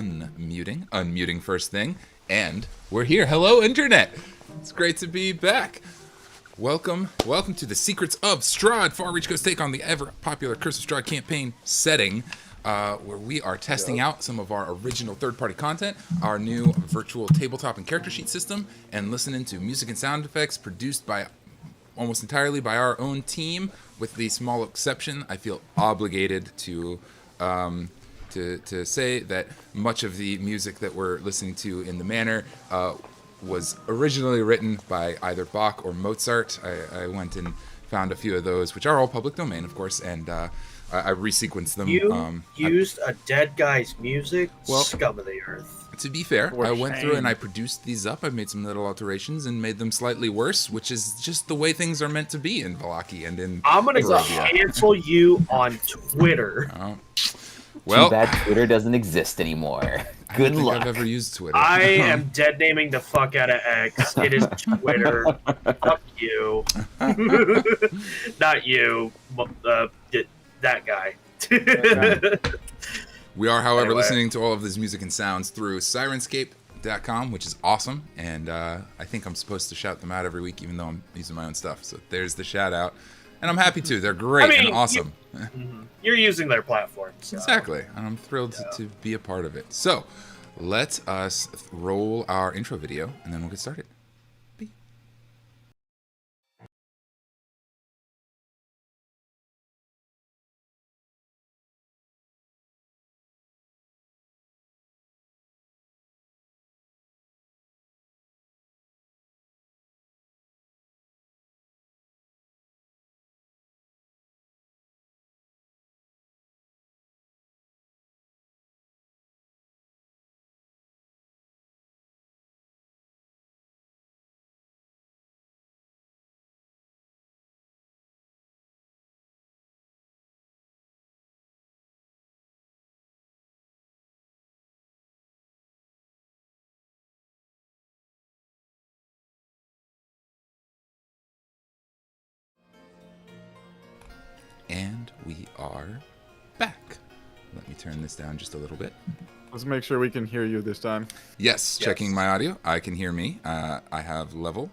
unmuting first thing, and we're here. Hello, Internet! It's great to be back. Welcome to the Secrets of Strahd, Far Reach Goes take on the ever-popular Curse of Strahd campaign setting, where we are testing out some of our original third-party content, our new virtual tabletop and character sheet system, and listening to music and sound effects produced by almost entirely by our own team. With the small exception, I feel obligated to say that much of the music that we're listening to in the manor was originally written by either Bach or Mozart. I went and found a few of those, which are all public domain, of course, and I resequenced them. You used a dead guy's music? Well, scum of the earth. To be fair, I went through and I produced these up. I made some little alterations and made them slightly worse, which is just the way things are meant to be in Vallaki and in I'm going to cancel you on Twitter. Well, too bad Twitter doesn't exist anymore. Good luck. I've ever used Twitter. I am dead naming the fuck out of X. It is Twitter. Fuck you. Not you. That guy. We are, however, listening to all of this music and sounds through Sirenscape.com, which is awesome, and I think I'm supposed to shout them out every week, even though I'm using my own stuff. So there's the shout out, and I'm happy to. They're great and awesome. You're using their platform. So. Exactly, and I'm thrilled to be a part of it. So let us roll our intro video, and then we'll get started. And we are back. Let me turn this down just a little bit. Let's make sure we can hear you this time. Yes, checking my audio. I can hear me. I have level.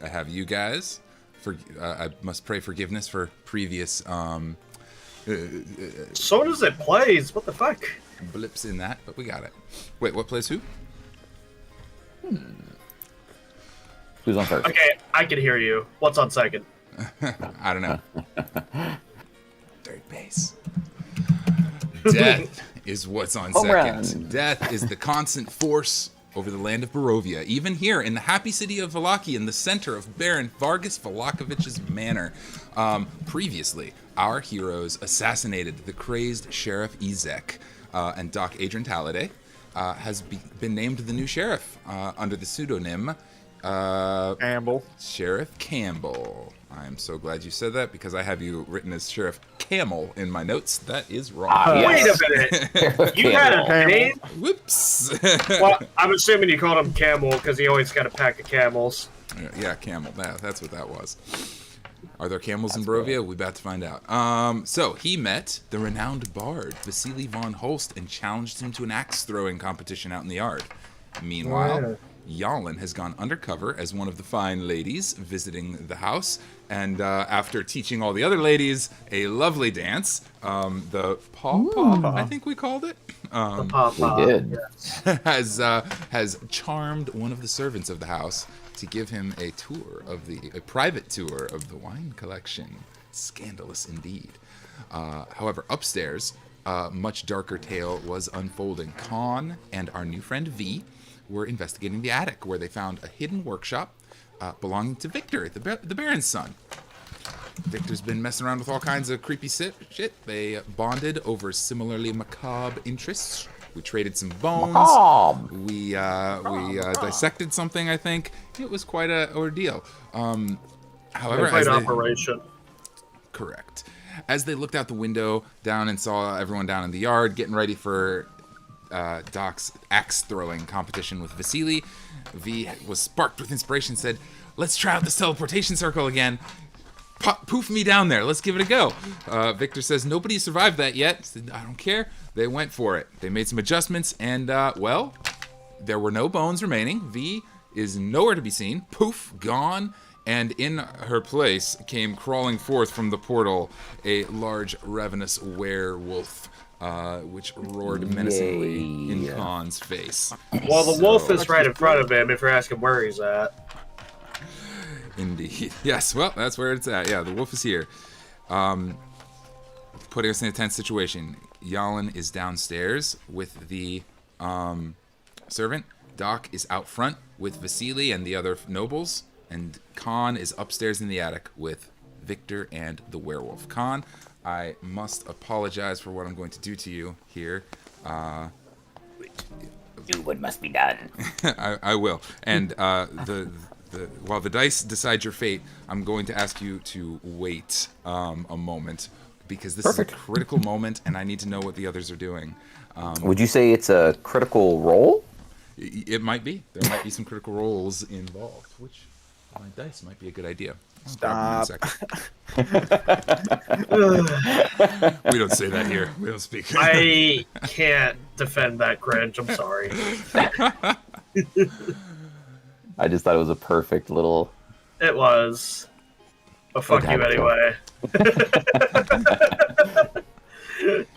I have you guys. I must pray forgiveness for previous so does it plays. What the fuck? Blips in that, but we got it. Wait, what plays who? Who's on first? Okay, I can hear you. What's on second? I don't know. Third base. Death is what's on second. Run. Death is the constant force over the land of Barovia. Even here in the happy city of Vallaki, in the center of Baron Vargas Valakovich's manor. Previously, our heroes assassinated the crazed Sheriff Ezek, and Doc Adren Taliday has been named the new sheriff under the pseudonym Campbell. Sheriff Campbell. I'm so glad you said that because I have you written as Sheriff Camel in my notes. That is wrong. Wait a minute. You had a name? Whoops. Well, I'm assuming you called him Camel because he always got a pack of camels. Yeah, Camel. That's what that was. Are there camels in Barovia? We're about to find out. So he met the renowned bard Vasily von Holst and challenged him to an axe-throwing competition out in the yard. Meanwhile, Jalin has gone undercover as one of the fine ladies visiting the house, and after teaching all the other ladies a lovely dance, the paw, I think we called it, We did. has charmed one of the servants of the house to give him a private tour of the wine collection. Scandalous indeed. However, upstairs, a much darker tale was unfolding. Kahn and our new friend V were investigating the attic, where they found a hidden workshop belonging to Victor, the Baron's son. Victor's been messing around with all kinds of creepy shit. They bonded over similarly macabre interests. We traded some bones. Macabre. We dissected something, I think. It was quite an ordeal. However, operation. Correct. As they looked out the window down and saw everyone down in the yard getting ready for Doc's axe-throwing competition with Vasily, V was sparked with inspiration, said, "Let's try out this teleportation circle again. Poof me down there. Let's give it a go." Victor says, "Nobody survived that yet." Said, "I don't care. they went for it. They made some adjustments, and, well, there were no bones remaining. V is nowhere to be seen. Poof, gone. And in her place came crawling forth from the portal a large, ravenous werewolf, which roared menacingly in Kahn's face. Well, the wolf is right in front of him if you're asking where he's at. Indeed. Yes, well, that's where it's at. Yeah, the wolf is here. Putting us in a tense situation. Jalin is downstairs with the servant. Doc is out front with Vasily and the other nobles. And Kahn is upstairs in the attic with Victor and the werewolf. Kahn, I must apologize for what I'm going to do to you here. Do what must be done. I will. And while the dice decide your fate, I'm going to ask you to wait a moment because this is a critical moment, and I need to know what the others are doing. Would you say it's a critical roll? It might be. There might be some critical rolls involved, which my dice might be a good idea. Stop. We don't say that here. We don't speak. I can't defend that cringe. I'm sorry. I just thought it was a perfect little... It was. But fuck you anyway.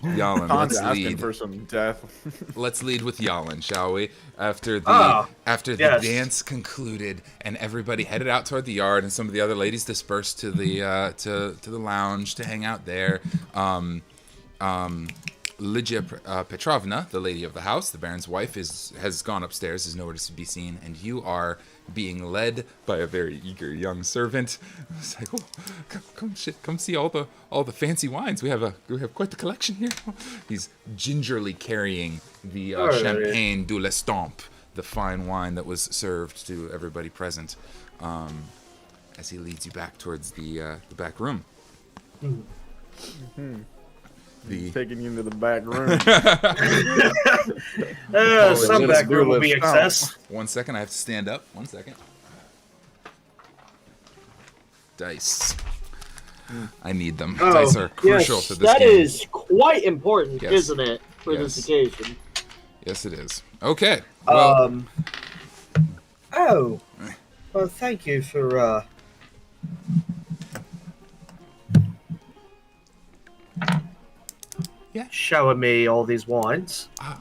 Jalin, let's lead. For some death. Let's lead with Jalin, shall we? After the yes. dance concluded and everybody headed out toward the yard, and some of the other ladies dispersed to the to the lounge to hang out there. Lydia Petrovna, the lady of the house, the Baron's wife, has gone upstairs, is nowhere to be seen, and you are being led by a very eager young servant. It's like, oh, come see all the fancy wines. We have quite the collection here. He's gingerly carrying the Champagne de l'Estampe, the fine wine that was served to everybody present, as he leads you back towards the back room. Mm-hmm. Taking you into the back room. Some back room will be excess. 1 second, I have to stand up. 1 second. Dice. I need them. Dice are crucial to this game. That is quite important, Yes. Isn't it, for this occasion? Yes, it is. Okay. Well, Well, thank you for showing me all these wines. I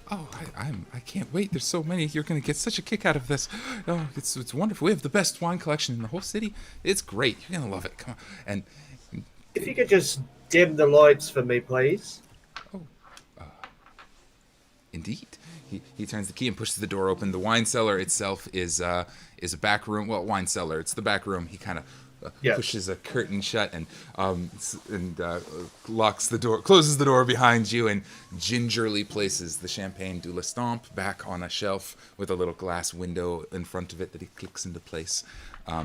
can't wait. There's so many. You're gonna get such a kick out of this. Oh, it's wonderful. We have the best wine collection in the whole city. It's great. You're gonna love it. Come on. And if you could just dim the lights for me, please. Indeed. He turns the key and pushes the door open. The wine cellar itself is a back room. Well, wine cellar. It's the back room. He kind of pushes a curtain shut and locks the door, closes the door behind you, and gingerly places the Champagne de l'Estampe back on a shelf with a little glass window in front of it that he clicks into place,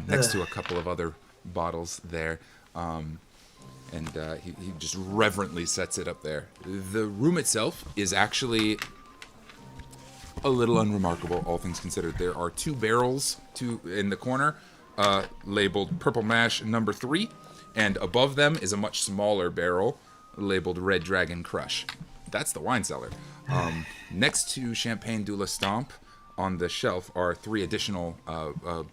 next to a couple of other bottles there. He just reverently sets it up there. The room itself is actually a little unremarkable, all things considered. There are two barrels in the corner, labeled Purple Mash number 3, and above them is a much smaller barrel labeled Red Dragon Crush. That's the wine cellar. Next to Champagne de l'Estampe on the shelf are 3 additional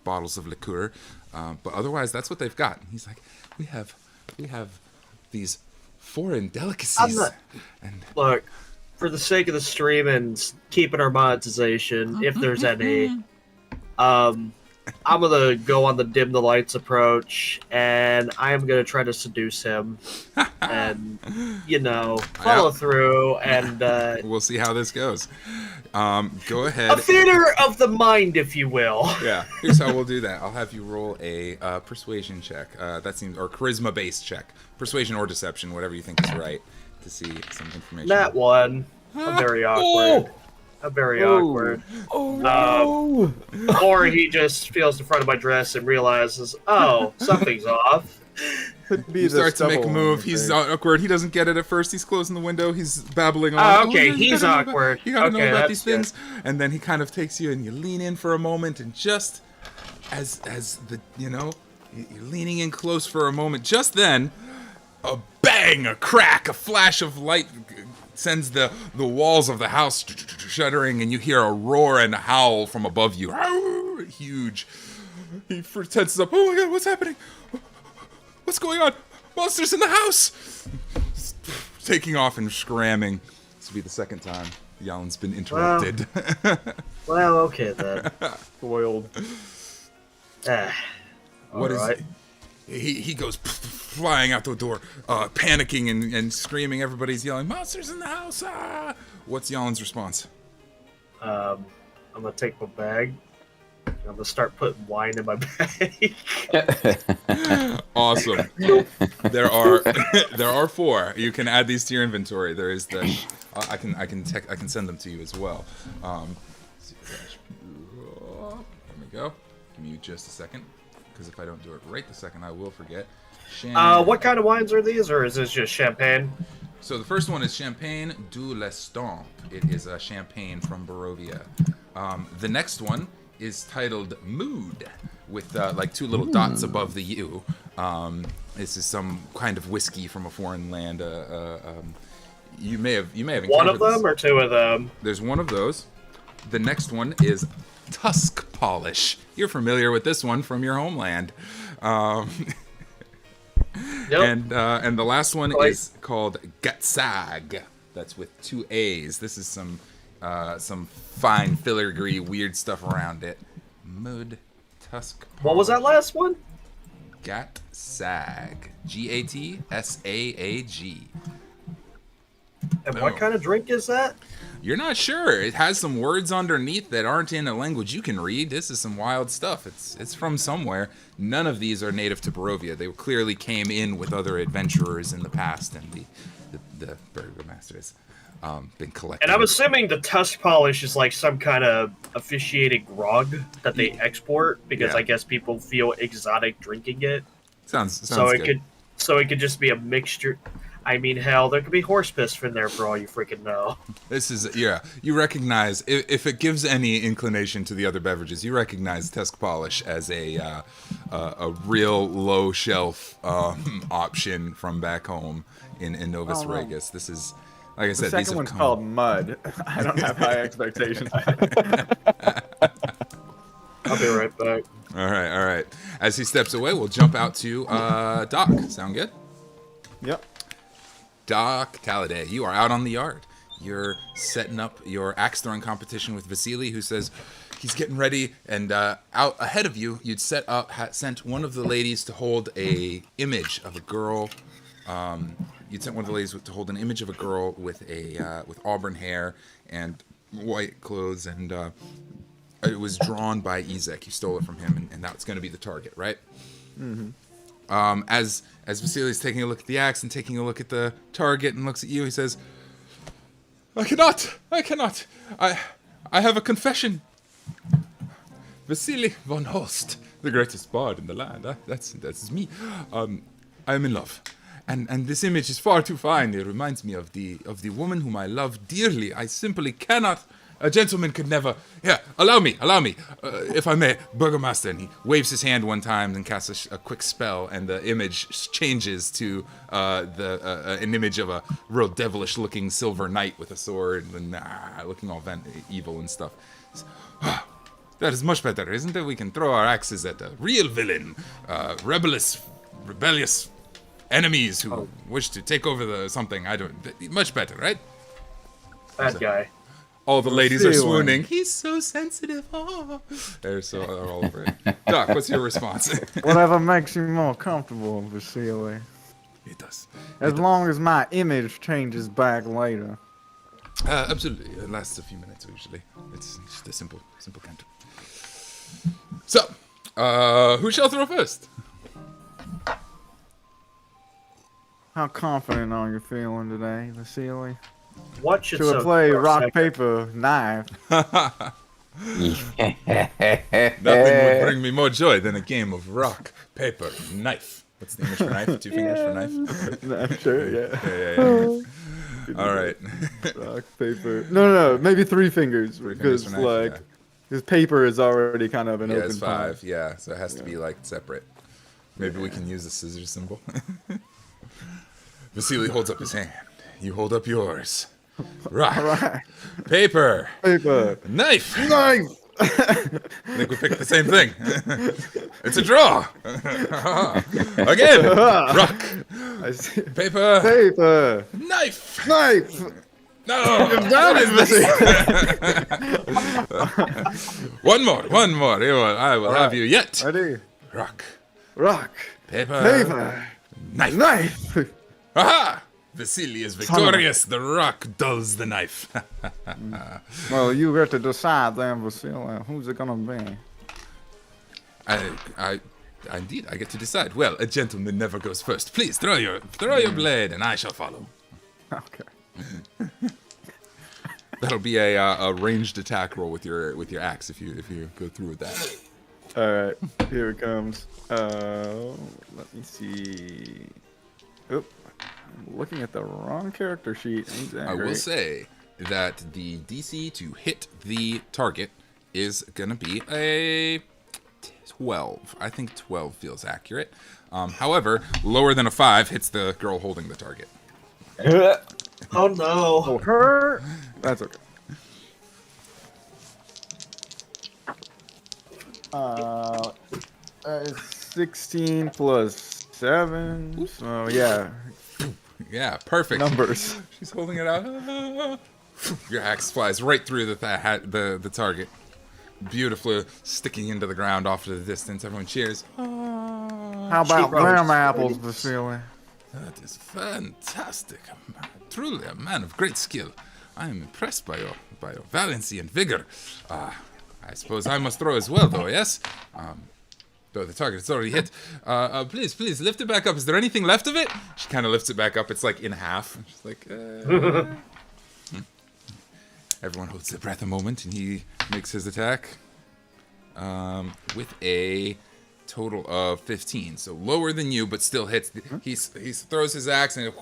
bottles of liqueur, but otherwise that's what they've got. And he's like, we have these foreign delicacies. Look, for the sake of the stream and keeping our monetization, if there's any, I'm gonna go on the dim the lights approach, and I am gonna try to seduce him, and follow through, and we'll see how this goes. Go ahead. A theater of the mind, if you will. Yeah, here's how we'll do that. I'll have you roll a persuasion check. Or charisma-based check, persuasion or deception, whatever you think is right, to see some information. That one. I'm very awkward. Awkward. Oh no! Or he just feels the front of my dress and realizes, something's off. He starts to make a move. He's awkward. He doesn't get it at first. He's closing the window. He's babbling on. Okay, he's awkward. You gotta know about these things. Good. And then he kind of takes you and you lean in for a moment, and just as you're leaning in close for a moment, just then, a bang, a crack, a flash of light sends the walls of the house shuddering, and you hear a roar and a howl from above you. Huge. He first tenses up. Oh my god, what's happening? What's going on? Monsters in the house! Taking off and scramming. This will be the second time Jalin's been interrupted. Well, okay then. Foiled. What is Alright. he goes flying out the door, panicking and screaming. Everybody's yelling, "Monsters in the house!" Ah! What's Jalin's response? I'm gonna take my bag. I'm gonna start putting wine in my bag. Awesome. There are 4. You can add these to your inventory. There is the I can send them to you as well. There we go. Give me just a second, because if I don't do it right this second, I will forget. What kind of wines are these, or is this just champagne? So the first one is Champagne du l'Estampe. It is a champagne from Barovia. The next one is titled Mood, with like 2 little dots above the U. This is some kind of whiskey from a foreign land. You may have One of encountered them this. or 2 of them? There's one of those. The next one is Tusk Polish. You're familiar with this one from your homeland. Yep. And the last one Right. is called Gatsag. That's with 2 A's. This is some fine filigree weird stuff around it. Mood Tusk. What was that last one? Gatsag. Gatsaag. And what Oh. kind of drink is that? You're not sure. It has some words underneath that aren't in a language you can read. This is some wild stuff. It's from somewhere. None of these are native to Barovia. They clearly came in with other adventurers in the past, and the burgomasters been collecting. And I'm assuming the tusk polish is like some kind of officiated grog that they export because Yeah. I guess people feel exotic drinking it. sounds So it good. could just be a mixture. I mean, hell, there could be horse piss in there for all you freaking know. This is you recognize if it gives any inclination to the other beverages, you recognize Tusk Polish as a real low shelf option from back home in Novus Oh, wow. Regis. This is, like I The said, these second have one's come. called Mud. I don't have high expectations. I'll be right back. All right. As he steps away, we'll jump out to Doc. Sound good? Yep. Doc Taliday, you are out on the yard. You're setting up your axe throwing competition with Vasily, who says he's getting ready. And out ahead of you, you'd sent one of the ladies to hold a image of a girl. You'd sent one of the ladies to hold an image of a girl with auburn hair and white clothes, and it was drawn by Ezek. You stole it from him, and that's going to be the target, right? Mm-hmm. As Vasily's taking a look at the axe and taking a look at the target and looks at you, he says, I cannot. I have a confession. Vasily von Holst, the greatest bard in the land. That's me. I am in love. And this image is far too fine. It reminds me of the woman whom I love dearly. I simply cannot. A gentleman could never. Yeah, allow me, if I may, Burgomaster. And he waves his hand one time and casts a quick spell, and the image changes to an image of a real devilish-looking silver knight with a sword and looking all evil and stuff. That is much better, isn't it? We can throw our axes at a real villain, rebellious enemies who wish to take over something. Much better, right? Bad guy. All the ladies are Vasily. swooning. He's so sensitive. Oh. They're all over it. Doc, what's your response? Whatever makes you more comfortable, Vasily. It does. As long as my image changes back later. Absolutely. It lasts a few minutes usually. It's just a simple cantrip. So, who shall throw first? How confident are you feeling today, Vasily? Watch it. Should we play rock, paper, knife? Nothing would bring me more joy than a game of rock, paper, knife. What's the English for knife? 2 fingers for knife? I'm sure, yeah. Yeah. All right. Rock, paper. No, maybe 3 fingers. Three Because, fingers for knife, like, his paper is already kind of an Yeah, open it's palm. 5. Yeah, so it has to be like separate. Maybe we can use the scissors symbol. Vasily holds up his hand. You hold up yours. rock, Right. paper, Paper. knife. Knife. I think we picked the same thing. It's a draw. Again, rock, I see. paper, Paper. knife. Knife. No, That what is this? One more. I will have you yet. Ready? Rock, Rock. paper, Paper. knife. Knife. Aha! Vasily is victorious. The rock dulls the knife. Well, you get to decide then, Vasily. Who's it gonna be? Indeed, I get to decide. Well, a gentleman never goes first. Please throw your blade, and I shall follow. Okay. That'll be a ranged attack roll with your axe if you go through with that. All right. Here it comes. Let me see. Oop. I'm looking at the wrong character sheet. Ain't that I will great? say that the DC to hit the target is gonna be a 12. I think 12 feels accurate. However, lower than a 5 hits the girl holding the target. Oh no. Oh, her. That's okay. 16 plus 7. So yeah, Yeah, perfect. numbers. She's holding it out. Your axe flies right through the target, beautifully sticking into the ground off to the distance. Everyone cheers. How about She probably them started. apples, Vasily? That is fantastic. Truly a man of great skill. I am impressed by your valiancy and vigor. I suppose I must throw as well, though. Yes. Though the target is already hit. Please lift it back up. Is there anything left of it? She kind of lifts it back up. It's like in half. She's like. Everyone holds their breath a moment, and he makes his attack with a total of 15. So lower than you, but still hits. He throws his axe, and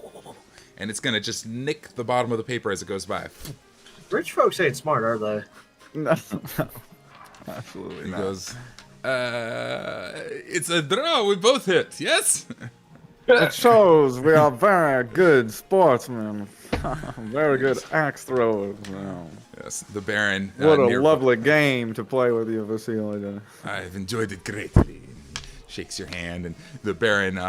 it's gonna just nick the bottom of the paper as it goes by. Rich folks ain't smart, are they? No, absolutely He not. goes, it's a draw. We both hit. Yes. It shows we are very good sportsmen. Very good axe throwers. Now. Yes. The Baron. What a nearby- lovely game to play with you, Vasily. I've enjoyed it greatly. Shakes your hand, and the Baron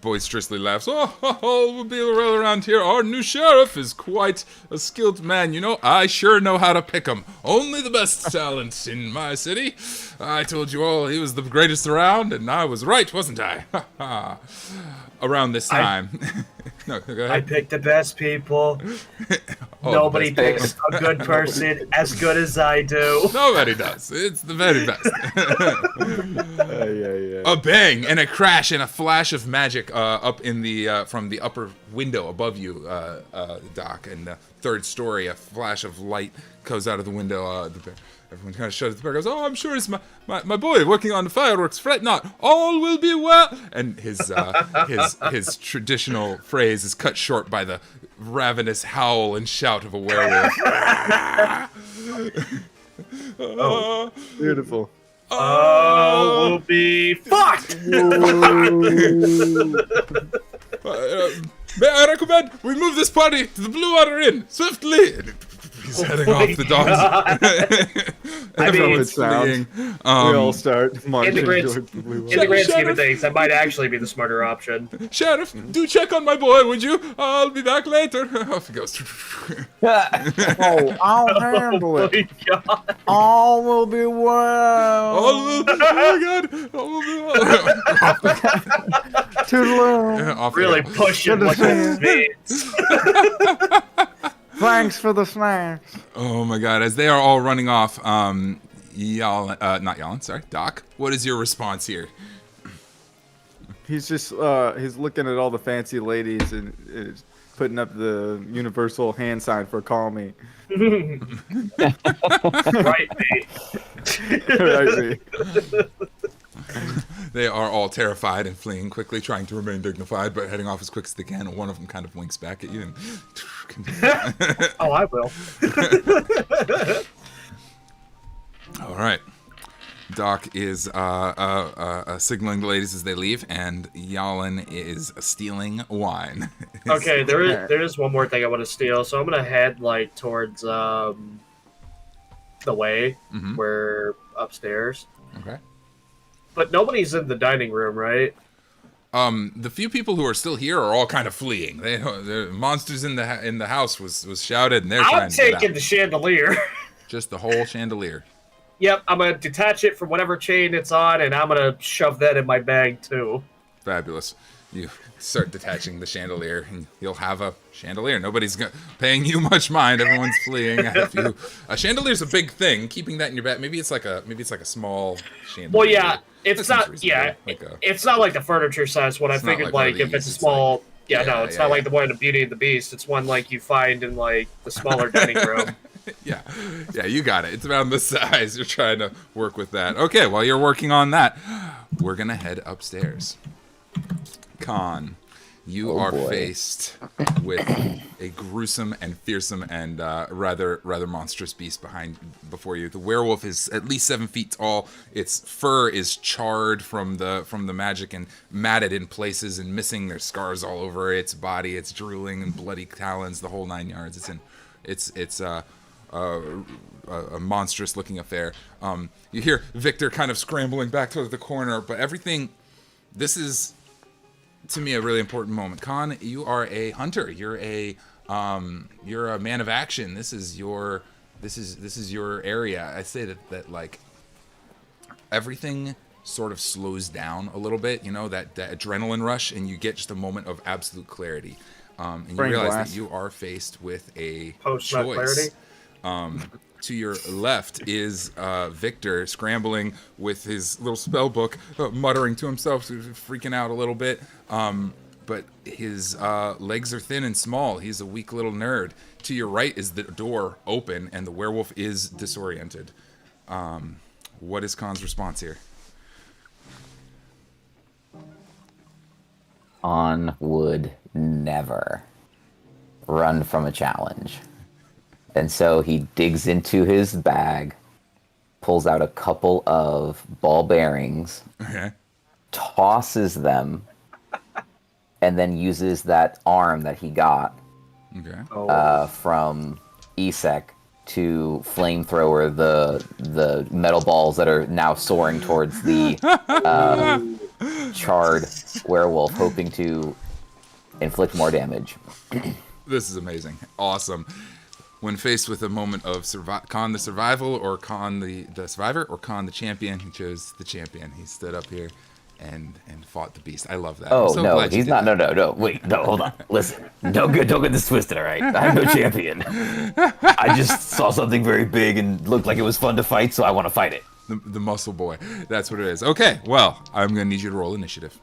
boisterously laughs. Oh, all will be well around here. Our new sheriff is quite a skilled man. You know, I sure know how to pick 'em. Only the best talent in my city. I told you all he was the greatest around, and I was right, wasn't I? Around this time. No, go ahead. I pick the best people. Oh, Nobody the best. picks a good person as good as I do. Nobody does. It's the very best. Yeah. A bang and a crash and a flash of magic up in the from the upper window above you, Doc. And the third story, a flash of light goes out of the window. Everyone kind of shudders. The bear goes, "Oh, I'm sure it's my boy working on the fireworks. Fret not, all will be well." And his traditional phrase is cut short by the ravenous howl and shout of a werewolf. Beautiful. Oh, will be fucked. May I recommend we move this party to the Blue Water Inn swiftly. And he's heading off the dogs. Everyone's fleeing. we all start marching grand- towards the blue In the grand scheme Sheriff. of things, that might actually be the smarter option. Sheriff, do check on my boy, would you? I'll be back later. Off he goes. Oh, I'll handle Oh it. my god. All will be well. Oh my God! All will be well. Toodaloo. Off he Really goes. pushing what this means. Thanks for the snacks. Oh my God! As they are all running off, Jalin, not Jalin, sorry, Doc. What is your response here? He's just he's looking at all the fancy ladies and putting up the universal hand sign for call me. Right, me. Right, They are all terrified and fleeing quickly, trying to remain dignified, but heading off as quick as they can. And one of them kind of winks back at you and Oh, I will. all right. Doc is signaling the ladies as they leave, and Jalin is stealing wine. Okay, there is one more thing I want to steal, so I'm gonna head like towards the way where upstairs. Okay. But nobody's in the dining room, right? The few people who are still here are all kind of fleeing. The monsters in the house was shouted, and they're I'm trying to get taking out. the chandelier. Just the whole chandelier. Yep, I'm gonna detach it from whatever chain it's on, and I'm gonna shove that in my bag too. Fabulous. You start detaching the chandelier, and you'll have a chandelier. Nobody's paying you much mind. Everyone's fleeing. A chandelier's a big thing. Keeping that in your bag. Maybe it's like a small chandelier. Well, yeah, it's That not. seems Yeah, reasonable. it's not like the furniture size one. I It's not figured like one of if it's a these, it's small. like- Yeah, no, Yeah, it's yeah, not like yeah. the one in the Beauty and the Beast. It's one like you find in like the smaller dining room. Yeah, you got it. It's around this size. You're trying to work with that. Okay, while you're working on that, we're gonna head upstairs. Kahn, you are faced with a gruesome and fearsome and rather monstrous beast before you. The werewolf is at least 7 feet tall. Its fur is charred from the magic and matted in places and missing. There's scars all over its body. It's drooling and bloody talons, the whole 9 yards. It's a monstrous looking affair. You hear Victor kind of scrambling back to the corner, but everything. This is, to me, a really important moment. Kahn, you are a hunter. You're a man of action. This is your area. I say that like everything sort of slows down a little bit. You know, that adrenaline rush, and you get just a moment of absolute clarity. And you Brain realize blast. that you are faced with a Post-nut choice. clarity? To your left is Victor scrambling with his little spell book, muttering to himself, freaking out a little bit. But his legs are thin and small. He's a weak little nerd. To your right is the door open, and the werewolf is disoriented. What is Kahn's response here? On would never run from a challenge. And so he digs into his bag, pulls out a couple of ball bearings, Okay. tosses them, and then uses that arm that he got Okay. from Isek to flamethrower the metal balls that are now soaring towards the charred werewolf, hoping to inflict more damage. This is amazing. Awesome. When faced with a moment of Kahn the survival or Kahn the survivor or Kahn the champion, he chose the champion. He stood up here and fought the beast. I love that. Oh, I'm so no, glad you he's did not. that. No, wait, no, hold on. Listen, don't get this twisted, all right? I'm no champion. I just saw something very big and looked like it was fun to fight, so I want to fight it. The muscle boy. That's what it is. Okay, well, I'm going to need you to roll initiative.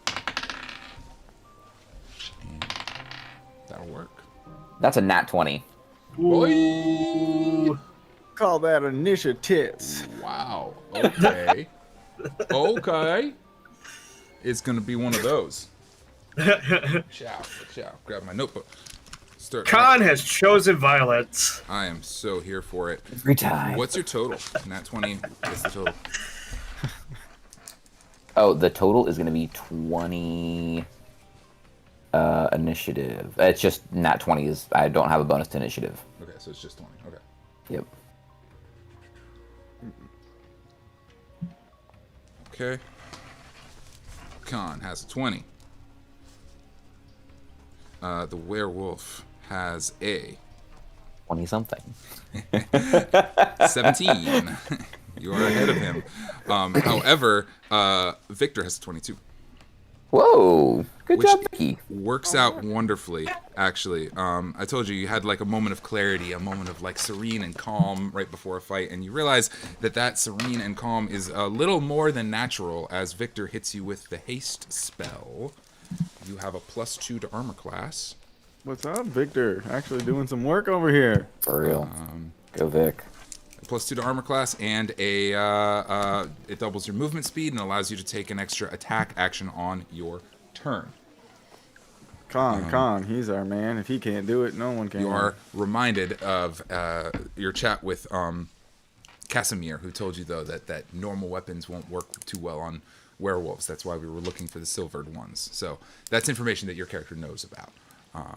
And that'll work. That's a nat 20. Boy! Call that initiatives. Wow. Okay. Okay. It's going to be one of those. Ciao. Grab my notebook. Start. Kahn has chosen violence. I am so here for it. Every time. What's your total? Nat 20. What's the total? Oh, the total is going to be 20 initiative. It's just nat 20 is, I don't have a bonus to initiative. Okay, so it's just 20. Okay. Yep. Okay. Kahn has 20. The werewolf has a 20 something. 17. You are ahead of him. However, Victor has a 22. Whoa! Good Which job, Vicky. works out wonderfully, actually. I told you had like a moment of clarity, a moment of like serene and calm right before a fight, and you realize that serene and calm is a little more than natural as Victor hits you with the haste spell. You have a +2 to armor class. What's up, Victor? Actually doing some work over here. For real. Go Vic. +2 to armor class, and it doubles your movement speed and allows you to take an extra attack action on your turn. Kahn, he's our man. If he can't do it, no one can. You are reminded of your chat with Casimir, who told you, though, that normal weapons won't work too well on werewolves. That's why we were looking for the silvered ones. So that's information that your character knows about.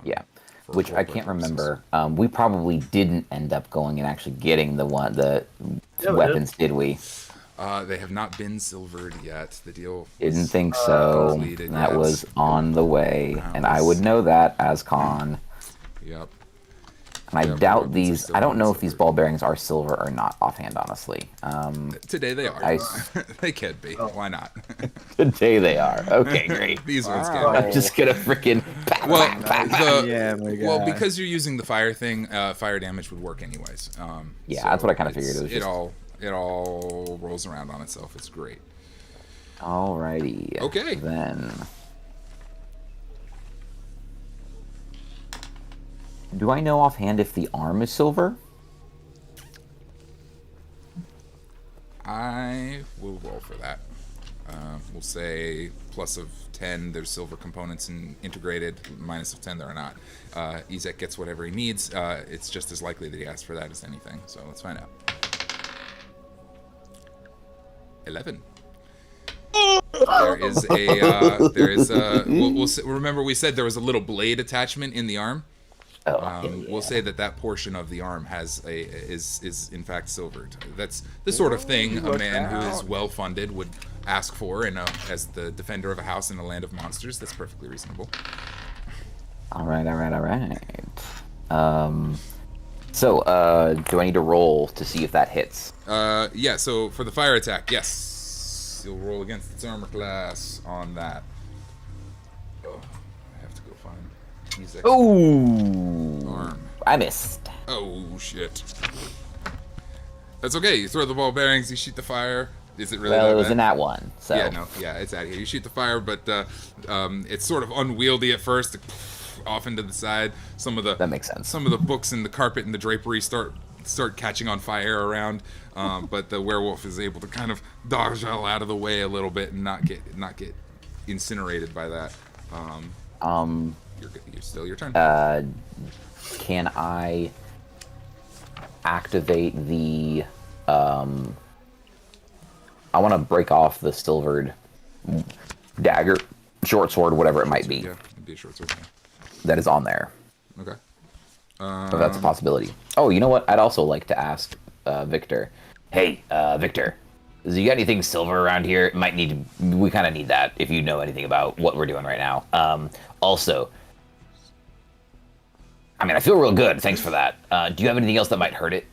Yeah, for which I roleplay can't purposes. remember. We probably didn't end up going and actually getting the Yeah, we did. weapons, did we? They have not been silvered yet. The deal Didn't was think so. completed. That yes. was on the way, That and I was- would know that as Kahn. Yep. And I Yeah, the doubt weapons are these. still I don't know if these unsilvered. ball bearings are silver or not offhand, honestly. Today they are. I- They can be. Why not? Today they are. Okay, great. These ones Wow. can. I'm just gonna freaking. Well, Yeah, my well, guy. because you're using the fire thing, fire damage would work anyways. Yeah, so that's what I kinda figured. it's- It was just- it all rolls around on itself. It's great. Alrighty. Okay. Then. Do I know offhand if the arm is silver? I will roll for that. We'll say plus of 10. There's silver components and integrated. Minus of 10, there are not. Ezek gets whatever he needs. It's just as likely that he asks for that as anything. So let's find out. 11. There is a. Remember we said there was a little blade attachment in the arm. We'll say that portion of the arm is in fact silvered. That's the sort of thing a man who is well funded would ask for, and as the defender of a house in a land of monsters, that's perfectly reasonable. All right. So, do I need to roll to see if that hits? Yeah. So for the fire attack, yes, you'll roll against its armor class on that. Oh, I have to go find. Ezek's Ooh, arm. I missed. Oh shit. That's okay. You throw the ball bearings. You shoot the fire. Is it really? Well, that it was bad? in that one. So Yeah, no, yeah, it's out here. You shoot the fire, but it's sort of unwieldy at first, off into the side. That makes sense. Some of the books and the carpet and the drapery start catching on fire around, but the werewolf is able to kind of dodge out of the way a little bit and not get incinerated by that. You're still your turn. can I activate the? I want to break off the silvered dagger, short sword, whatever it might be, Yeah, it'd be a short sword. that is on there. Okay. If that's a possibility. Oh, you know what? I'd also like to ask Victor. Hey, Victor, do you got anything silver around here? We kind of need that if you know anything about what we're doing right now. Also, I mean, I feel real good. Thanks for that. Do you have anything else that might hurt it?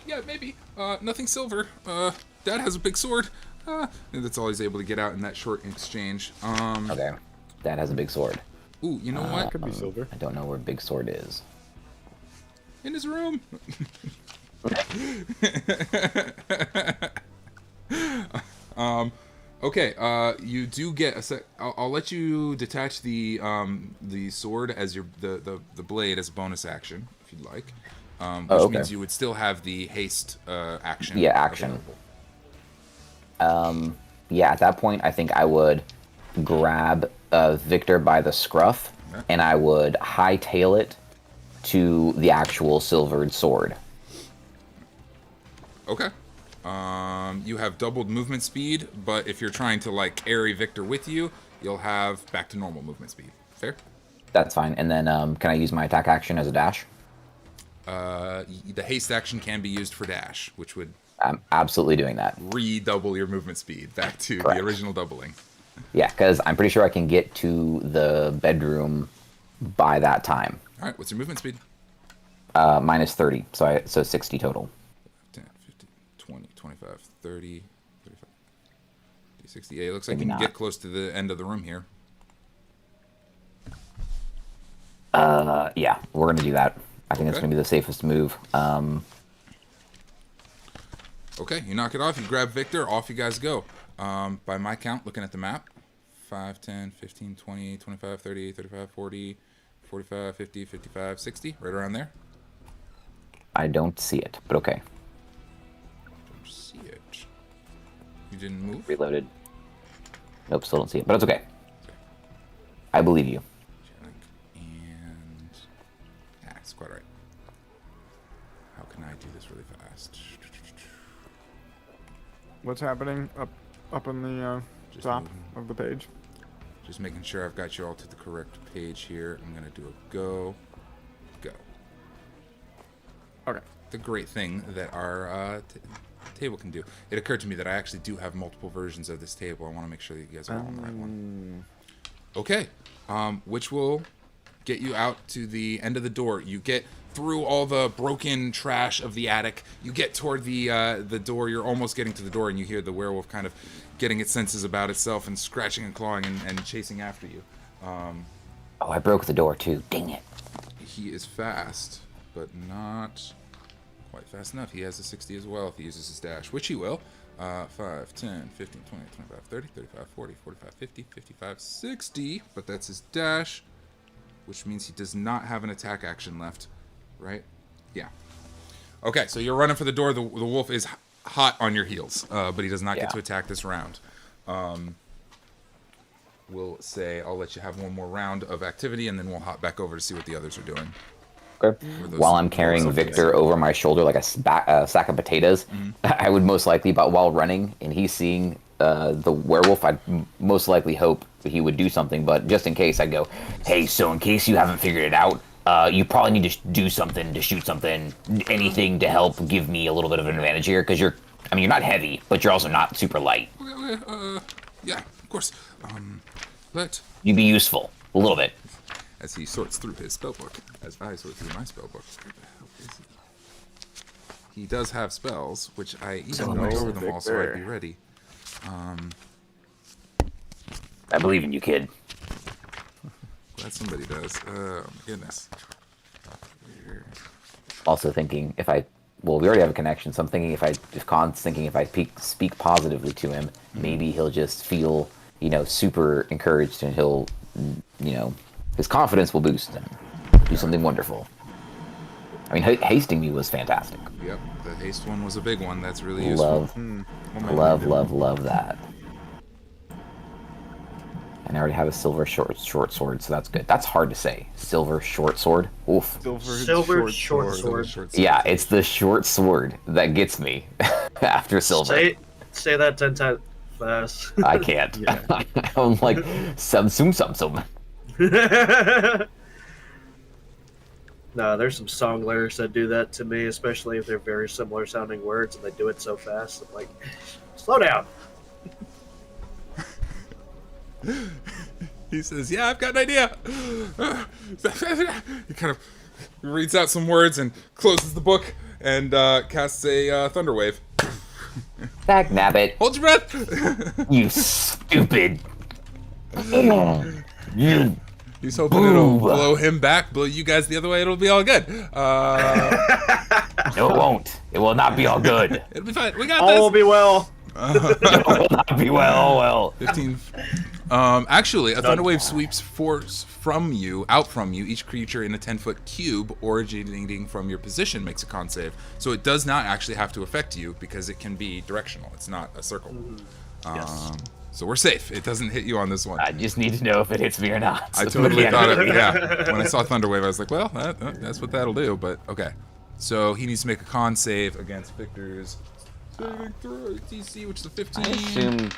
Yeah, maybe. Nothing silver. Dad has a big sword. And that's all he's able to get out in that short exchange. Okay. Dad has a big sword. Ooh, you know what? Could be silver. I don't know where big sword is. In his room. Okay. You do get a sec. I'll let you detach the sword as the blade as a bonus action if you'd like. Which okay. means you would still have the haste action. Yeah, action. available. Yeah, at that point, I think I would grab Victor by the scruff, Okay. and I would hightail it to the actual silvered sword. Okay. You have doubled movement speed, but if you're trying to like carry Victor with you, you'll have back to normal movement speed. Fair? That's fine. And then, can I use my attack action as a dash? The haste action can be used for dash, which would I'm absolutely doing that. redouble your movement speed back to Correct. the original doubling. Yeah, because I'm pretty sure I can get to the bedroom by that time. All right, what's your movement speed? Minus 30, so 60 total. 10, 15, 20, 25, 30, 35, 60. Yeah, it looks like Maybe you can not. get close to the end of the room here. Yeah, we're gonna do that. I think it's Okay. gonna be the safest move. Okay, you knock it off, you grab Victor, off you guys go. By my count, looking at the map, 5, 10, 15, 20, 25, 30, 35, 40, 45, 50, 55, 60, right around there. I don't see it, but okay. Don't see it. You didn't move? Reloaded. Nope, still don't see it, but it's okay. I believe you. Check. And... that's quite right. How can I do this really fast? What's happening up in the Just top moving. of the page? Just making sure I've got you all to the correct page here. I'm going to do a go. Okay. The great thing that our table can do. It occurred to me that I actually do have multiple versions of this table. I want to make sure that you guys are all on the right one. Okay. Which will get you out to the end of the door. You get through all the broken trash of the attic. You get toward the door. You're almost getting to the door, and you hear the werewolf kind of getting its senses about itself and scratching and clawing and chasing after you. Oh, I broke the door too. Dang it. He is fast, but not quite fast enough. He has a 60 as well if he uses his dash, which he will. 5, 10, 15, 20, 25, 30, 35, 40, 45, 50, 55, 60. But that's his dash, which means he does not have an attack action left, right? Yeah. Okay, so you're running for the door. The wolf is hot on your heels, but he does not get to attack this round. We'll say I'll let you have one more round of activity, and then we'll hop back over to see what the others are doing. Okay. While I'm carrying Victor over my shoulder like a sack of potatoes, I would most likely, but while running and he's seeing the werewolf, I'd most likely hope that he would do something. But just in case, I'd go, hey, so in case you haven't figured it out, you probably need to do something, to shoot something, anything to help give me a little bit of an advantage here, because you're not heavy, but you're also not super light. Yeah, of course. Let You'd be useful, a little bit. as he sorts through his spellbook, as I sort through my spellbook. Where the hell is he? He does have spells, which I even went over them all, so I'd be ready. I believe in you, kid. Glad somebody does. Oh my goodness. Also thinking we already have a connection, so I'm thinking if Kahn's thinking if I speak positively to him, maybe he'll just feel, super encouraged, and he'll, his confidence will boost and do something wonderful. I mean, hasting me was fantastic. Yep, the haste one was a big one. That's really useful. Love that. And I already have a silver short sword, so that's good. That's hard to say. Silver short sword. Oof. Silver short sword. Yeah, it's the short sword that gets me after silver. Say that 10 times fast. I can't. I'm like sum. No, there's some song lyrics that do that to me, especially if they're very similar sounding words and they do it so fast. I'm like, slow down. He says, yeah, I've got an idea. He kind of reads out some words and closes the book and casts a thunder wave. Dag nabbit. Hold your breath. You stupid. You. He's hoping it'll blow him back, blow you guys the other way. It'll be all good. No, it won't. It will not be all good. It'll be fine. We got All this. will be well. It will not be well. 15. Actually, a thunder wave sweeps force out from you. Each creature in a 10-foot cube originating from your position makes a con save. So it does not actually have to affect you because it can be directional. It's not a circle. Yes. So we're safe. It doesn't hit you on this one. I just need to know if it hits me or not. I totally thought it. Yeah. When I saw thunder wave, I was like, well, that's what that'll do. But okay. So he needs to make a con save against Victor's saving throw DC, which is a 15. I assume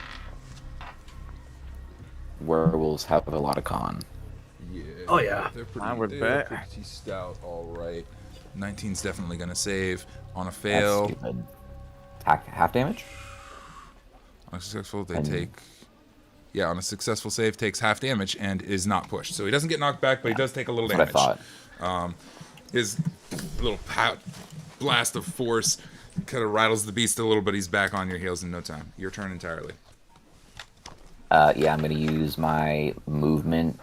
werewolves have a lot of con. Yeah. Oh, yeah. They're pretty, I would they're bet. pretty stout, all right. 19's definitely going to save. On a That's fail, stupid. Half damage? on a successful, they take... Yeah, on a successful save, takes half damage and is not pushed. So he doesn't get knocked back, but he does take a little That's damage. what I thought. His little blast of force kind of rattles the beast a little, but he's back on your heels in no time. Your turn entirely. Yeah, I'm going to use my movement.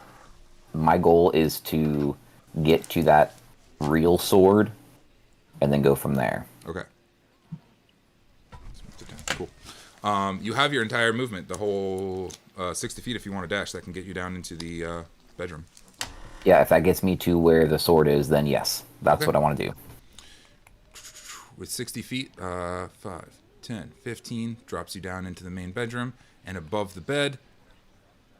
My goal is to get to that real sword and then go from there. Okay. Cool. You have your entire movement, the whole 60 feet if you want to dash. That can get you down into the bedroom. Yeah, if that gets me to where the sword is, then yes, that's Okay. what I want to do. With 60 feet, 5, 10, 15, drops you down into the main bedroom. And above the bed,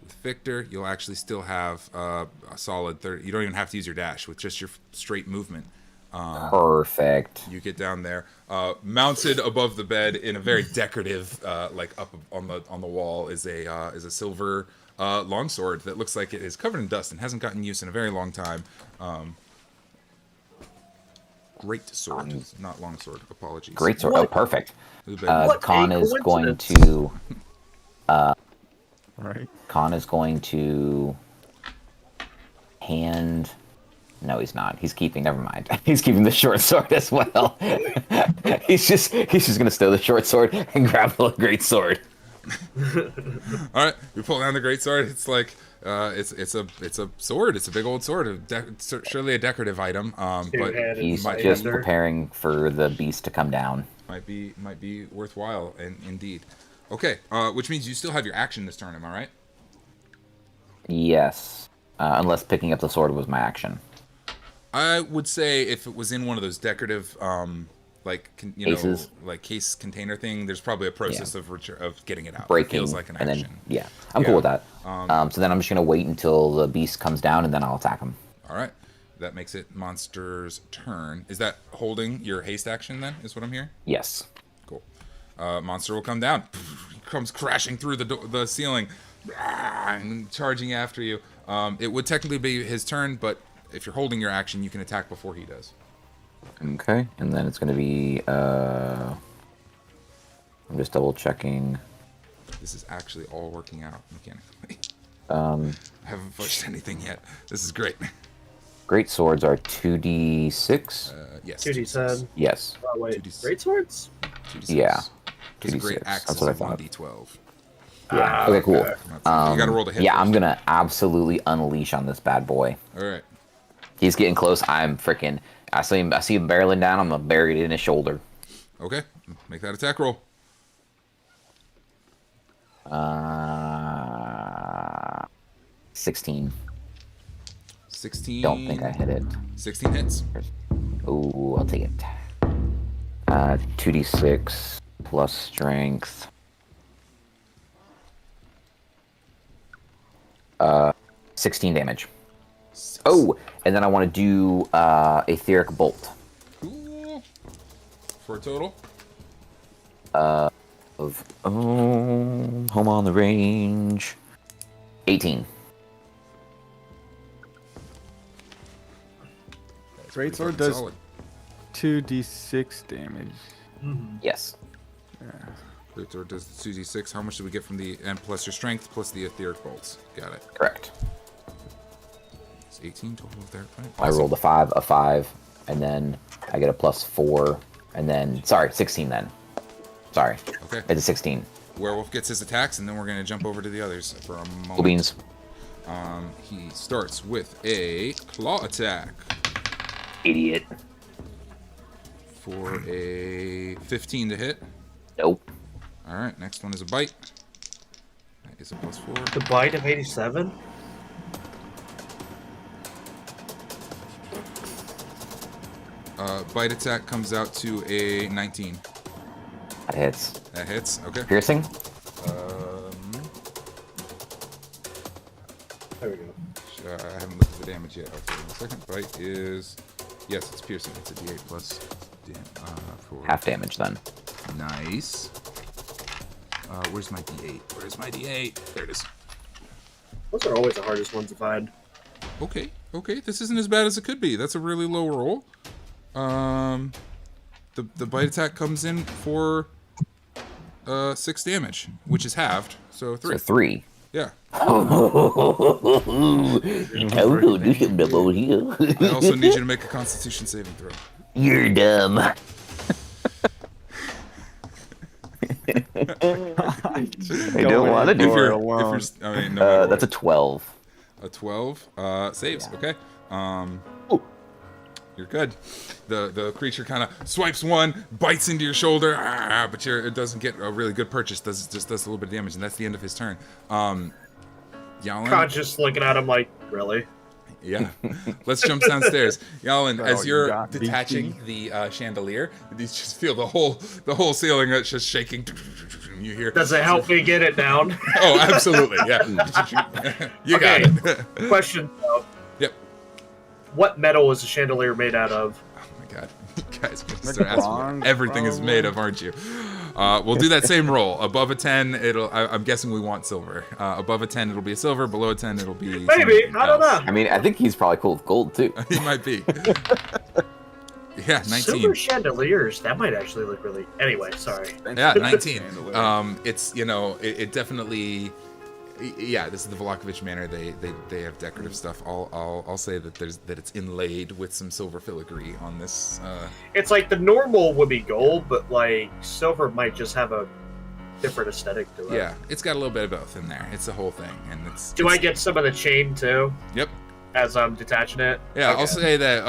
with Victor, you'll actually still have a solid 30. You don't even have to use your dash. With just your straight movement, Perfect. you get down there. Mounted above the bed in a very decorative, like up on the wall, is a silver longsword that looks like it is covered in dust and hasn't gotten use in a very long time. Great sword, not longsword. Apologies. Great sword. Oh, perfect. What Kahn a is going coincidence. to. Right. Kahn is going to hand. No, he's not. He's keeping. Never mind. He's keeping the short sword as well. he's just gonna stow the short sword and grab the great sword. All right, you pull down the great sword. It's like it's a sword. It's a big old sword. Surely a decorative item. But Two-handed He's might just fighter. preparing for the beast to come down. might be worthwhile. And indeed. Okay, which means you still have your action this turn. Am I right? Yes, unless picking up the sword was my action. I would say if it was in one of those decorative, Cases. like case container thing, there's probably a process of getting it out. It Breaking, feels like an and action. then I'm cool with that. So then I'm just gonna wait until the beast comes down, and then I'll attack him. All right, that makes it monster's turn. Is that holding your haste action then? Is what I'm hearing. Yes. Cool. Monster will come down. He comes crashing through the ceiling, and charging after you. It would technically be his turn, but if you're holding your action, you can attack before he does. Okay, and then it's gonna be. I'm just double checking. This is actually all working out mechanically. Um, I haven't pushed anything yet. This is great. Great swords are 2d6. Yes. 2d10. Yes. Oh, wait. 2d6. Great swords? 2d6. Yeah. Because a great 2d6. axe That's is what a I thought. 1d12. Yeah. Okay. Cool. You gotta roll to hit. Yeah, first. I'm gonna absolutely unleash on this bad boy. All right. He's getting close. I'm freaking. I see him barreling down. I'm gonna bury it in his shoulder. Okay. Make that attack roll. 16. 16. Don't think I hit it. 16 hits. Ooh, I'll take it. 2d6 plus strength. 16 damage. Oh, and then I want to do Etheric Bolt. Cool. For a total. Home on the range. 18. That's Great pretty sword fucking does solid. 2d6 damage. Yes. Great sword does 2d6. How much do we get from the and plus your strength plus the etheric bolts? Got it. Correct. It's 18 total of there. Right? I rolled a 5, and then I get a +4, and then 16 then. Sorry. Okay. It's a 16. Werewolf gets his attacks, and then we're gonna jump over to the others for a moment. Cool beans. He starts with a claw attack Idiot. for a 15 to hit. Nope. All right, next one is a bite. That is a +4. The bite of 87? Bite attack comes out to a 19. That hits. That hits. Okay. Piercing? There we go. I haven't looked at the damage yet. I'll tell you in a second. Bite is yes, it's piercing. It's a D8 plus. For Half damage then. Nice. Where's my D8? Where's my D8? There it is. Those are always the hardest ones to find. Okay. Okay. This isn't as bad as it could be. That's a really low roll. The bite attack comes in for 6 damage, which is halved. So 3. So 3. Yeah. I also I also need you to make a Constitution saving throw. You're dumb. I don't wanna do If you're, alone. I mean, no matter That's a what. 12. A 12 saves. Okay. You're good. The creature kind of swipes one, bites into your shoulder, but it doesn't get a really good purchase. Just does a little bit of damage, and that's the end of his turn. Jalin. God's just looking at him like, really? Yeah. Let's jump downstairs. Jalin, as you you're got detaching the chandelier, you just feel the whole ceiling that's just shaking. You hear. Does it help me get it down? Oh, absolutely. Yeah. You got it. Question though. Yep. What metal is the chandelier made out of? Oh my god. You guys are gonna start asking what everything is made of, aren't you? We'll do that same roll. Above a 10, I'm guessing we want silver. Above a 10, it'll be a silver. Below a 10, it'll be... Maybe. I don't know. I mean, I think he's probably cool with gold, too. He might be. Yeah, 19. Silver chandeliers. That might actually look really... Anyway, sorry. Yeah, 19. It's, it definitely... Yeah, this is the Vlahovic Manor. They have decorative stuff. I'll say that it's inlaid with some silver filigree on this. It's like the normal would be gold, but like silver might just have a different aesthetic to it. Yeah, it's got a little bit of both in there. It's the whole thing, and it's. Do I get some of the chain too? Yep. As I'm detaching it. Yeah, Okay. I'll say that.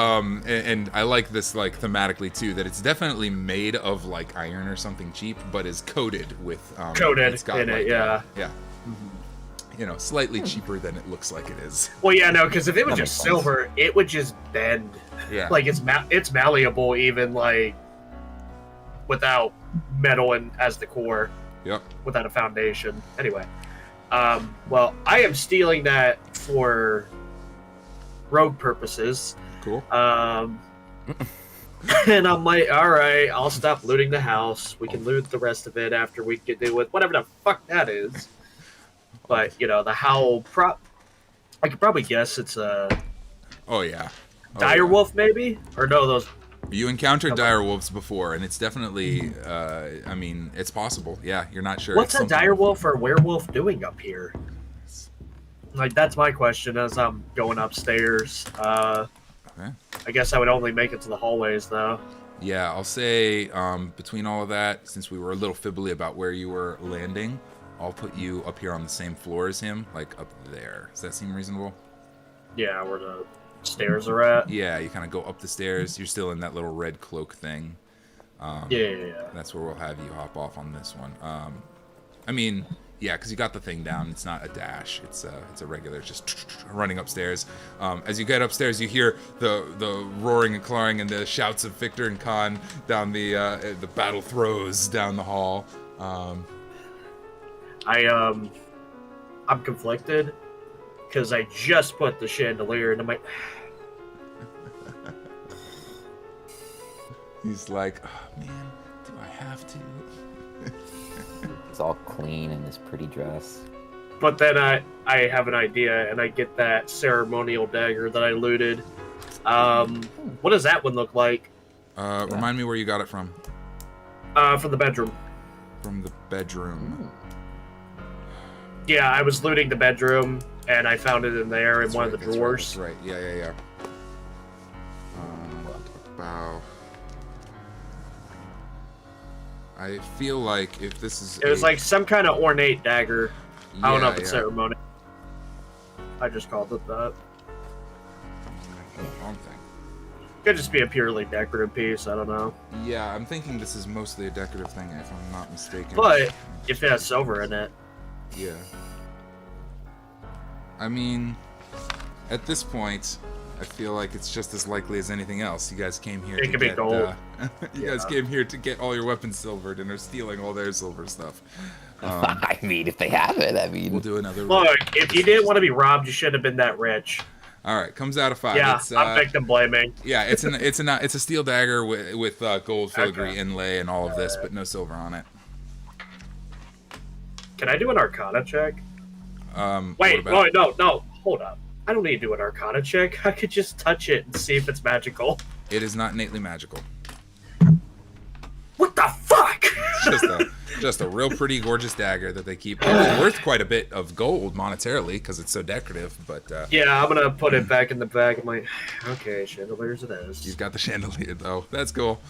And I like this like thematically too. That it's definitely made of like iron or something cheap, but is coated with. Coated it's got, in like, it, yeah. Yeah. Slightly cheaper than it looks like it is. Well, yeah, no, because if it was That just makes sense. silver, it would just bend. Yeah. Like it's malleable even like without metal and as the core, Yep. without a foundation. Anyway, well, I am stealing that for rogue purposes. Cool. And I'm like, all right, I'll stop looting the house. We can loot the rest of it after we get do with whatever the fuck that is. But the howl I could probably guess it's a Oh yeah. Oh, dire yeah. wolf maybe, or no, those. You encountered dire wolves before, and it's definitely. I mean, it's possible. Yeah, you're not sure. What's It's a something- dire wolf or werewolf doing up here? Like that's my question as I'm going upstairs. Okay. I guess I would only make it to the hallways though. Yeah, I'll say between all of that, since we were a little fibbly about where you were landing, I'll put you up here on the same floor as him, like up there. Does that seem reasonable? Yeah, where the stairs are at. Yeah, you kind of go up the stairs. You're still in that little red cloak thing. Yeah. That's where we'll have you hop off on this one. I mean, yeah, because you got the thing down. It's not a dash. It's a regular, just running upstairs. As you get upstairs, you hear the roaring and clawing and the shouts of Victor and Kahn down the battle throes down the hall. I'm conflicted because I just put the chandelier into my. He's like, oh man, do I have to? He's all clean in his pretty dress. But then I have an idea and I get that ceremonial dagger that I looted. What does that one look like? Remind me where you got it from. From the bedroom. From the bedroom. Yeah, I was looting the bedroom and I found it in there in That's one right, of the that's drawers. Right, that's right. Yeah. About. I feel like if this is. It was like some kind of ornate dagger. I don't know if it's yeah. ceremony. I just called it that. Wrong thing. Could just be a purely decorative piece. I don't know. Yeah, I'm thinking this is mostly a decorative thing, if I'm not mistaken. But if it has silver in it, Yeah. I mean, at this point, I feel like it's just as likely as anything else. You guys came here It to could be get, gold. You guys came here to get all your weapons silvered and are stealing all their silver stuff. I mean, if they have it, I mean. We'll do another. look, if you didn't want to be robbed, you shouldn't have been that rich. All right, comes out of 5. Yeah, It's, I'm victim blaming. yeah, it's a steel dagger with gold filigree Okay. inlay and all of this, but no silver on it. Can I do an Arcana check? What Wait, about- no, hold up. I don't need to do an Arcana check. I could just touch it and see if it's magical. It is not innately magical. What the fuck? Just a real pretty, gorgeous dagger that they keep. It's worth quite a bit of gold monetarily because it's so decorative. But Yeah, I'm gonna put it back in the bag. I'm like, okay, chandeliers it is. you've got the chandelier though. That's cool.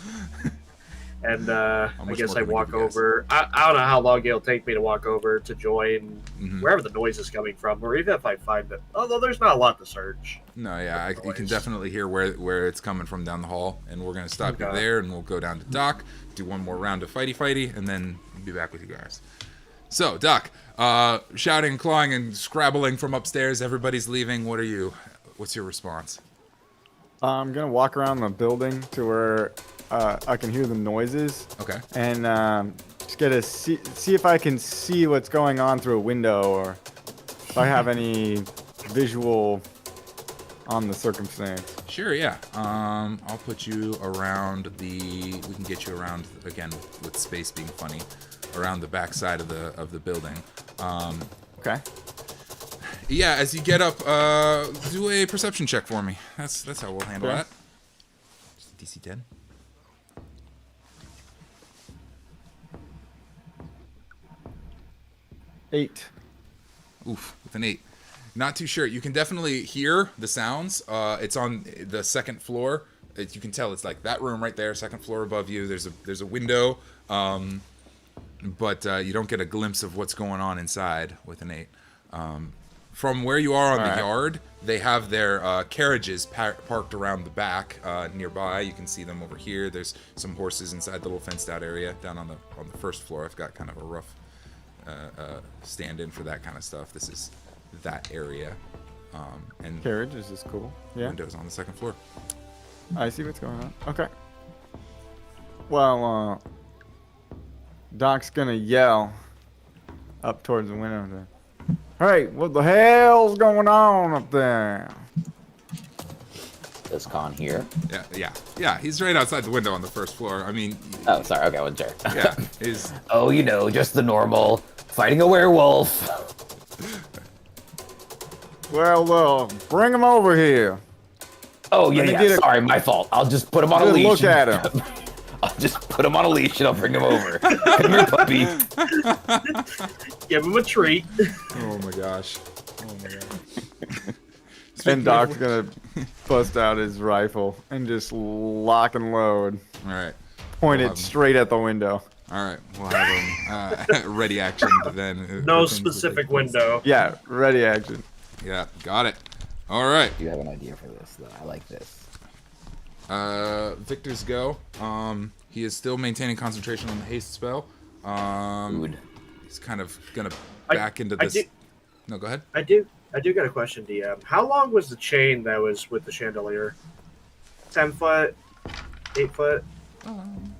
And I much guess more I can we walk give you guys? over. I don't know how long it'll take me to walk over to join Mhm. wherever the noise is coming from, or even if I find it. Although there's not a lot to search. No, yeah, you can Noise. definitely hear where it's coming from down the hall, and we're gonna stop you Okay. there, and we'll go down to Doc, do one more round of fighty, and then be back with you guys. So, Doc, shouting, clawing, and scrabbling from upstairs. Everybody's leaving. What's your response? I'm gonna walk around the building to where I can hear the noises Okay. and just see if I can see what's going on through a window or if I have any visual on the circumstance. Sure, yeah. I'll put you around we can get you around, again, with space being funny, around the back side of the building. Okay. Yeah, as you get up, do a perception check for me. That's how we'll handle Okay. that. DC 10. Eight. Oof, with an 8. Not too sure. You can definitely hear the sounds. It's on the second floor. You can tell it's like that room right there, second floor above you. There's a window, but you don't get a glimpse of what's going on inside with an 8. From where you are on the yard, they have their carriages parked around the back nearby. You can see them over here. There's some horses inside the little fenced-out area down on the first floor. I've got kind of a rough stand-in for that kind of stuff. This is that area, and Carriages is cool. Yeah. windows on the second floor. I see what's going on. Okay. Well, Doc's gonna yell up towards the window there. Hey, what the hell's going on up there? Does Kahn hear? Yeah. He's right outside the window on the first floor. I mean, Oh, sorry. Okay, I wasn't sure. yeah, he's Oh, just the normal fighting a werewolf. Well, bring him over here. Oh, yeah, Let me yeah. get a- Sorry, my fault. I'll just put him on a Good leash. look at him. I'll just put him on a leash and I'll bring him over. Come here, puppy. Give him a treat. oh my gosh. And Doc's gonna bust out his rifle and just lock and load. All right. Point We'll it have him. straight at the window. All right, we'll have him ready action then. No for things to specific take place. window. Yeah, ready action. Yeah, got it. All right. You have an idea for this, though. I like this. Victor's go. He is still maintaining concentration on the haste spell. Good. He's kind of gonna back into I this. do- No, go ahead. I do got a question, DM. How long was the chain that was with the chandelier? 10 foot? 8 foot?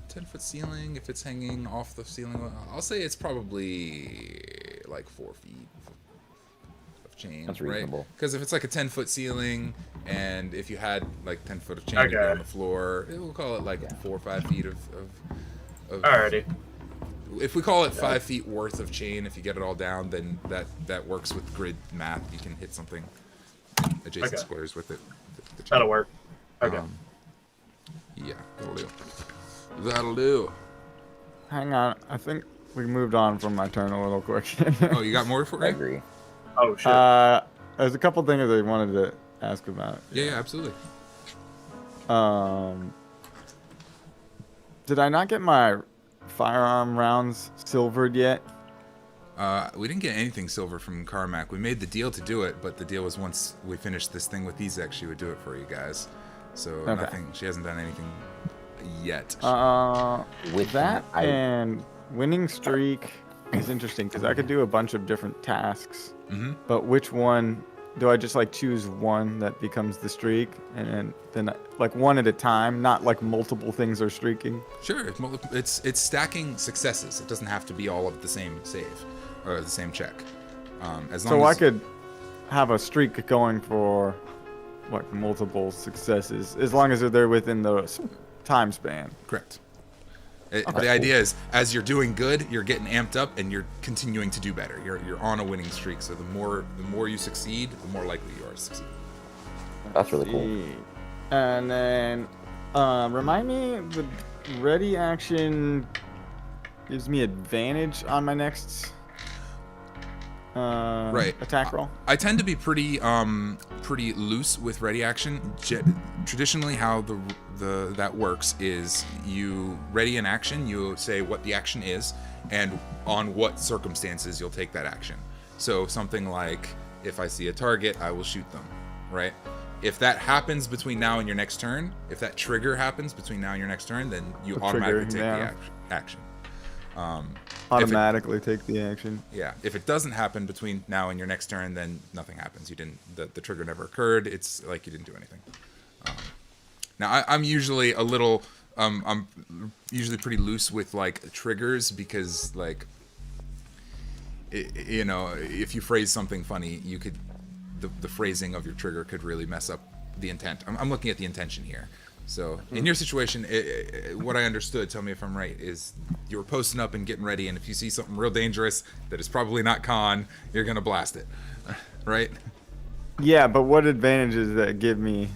10-foot ceiling. If it's hanging off the ceiling, I'll say it's probably like 4 feet of chain. That's right? reasonable. Because if it's like a 10-foot ceiling, and if you had like 10 foot of chain Okay. on the floor, we'll call it like 4 or 5 feet of Alrighty. If we call it 5 feet worth of chain, if you get it all down, then that works with grid math. You can hit something in adjacent Okay. squares with it. the chain. That'll work. Okay. Yeah, that'll do. Hang on, I think we moved on from my turn a little quick. Oh, you got more for I me? agree. Oh, shit. There's a couple things I wanted to ask about. Yeah, absolutely. Did I not get my firearm rounds silvered yet? We didn't get anything silver from Carmack. We made the deal to do it, but the deal was once we finished this thing with Ezek, she would do it for you guys. So Okay. nothing. She hasn't done anything yet. With that and winning streak is interesting because I could do a bunch of different tasks. Mm-hmm. But which one do I just like choose one that becomes the streak and then like one at a time, not like multiple things are streaking? Sure, it's stacking successes. It doesn't have to be all of the same save or the same check. As long So as I could have a streak going for like multiple successes as long as they're within the time span. correct. The idea is, as you're doing good, you're getting amped up, and you're continuing to do better. You're on a winning streak. So the more you succeed, the more likely you are to succeed. That's really cool. And then remind me, the ready action gives me advantage on my next attack roll. I tend to be pretty loose with ready action. Traditionally, how that works is you ready an action, you say what the action is, and on what circumstances you'll take that action. So something like, if I see a target, I will shoot them, right? If that happens between now and your next turn, if that trigger happens between now and your next turn, then you The automatically trigger, take yeah. the action. Automatically take the action. Yeah, if it doesn't happen between now and your next turn, then nothing happens. You didn't. The trigger never occurred. It's like you didn't do anything. Now I'm usually a little. I'm usually pretty loose with like triggers because like, if you phrase something funny, you could. The phrasing of your trigger could really mess up the intent. I'm looking at the intention here. So in your situation, what I understood, tell me if I'm right, is you were posting up and getting ready, and if you see something real dangerous that is probably not Kahn, you're gonna blast it, right? Yeah, but what advantages does that give me?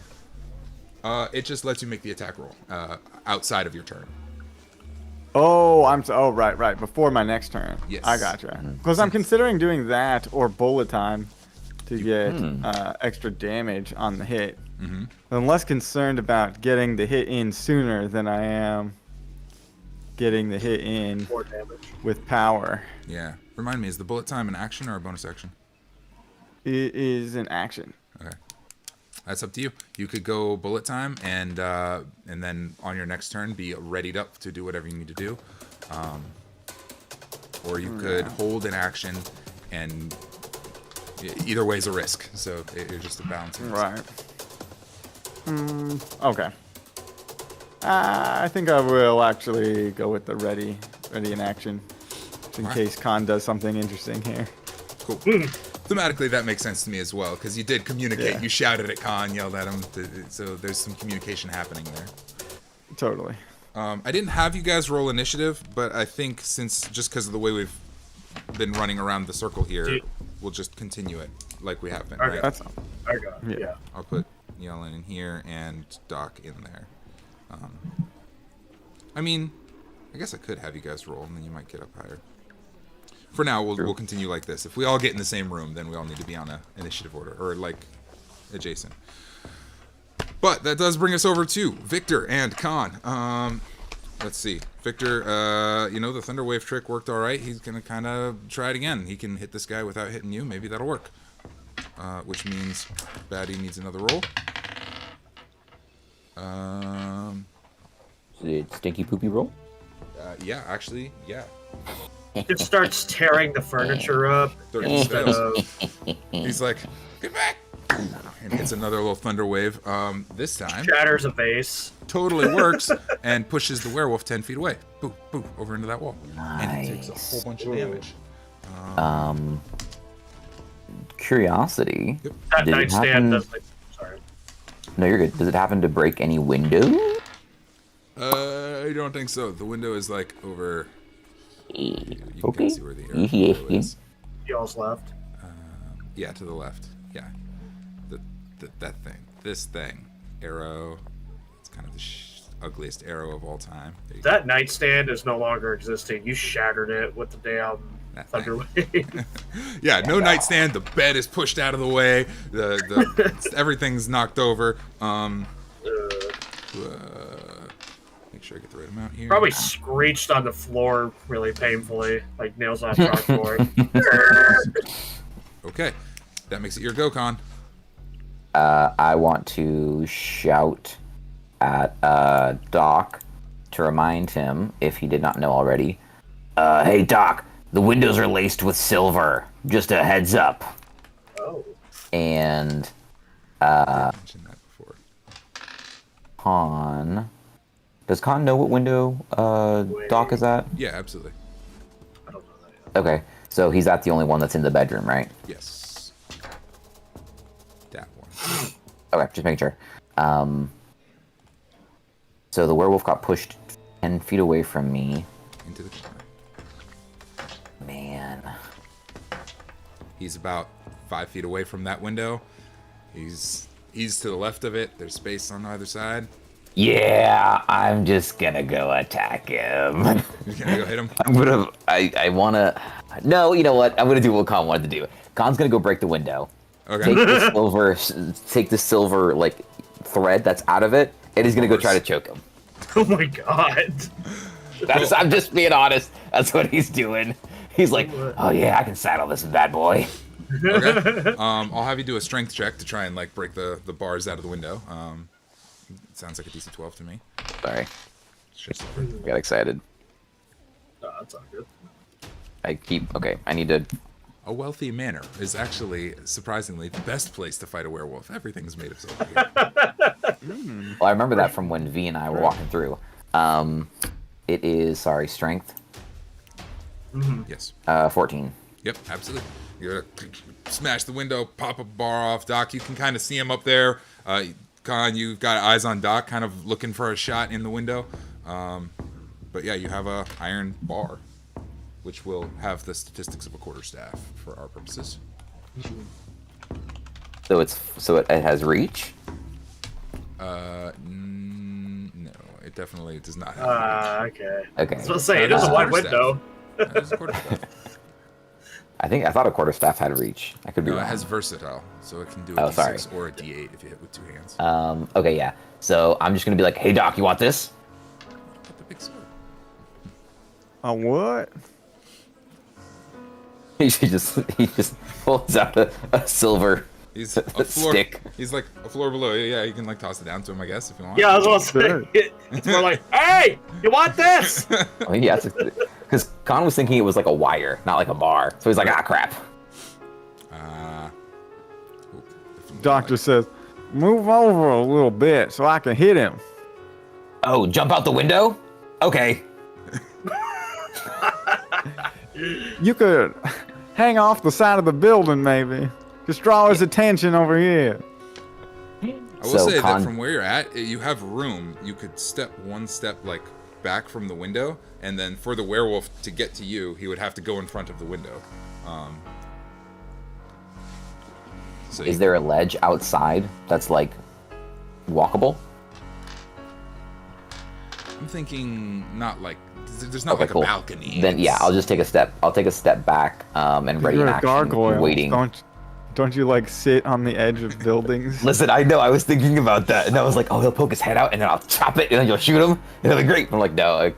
It just lets you make the attack roll outside of your turn. Oh, right. Before my next turn. Yes. I gotcha. Because I'm considering doing that or bullet time to get extra damage on the hit. Mm-hmm. I'm less concerned about getting the hit in sooner than I am getting the hit in More damage. with power. Yeah. Remind me, is the bullet time an action or a bonus action? It is an action. Okay. That's up to you. You could go bullet time and then on your next turn be readied up to do whatever you need to do. Or you could hold an action, and either way is a risk. So it's just a balancing. Right. Okay. I think I will actually go with the ready in action, in case Kahn does something interesting here. Cool. Thematically, that makes sense to me as well, because you did communicate. Yeah. You shouted at Kahn, yelled at him, so there's some communication happening there. Totally. I didn't have you guys roll initiative, but I think since just because of the way we've been running around the circle here, we'll just continue it like we have been. Okay. Right? That's I got it. Yeah. Yeah. I'll put Jalin in here and Doc in there. I mean, I guess I could have you guys roll, and then you might get up higher. For now, we'll continue like this. If we all get in the same room, then we all need to be on a initiative order, or like adjacent. But that does bring us over to Victor and Kahn. Let's see. Victor, the Thunder Wave trick worked all right. He's going to kind of try it again. He can hit this guy without hitting you. Maybe that'll work. Which means Baddie needs another roll. Stinky poopy roll? Yeah, actually, yeah. It starts tearing the furniture up 30 instead fails. of He's like, get back! And hits another little thunder wave. This time, shatters a vase. totally works and pushes the werewolf 10 feet away. Boo, boo, over into that wall. And he takes a whole bunch of damage. Curiosity. That Did it nightstand happen- does like. Sorry. No, you're good. Does it happen to break any windows? I don't think so. The window is like over. You can Okay. see where the arrow is. Y'all's left. Yeah, to the left. Yeah. That thing. This thing. Arrow. It's kind of the ugliest arrow of all time. There you go. That nightstand is no longer existing. You shattered it with the damn That thunder thing. wave. Yeah, no nightstand. The bed is pushed out of the way. Everything's knocked over. Make sure I get the right amount here. Probably screeched on the floor really painfully, like nails on chalkboard. Okay, that makes it your go, Kahn. I want to shout at Doc to remind him, if he did not know already. Hey, Doc, the windows are laced with silver. Just a heads up. Oh. And I mentioned that before. Kahn... Does Kahn know what window Doc is at? Yeah, absolutely. I don't know that yet. Okay, so he's at the only one that's in the bedroom, right? Yes. That one. Okay, just making sure. So the werewolf got pushed 10 feet away from me. Into the corner. Man. He's about 5 feet away from that window. He's to the left of it. There's space on either side. Yeah, I'm just gonna go attack him. You're gonna go hit him. I wanna... No, you know what? I'm gonna do what Kahn wanted to do. Kahn's gonna go break the window. Okay. Take the silver, like, thread that's out of it, and he's gonna go try to choke him. Oh my god. I'm just being honest. That's what he's doing. He's like, oh yeah, I can saddle this bad boy. Okay. I'll have you do a strength check to try and like break the bars out of the window. It sounds like a DC 12 to me. Sorry, It's just got excited. No, that's not good. I need to... a wealthy manor is actually surprisingly the best place to fight a werewolf. Everything's made of silver here. Well, I remember that from when V and I were walking through. It is, strength. Yes. 14. Yep, absolutely. You're gonna smash the window, pop a bar off. Doc, you can kind of see him up there. Kahn, you've got eyes on Doc, kind of looking for a shot in the window. But yeah, you have a iron bar, which will have the statistics of a quarterstaff for our purposes. So it has reach. No, it definitely does not have reach. Okay. Okay. I was gonna say, it is a wide window. That is a quarterstaff. I thought a quarterstaff had reach. I could be No, it wrong. has versatile, so it can do Oh, a sorry. D6 or a D8 if you hit with 2 hands. Okay, yeah. So I'm just gonna be like, hey Doc, you want this? Got the big sword. A what? He just pulls out a silver He's a floor. stick. He's like a floor below. Yeah, you can like toss it down to him, I guess, if you want. Yeah, I was gonna say, it's more like, hey, you want this? Oh, yeah, because Kahn was thinking it was like a wire, not like a bar. So he's like, ah, crap. Doctor says, move over a little bit so I can hit him. Oh, jump out the window? Okay. You could hang off the side of the building, maybe. Just draw his attention over here. I will So say Kahn- that from where you're at, you have room. You could step one step like back from the window, and then for the werewolf to get to you, he would have to go in front of the window. So Is there a ledge outside that's like walkable? I'm thinking not like there's not Okay, like cool. a balcony. Then yeah, It's- I'll just take a step. I'll take a step back and ready You're in a action, gargoyle. waiting. Don't you like sit on the edge of buildings? Listen, I know. I was thinking about that, and I was like, "Oh, he'll poke his head out, and then I'll chop it, and then you'll shoot him, and it'll be great." I'm like, "No, I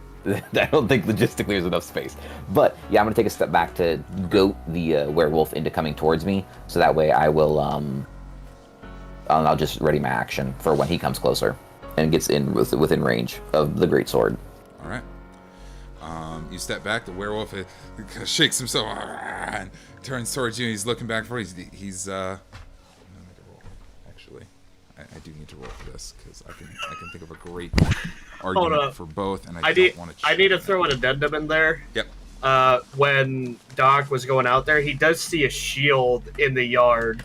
don't think logistically there's enough space." But yeah, I'm gonna take a step back to goat the werewolf into coming towards me, so that way I will I'll just ready my action for when he comes closer and gets in within range of the great sword. All right. You step back. The werewolf shakes himself and turns towards you. He's looking back for you. He's I'm gonna make a roll. Actually, I do need to roll for this because I can think of a great argument up. for both, and I don't want to. I need to throw an addendum in there. Yep. When Doc was going out there, he does see a shield in the yard,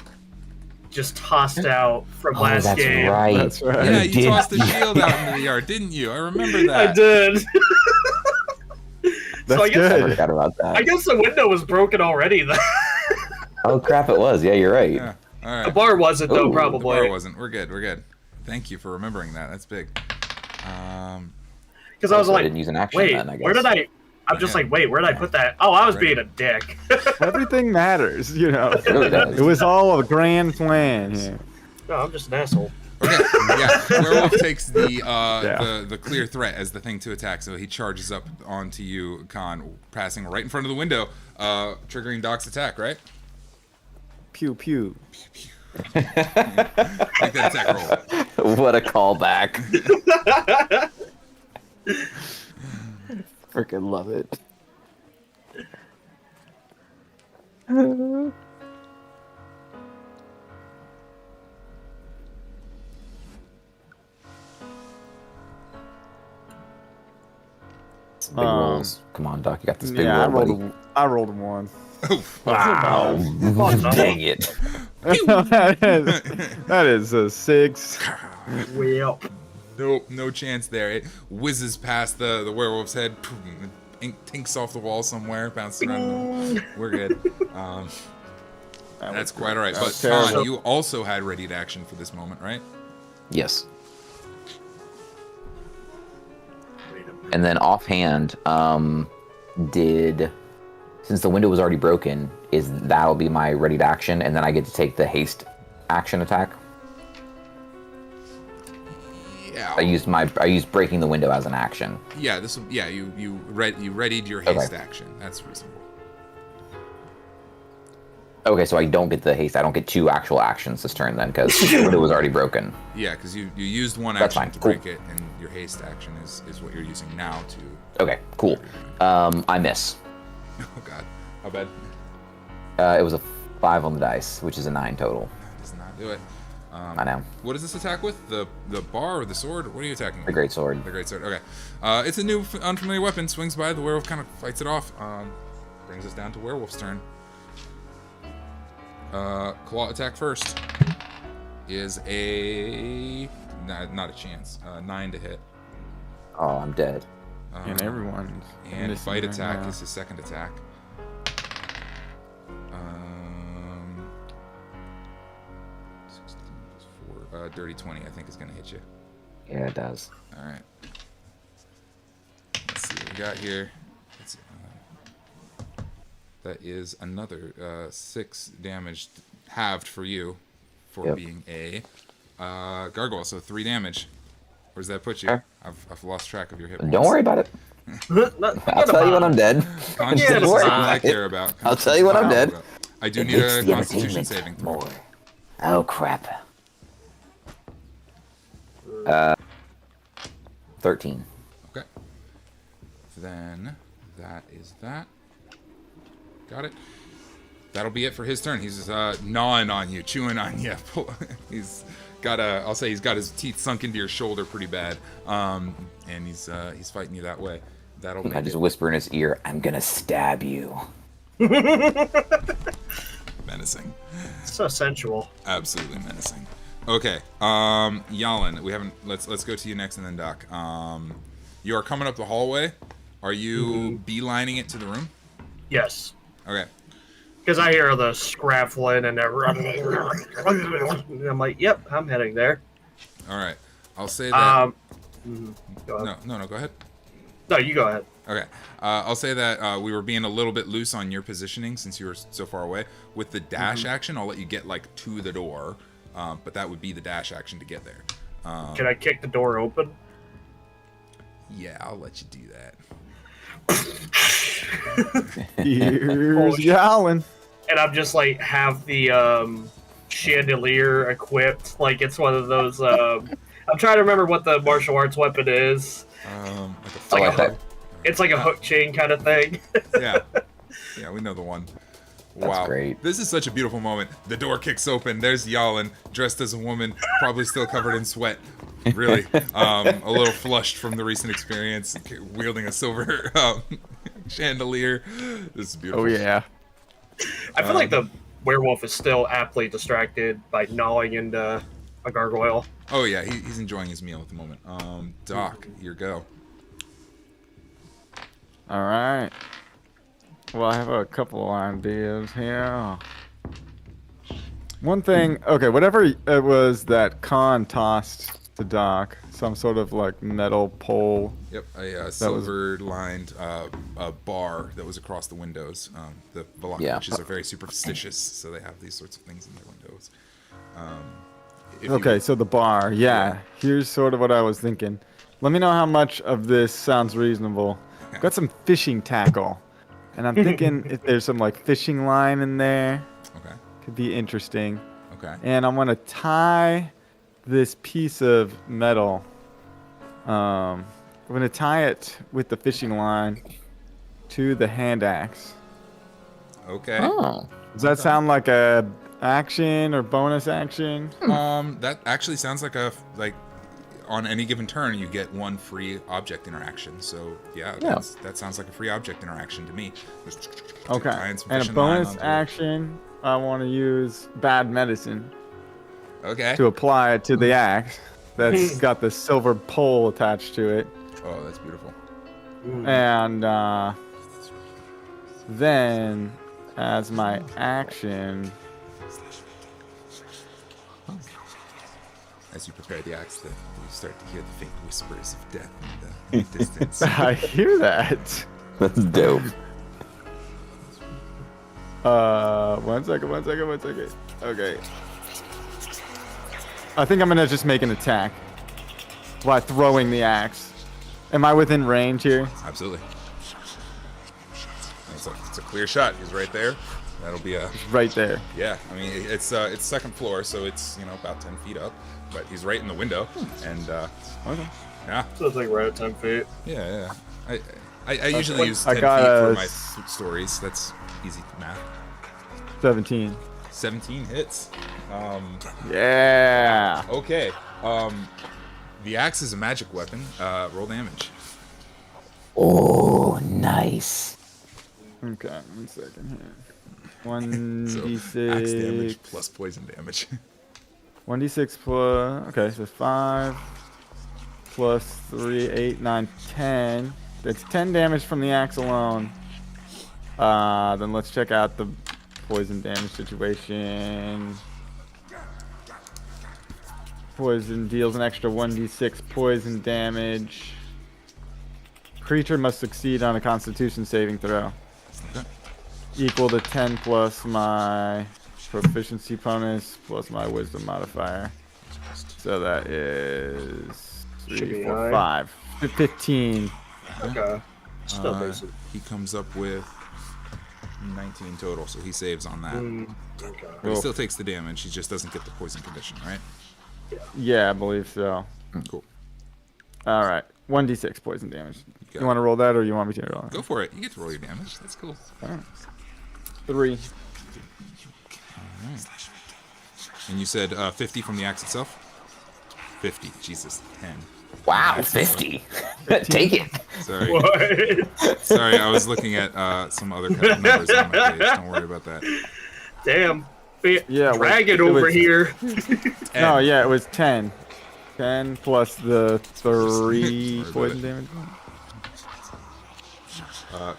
just tossed out from Oh, last that's game. right. That's right. Yeah, You you did. tossed the shield out into the yard, didn't you? I remember that. I did. That's I guess- I good. forgot about that. I guess the window was broken already. Then Oh crap! It was. Yeah, you're right. Yeah. All right. the bar wasn't though, Ooh, the The probably. bar wasn't. We're good. We're good. Thank you for remembering that. That's big. Because I was So like, didn't use an action wait, then, I guess. where did I? I'm just Yeah. like, wait, where did I put that? Oh, I was Right. being a dick. Everything matters, you know. It really does. It was all a grand plan here. No, I'm just an asshole. Okay. Yeah. Werewolf takes the Yeah. the clear threat as the thing to attack, so he charges up onto you, Kahn, passing right in front of the window, triggering Doc's attack. Right. Pew pew. Make that attack roll. What a callback. Freaking love it. Some big rolls. Come on, Doc. You got this big Yeah, roll, buddy. I rolled a 1. Wow. Dang it. that is a 6. Well, Nope, no chance there. It whizzes past the werewolf's head, tinks off the wall somewhere, bounces around. We're good. That's quite all right. That But was terrible. Kahn, you also had readied action for this moment, right? Yes. wait a minute. And then offhand, since the window was already broken, that'll be my ready to action, and then I get to take the haste action attack. Yeah. I used breaking the window as an action. Yeah. You readied your haste action. That's reasonable. Okay, so I don't get the haste. I don't get 2 actual actions this turn then, because the window was already broken. Yeah, because you used one That's action fine, to cool. break it, and your haste action is what you're using now to. Okay, cool. I miss. Oh God, how bad? It was a 5 on the dice, which is a 9 total. That does not do it. I know. What is this attack with? The bar or the sword? What are you attacking with? The great sword. The great sword. Okay. It's a new unfamiliar weapon. Swings by. The werewolf kind of fights it off. Brings us down to werewolf's turn. Claw attack first. is a not a chance. 9 to hit. Oh, I'm dead. And everyone's And missing bite right attack now. is his second attack. 16 plus 4, dirty 20. I think is gonna hit you. Yeah, it does. All right. Let's see what we got here. Let's see. That is another 6 damage halved for you for Yep. being a gargoyle. So 3 damage. Where does that put you? Sure. I've lost track of your hit Don't points. worry about it. Not I'll tell you when I'm dead. Conscience Yeah, is worry all about I it. care about. I'll tell you when I'm dead. I do It need makes a the Constitution entertainment saving throw. more. Oh crap. 13. Okay. Then that is that. Got it. That'll be it for his turn. He's gnawing on you, chewing on you. He's got I'll say he's got his teeth sunk into your shoulder pretty bad. And he's fighting you that way. That'll I make just it whisper in his ear, I'm gonna stab you. menacing. so sensual. Absolutely menacing. Okay. Jalin, we haven't let's go to you next and then Doc. You are coming up the hallway. Are you beelining it to the room? Yes. Okay. Because I hear the scraffling and and I'm like, yep, I'm heading there. All right. I'll say that Go ahead. No, go ahead. No, you go ahead. Okay. I'll say that we were being a little bit loose on your positioning since you were so far away. With the dash action, I'll let you get like to the door, but that would be the dash action to get there. Can I kick the door open? Yeah, I'll let you do that. Here's Jalin. And I'm just like have the chandelier equipped, like it's one of those. I'm trying to remember what the martial arts weapon is. Like a Like like a that. hook. It's like a hook chain kind of thing. yeah, we know the one. That's Wow, great. This is such a beautiful moment. The door kicks open. There's Jalin, dressed as a woman, probably still covered in sweat. Really, a little flushed from the recent experience, wielding a silver chandelier. This is beautiful. Oh yeah. I feel like the werewolf is still aptly distracted by gnawing into a gargoyle. Oh yeah, he's enjoying his meal at the moment. Doc, your go. All right. Well, I have a couple of ideas here. One thing, okay, whatever it was that Kahn tossed to Doc, some sort of like metal pole. Yep, a silver-lined bar that was across the windows. The Velocitches are very superstitious, so they have these sorts of things in their windows. Okay, so the bar, yeah. Here's sort of what I was thinking. Let me know how much of this sounds reasonable. I've got some fishing tackle, and I'm thinking if there's some like fishing line in there, Okay. could be interesting. Okay. And I'm gonna tie this piece of metal. I'm gonna tie it with the fishing line to the hand axe. Okay. Oh. Does that sound like a action or bonus action? That actually sounds like on any given turn you get one free object interaction. So yeah, that sounds like a free object interaction to me. Just Okay. tying some And a fishing line bonus onto it. action, I want to use bad medicine Okay. to apply it to the axe that's got the silver pole attached to it. Oh, that's beautiful. And then, as my action, As you prepare the axe, you start to hear the faint whispers of death in the distance. I hear that. That's dope. One second. Okay. I think I'm gonna just make an attack while throwing the axe. Am I within range here? Absolutely. It's a clear shot. He's right there. That'll be a Right there. yeah. I mean, it's second floor, so it's about 10 feet up, but he's right in the window, and Okay. yeah, So it's like right at 10 feet. yeah. I usually use I 10 feet got for a my stories. That's easy math. 17. 17 hits. Yeah. Okay. The axe is a magic weapon. Roll damage. Oh, nice. Okay, 1 second here. So axe damage 1d6 plus poison damage. 1d6 plus. Okay, so 5 plus 3, 8, 9, 10. That's 10 damage from the axe alone. Then let's check out the poison damage situation. Poison deals an extra 1d6 poison damage. Creature must succeed on a Constitution saving throw. Okay. Equal to 10 plus my proficiency bonus plus my wisdom modifier. So that is Should 3, be 4, high. 5. 15. Okay. Still decent. He comes up with 19 total, so he saves on that. Okay. But he still takes the damage. He just doesn't get the poison condition, right? Yeah, I believe so. Cool. All right. 1d6 poison damage. got You want to roll that or you want me to roll it? Go for it. You get to roll your damage. That's cool. 3. And you said 50 from the axe itself? 50. Jesus. 10. Wow, 50. Take it. Sorry. What? Sorry, I was looking at some other kind of numbers on my page. Don't worry about that. Damn. Yeah, Dragon it over was- here. No, yeah, it was 10. 10 plus the 3 about poison it. damage.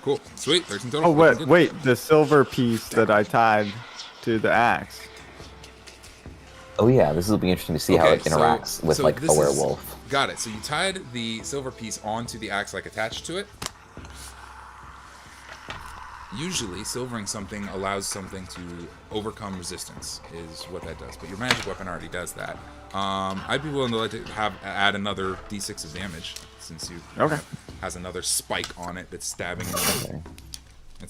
Cool. Sweet. 13 total. Oh, wait, Good. wait. The silver piece that I tied to the axe. Oh yeah, this will be interesting to see how it Okay, interacts with so like this a is- werewolf. Got it. So you tied the silver piece onto the axe, like attached to it. Usually, silvering something allows something to overcome resistance, is what that does. But your magic weapon already does that. I'd be willing to let it add another d6 of damage, since you Okay. has another spike on it that's stabbing you. Okay.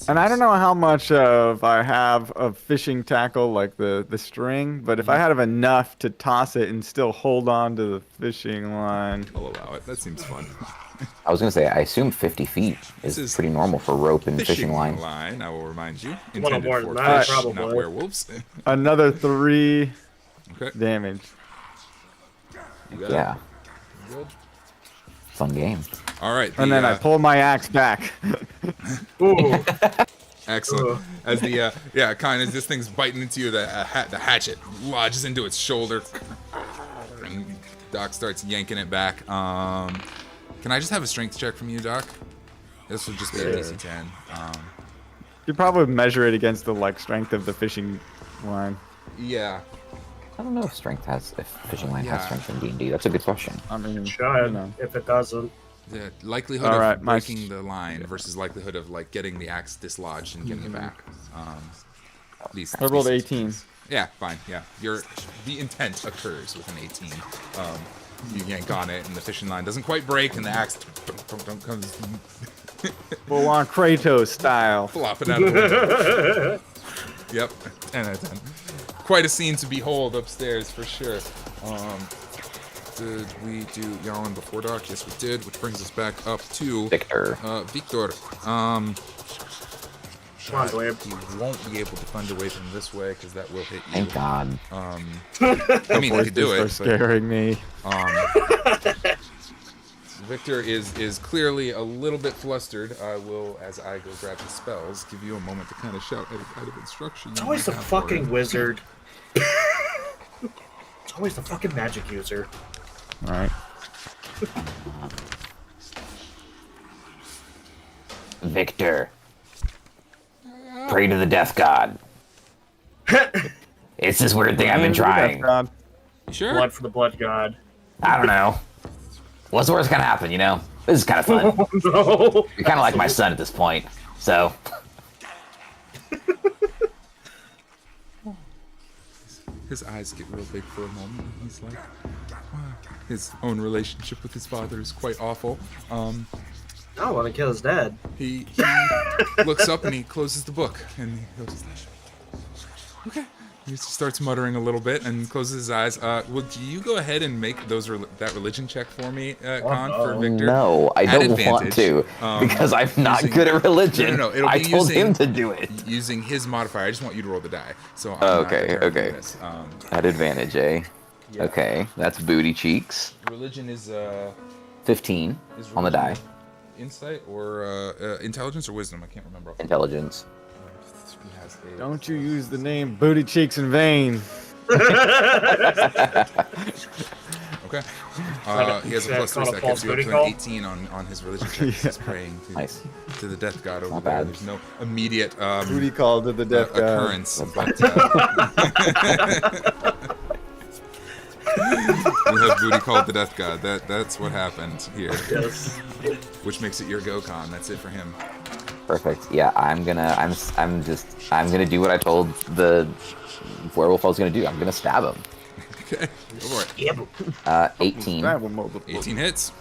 And I don't know how much of I have of fishing tackle, like the string, but if I had enough to toss it and still hold on to the fishing line. I'll allow it. That seems fun. I was gonna say, I assume 50 feet This is is pretty normal for rope and fishing line. I will remind you. little Intended more for than that, fish, not probably. werewolves. Another 3 Okay. damage. You got Yeah, it. Good. fun game. All right. And then I pull my axe back. Ooh. Excellent. As the kind of this thing's biting into you, the hatchet lodges into its shoulder, and Doc starts yanking it back. Can I just have a strength check from you, Doc? This will just be a DC 10. You probably measure it against the like strength of the fishing line. Yeah. I don't know if fishing line has Yeah. strength in D&D. That's a good question. I mean, Should, you know. if it doesn't. The likelihood All of right, my breaking the line versus likelihood of like getting the axe dislodged and getting it back. These. I rolled these- 18. Yeah, fine. Yeah, the intent occurs with an 18. You yank on it, and the fishing line doesn't quite break, and the axe comes Full on Kratos style. flopping out of the window. Yep, 10 out of 10. Quite a scene to behold upstairs for sure. Did we do Jalin before Doc? Yes, we did, which brings us back up to Victor. Victor. Come on, Dwayne. He won't be able to find a way from this way because that will hit you. Thank God. I mean, he could do Voices it. are scaring me. Victor is clearly a little bit flustered. I will, as I go grab his spells, give you a moment to kind of shout out of instruction. It's always the fucking wizard. It's always the fucking magic user. All right. Victor. Pray to the death god. It's this weird thing I've been trying. God. You sure? Blood for the blood god. I don't know. What's the worst gonna happen, you know? This is kind of fun. Oh no. You're kind of like my son at this point, so. His eyes get real big for a moment. He's like, wow. His own relationship with his father is quite awful. I don't want to kill his dad. He looks up and he closes the book and he goes, okay. He starts muttering a little bit and closes his eyes. Will you go ahead and make that religion check for me, Kahn, for Victor? No, I At don't want advantage, to because I'm not using- good at religion. No, it'll I be told using- him to do it. Using his modifier. I just want you to roll the die. So I'm Okay, not determining okay. This. At advantage, eh? Yeah. Okay, that's booty cheeks. Religion is 15 is on the die. religion insight or intelligence or wisdom. I can't remember. Intelligence. He has a- Don't you use the name Booty Cheeks in vain. Okay. He has a That plus 3, called so a that false gets you up booty to call? an 18 on his religion check. He's praying Nice. to the death god over Not there. bad. There's no immediate Booty call to the death guy. occurrence, but we have booty called the death god. That's what happened here. Yes. Which makes it your go, Kahn. That's it for him. Perfect. Yeah, I'm gonna do what I told the werewolf I was gonna do. I'm gonna stab him. Okay, go for it. Yeah. 18, That one multiple. 18 hits.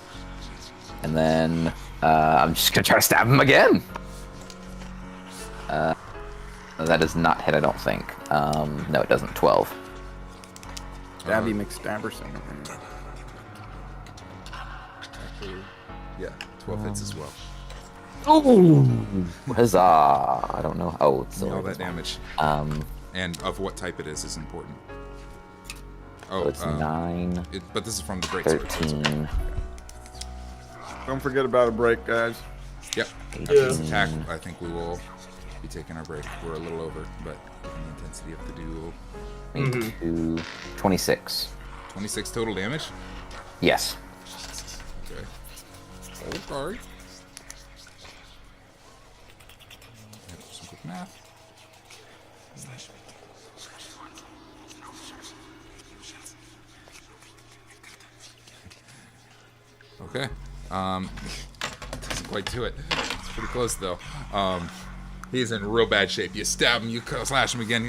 and then I'm just gonna try to stab him again. That does not hit, I don't think. No, it doesn't. 12. Stabby McStabberson. Actually, yeah, 12 hits as well. Ooh! Huzzah! I don't know. Oh, it's All still that damage. And of what type it is important. Oh, So it's 9, but this is from the great sword. so it's okay. 13, Don't forget about a break, guys. Yep. After this attack, I think we will be taking our break. We're a little over, but given the intensity of the duel. 22, 26. 26 total damage. Yes. Okay. Okay. Some quick math. Okay. Doesn't quite do it. It's pretty close though. He's in real bad shape. You stab him, you slash him again.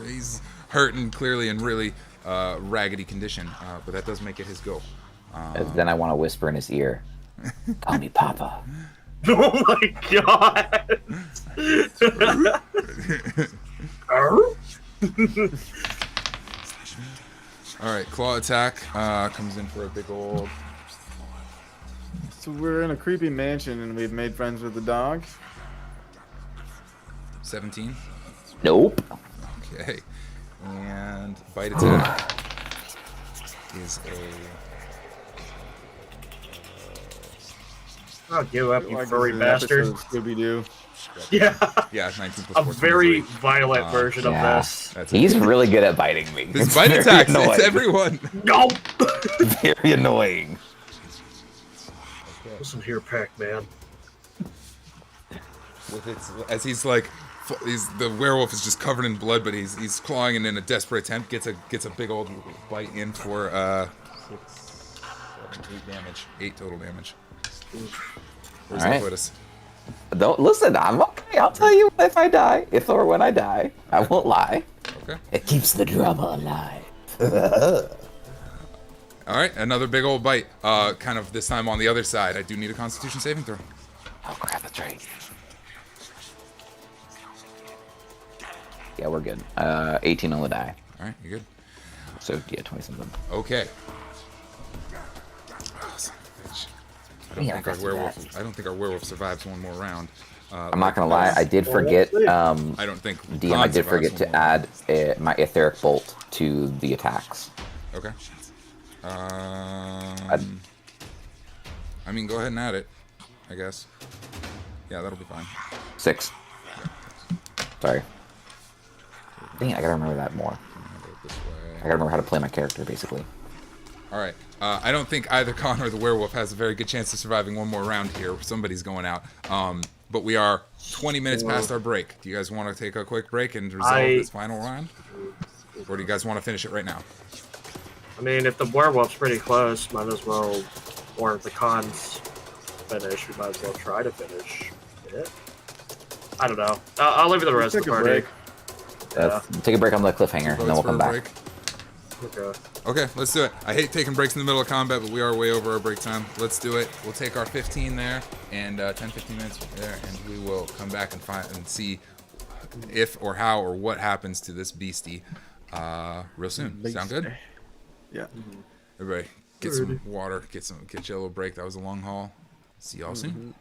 He's hurting clearly in really raggedy condition. But that does make it his go. Then I want to whisper in his ear. Call me Papa. Oh my god! All right, claw attack comes in for a big old. So we're in a creepy mansion and we've made friends with the dog. 17. Nope. Okay. And bite attack is a. I'll give up, you Like furry an bastard. episode of Scooby-Doo. Yeah. Yeah, 19 plus A 4. very violent version Yeah. of this. That's He's really good at biting me. This It's bite very attacks. annoying. It's everyone. No! Very annoying. Listen here, Pac-Man. With its, as he's like, the werewolf is just covered in blood, but he's clawing and in a desperate attempt gets a big old bite in for 6, 7, 8 damage, 8 total damage. Where's that Alright. put us? Don't listen. I'm okay. I'll tell you if I die, if or when I die. I won't lie. Okay. It keeps the drama alive. All right, another big old bite. Kind of this time on the other side. I do need a Constitution saving throw. Oh crap! That's right. Yeah, we're good. 18 on the die. All right, you good? So yeah, 20-something. Okay. Oh, son of a bitch. I don't think our werewolf survives one more round. I'm not gonna lie. I did forget. I don't think DM, I Kahn did survives forget one to more add my etheric bolt to the attacks. round. Okay. I mean, go ahead and add it, I guess. Yeah, that'll be fine. 6. Sorry. Dang it, I gotta remember that more. Go this way. I gotta remember how to play my character, basically. All right. I don't think either Kahn or the werewolf has a very good chance of surviving one more round here. Somebody's going out. But we are 20 minutes past our break. Do you guys want to take a quick break and resolve this final round? Or do you guys want to finish it right now? I mean, if the werewolf's pretty close, might as well, or if the Khan's finish, we might as well try to finish it. I don't know. I'll leave it to the rest of the Take a party. break. Yeah. Take a break on the cliffhanger, and then we'll Votes for come a back. break? Okay. Okay, let's do it. I hate taking breaks in the middle of combat, but we are way over our break time. Let's do it. We'll take our 15 there and 10, 15 minutes there, and we will come back and find and see if or how or what happens to this beastie real soon. Sound good? Yeah. Everybody, get some water, get you a little break. That was a long haul. See y'all soon.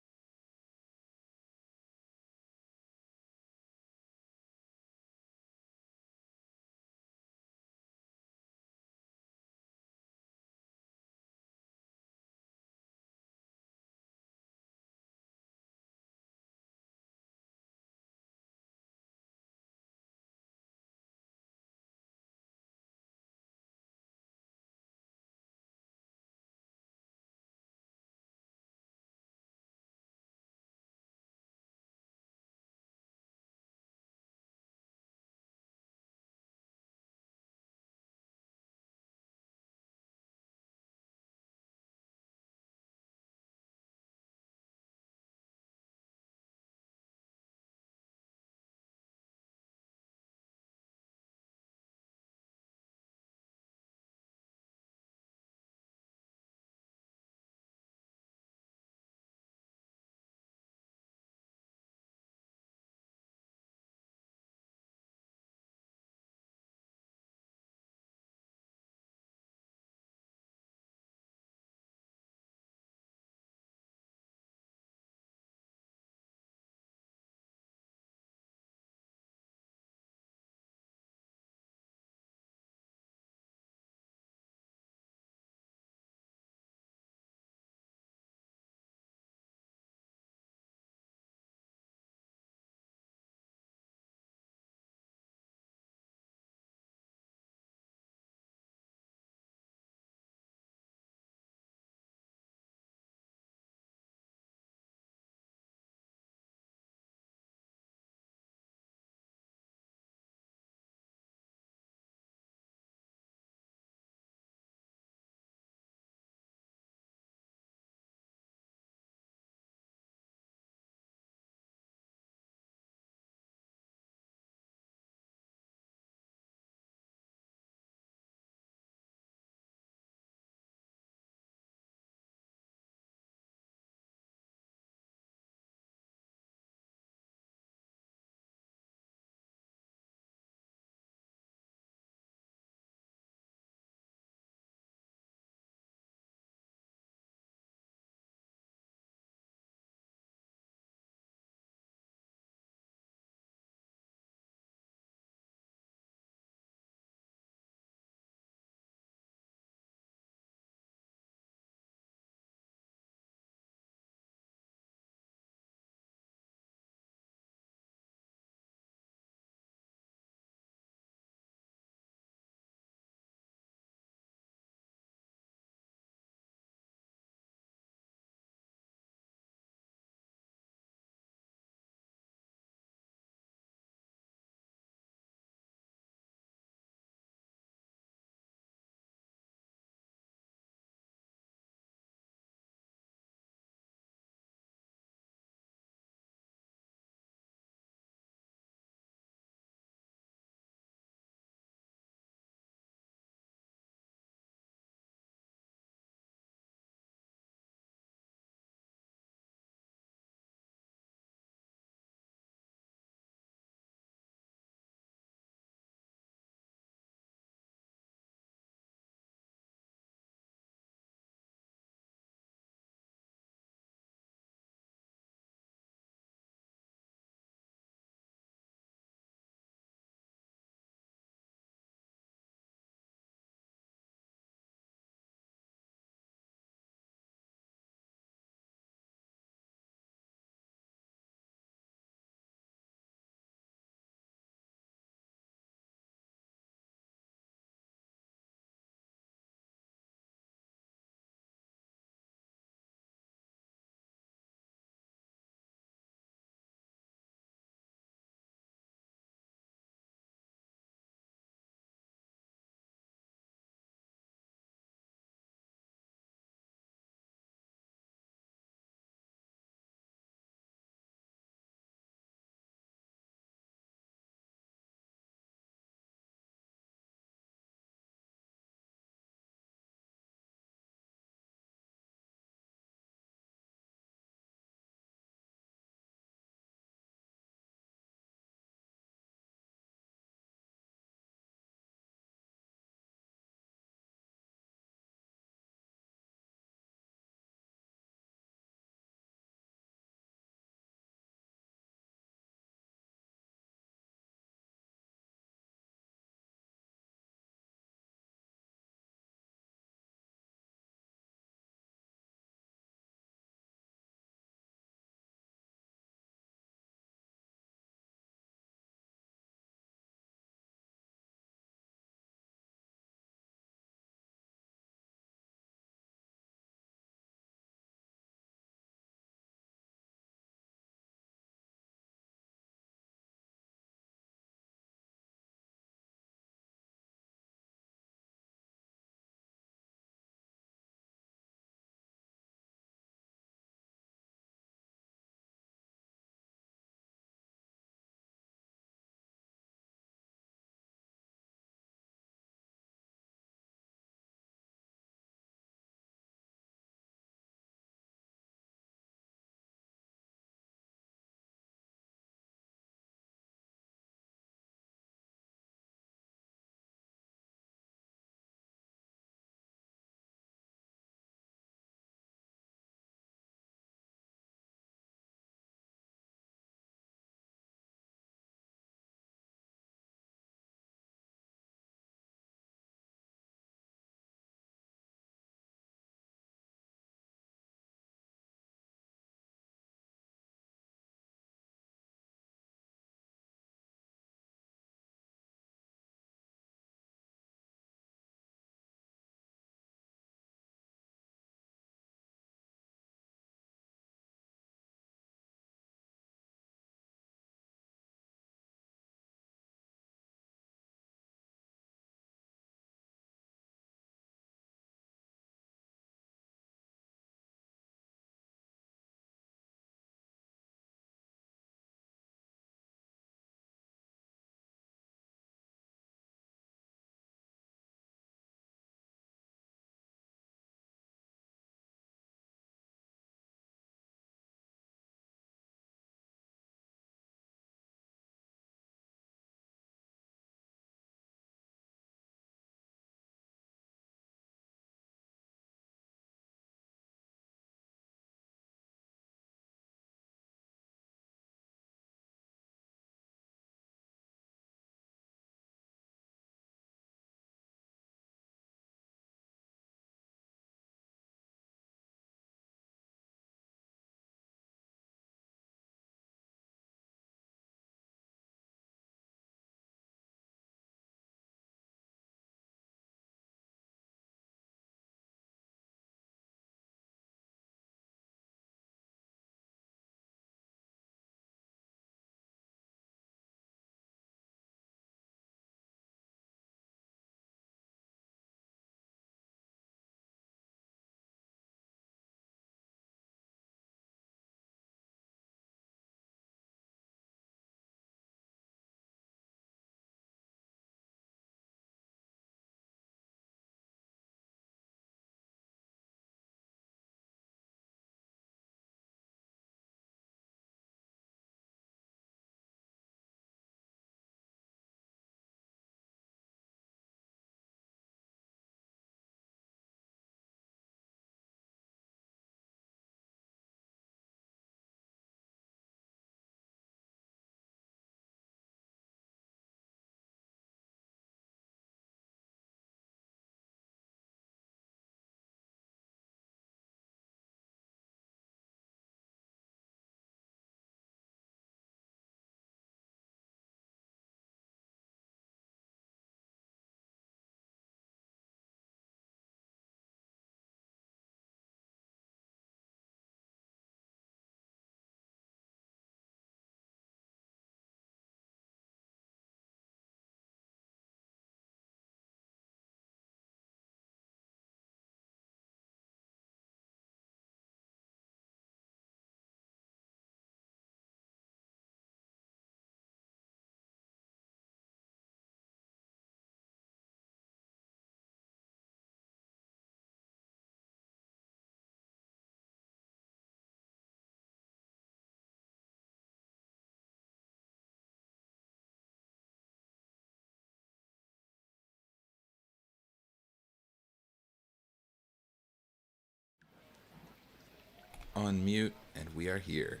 unmute, and we are here.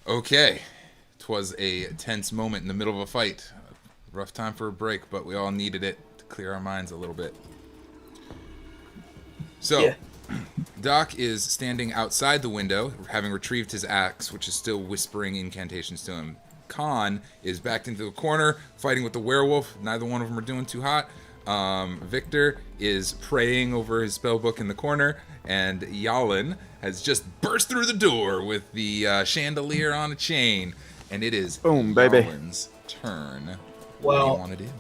Okay. 'Twas a tense moment in the middle of a fight. Rough time for a break, but we all needed it to clear our minds a little bit. So, Yeah. Doc is standing outside the window, having retrieved his axe, which is still whispering incantations to him. Kahn is backed into a corner, fighting with the werewolf. Neither one of them are doing too hot. Victor is praying over his spellbook in the corner, and Jalin has just burst through the door with the chandelier on a chain, and it is Boom, baby. Jalin's turn. What do you Well, want to do?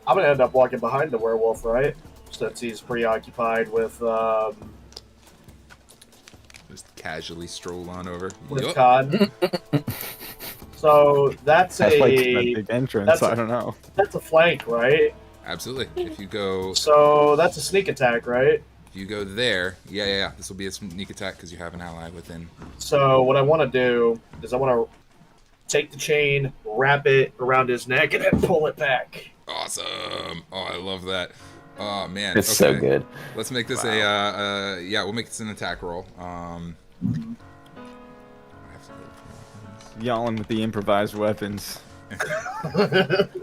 I'm gonna end up walking behind the werewolf, right? Since he's preoccupied with Just casually stroll on over. Yup. Kahn. So that's That's like a a big entrance. that's I don't know. that's a flank, right? Absolutely. If you go So that's a sneak attack, right? there, yeah. This will be a sneak attack because you have an ally within. So what I want to do is I want to take the chain, wrap it around his neck, and then pull it back. Awesome. Oh, I love that. Oh man. It's so good. Let's make this we'll make this an attack roll. Yelling with the improvised weapons.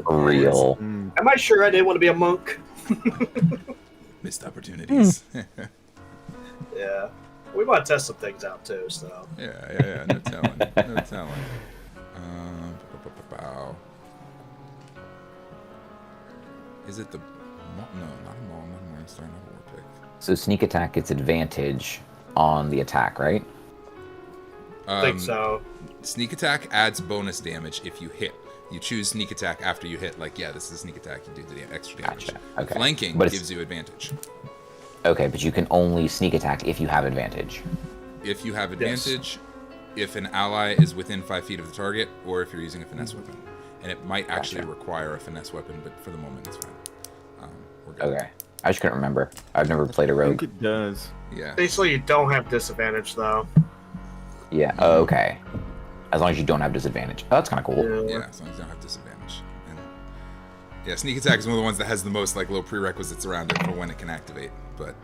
Real. Mm. Am I sure I didn't want to be a monk? Missed opportunities. Yeah. We want to test some things out too, so. Yeah. No telling. No telling. Bow. Is it the? No, not a maul, not a Morningstar, not a war pick. So sneak attack gets advantage on the attack, right? I think so. Sneak attack adds bonus damage if you hit. You choose sneak attack after you hit. Like, yeah, this is a sneak attack. You do the extra damage. Gotcha. Okay. Flanking But it's- gives you advantage. Okay, but you can only sneak attack if you have advantage. If you have Yes. advantage, if an ally is within 5 feet of the target, or if you're using a finesse weapon. And it might actually require a finesse weapon, but for the moment it's fine. We're good. Okay. I just couldn't remember. I've never played a I rogue. think it does. Yeah. Basically, you don't have disadvantage, though. Yeah. Oh, okay. As long as you don't have disadvantage. Oh, that's kind of cool. Yeah, as long as you don't have disadvantage. And yeah, sneak attack is one of the ones that has the most like little prerequisites around it for when it can activate. But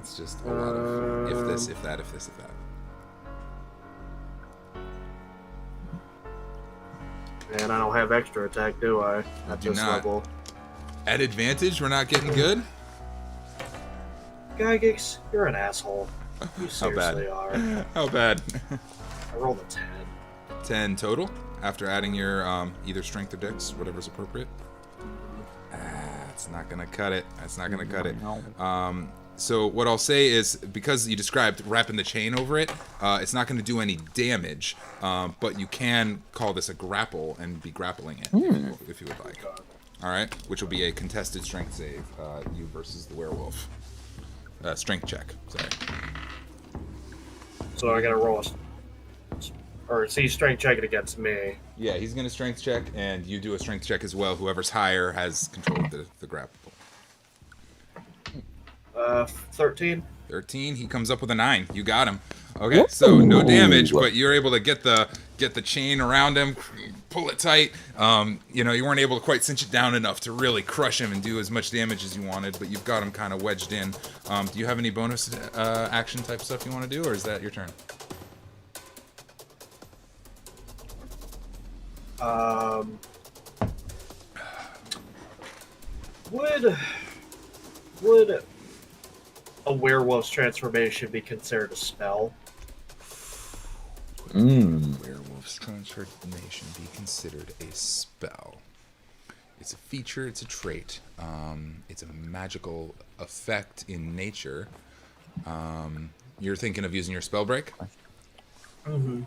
it's just a lot of if this, if that, if this, if that. And I don't have extra attack, do I? At do this not. level. At advantage, we're not getting good. Gygax, you're an asshole. You How bad? seriously are. How bad? I rolled a 10. 10 total after adding your either strength or dex, whatever's appropriate. It's not gonna cut it. That's not gonna cut it. So what I'll say is, because you described wrapping the chain over it, it's not going to do any damage, but you can call this a grapple and be grappling it if you would like. All right, which will be a contested strength save, you versus the werewolf. Strength check. Sorry. So I gotta roll or is he strength checking against me? Yeah, he's going to strength check, and you do a strength check as well. Whoever's higher has control of the grapple. 13. 13. He comes up with a 9. You got him. Okay, so no damage, but you're able to get the chain around him, pull it tight. You weren't able to quite cinch it down enough to really crush him and do as much damage as you wanted, but you've got him kind of wedged in. Do you have any bonus action type stuff you want to do, or is that your turn? Would a werewolf's transformation be considered a spell? Werewolf's transformation be considered a spell? It's a feature, it's a trait. It's a magical effect in nature. You're thinking of using your spell break? Mm-hmm.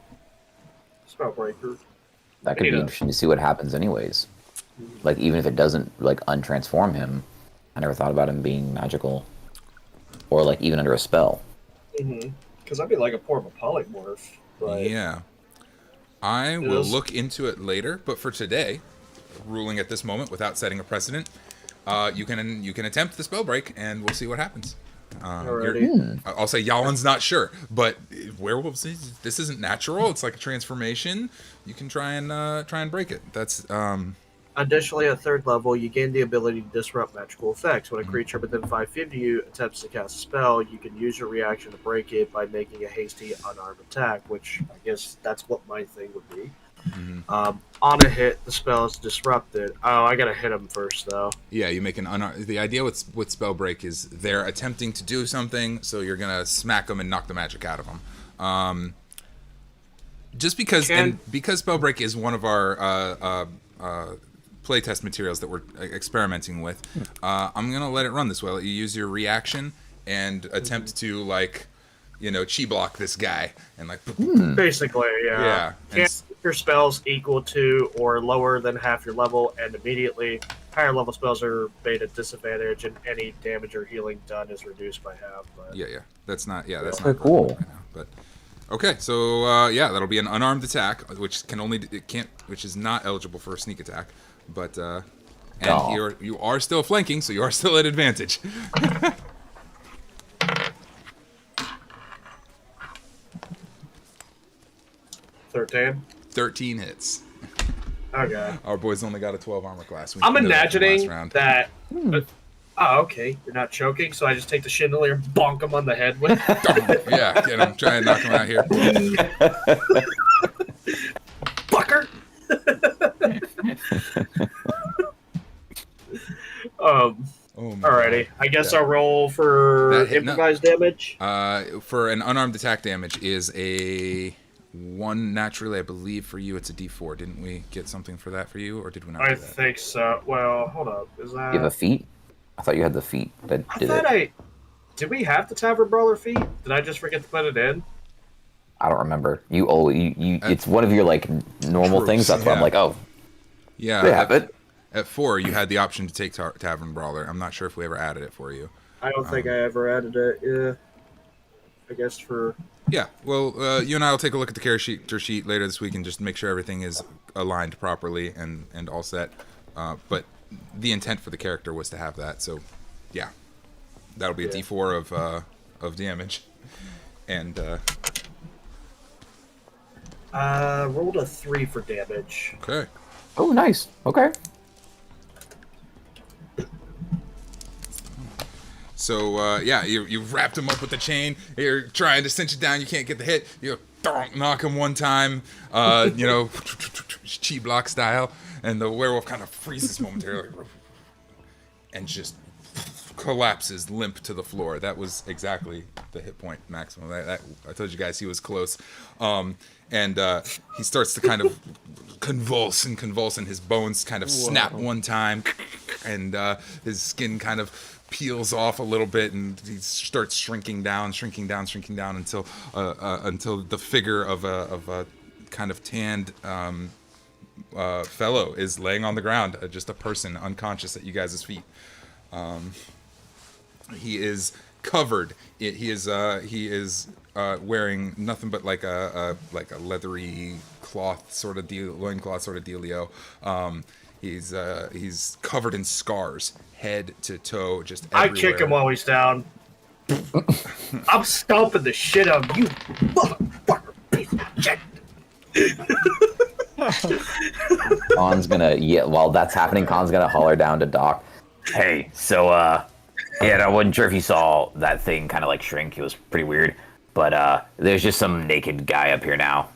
Spellbreaker. That could be Yeah. interesting to see what happens anyways. Like, even if it doesn't, like, untransform him, I never thought about him being magical. Or, like, even under a spell. Mm-hmm. Because I'd be like a poor of a polymorph. But Yeah. I will Yes. look into it later, but for today, ruling at this moment without setting a precedent, you can attempt the spell break, and we'll see what happens. I'll say Yalin's not sure, but werewolves, this isn't natural. It's like a transformation. You can try and break it. That's Additionally, at 3rd level, you gain the ability to disrupt magical effects. When a creature within 5 feet of you attempts to cast a spell, you can use your reaction to break it by making a hasty, unarmed attack, which I guess that's what my thing would be. On a hit, the spell is disrupted. Oh, I gotta hit him first, though. Yeah, you make an the idea with spell break is they're attempting to do something, so you're gonna smack them and knock the magic out of them. Just because because spell break is one of our playtest materials that we're experimenting with, I'm gonna let it run this way. Let you use your reaction and attempt to chi block this guy and Basically, yeah. Can't your spells equal to or lower than half your level, and immediately higher level spells are made at disadvantage, and any damage or healing done is reduced by half. But... That's not that's very not cool. Right now, but okay, so that'll be an unarmed attack, which is not eligible for a sneak attack, but you are still flanking, so you are still at advantage. 13 hits. Okay. Our boys only got a 12 armor class. I'm imagining that. Oh, okay. You're not choking, so I just take the chandelier and bonk him on the head with. Yeah, get him. Try and knock him out here. Fucker. Alrighty. I guess I'll roll for improvised damage. For an unarmed attack damage is a 1 naturally, I believe. For you, it's a D4. Didn't we get something for that for you, or did we not? I think so. Well, hold up. Is that? You have a feat? I thought you had the feat that did it. Did we have the Tavern Brawler feat? Did I just forget to put it in? I don't remember. It's one of your normal things. That's why I'm like, oh, yeah, they have it. At 4, you had the option to take Tavern Brawler. I'm not sure if we ever added it for you. I don't think I ever added it. Yeah. I guess for. Yeah, well, you and I will take a look at the character sheet later this week and just make sure everything is aligned properly and all set. But the intent for the character was to have that, so yeah, that'll be a D4 of damage. And rolled a 3 for damage. Okay. Oh, nice. Okay. So you wrapped him up with the chain. You're trying to cinch it down. You can't get the hit. You knock him one time, chi block style, and the werewolf kind of freezes momentarily and just collapses limp to the floor. That was exactly the hit point maximum. I told you guys he was close. And he starts to kind of convulse, and his bones kind of snap one time, and his skin kind of peels off a little bit, and he starts shrinking down until the figure of a kind of tanned fellow is laying on the ground, just a person unconscious at you guys' feet. He is covered. He is wearing nothing but like a leathery cloth sort of loincloth sort of dealio. He's covered in scars, head to toe, just everywhere. I kick him while he's down. I'm stomping the shit out of you, motherfucker, piece of shit. Kahn's gonna, while that's happening, Kahn's gonna holler down to Doc. Hey, so, I wasn't sure if you saw that thing kind of shrink. It was pretty weird. But, there's just some naked guy up here now.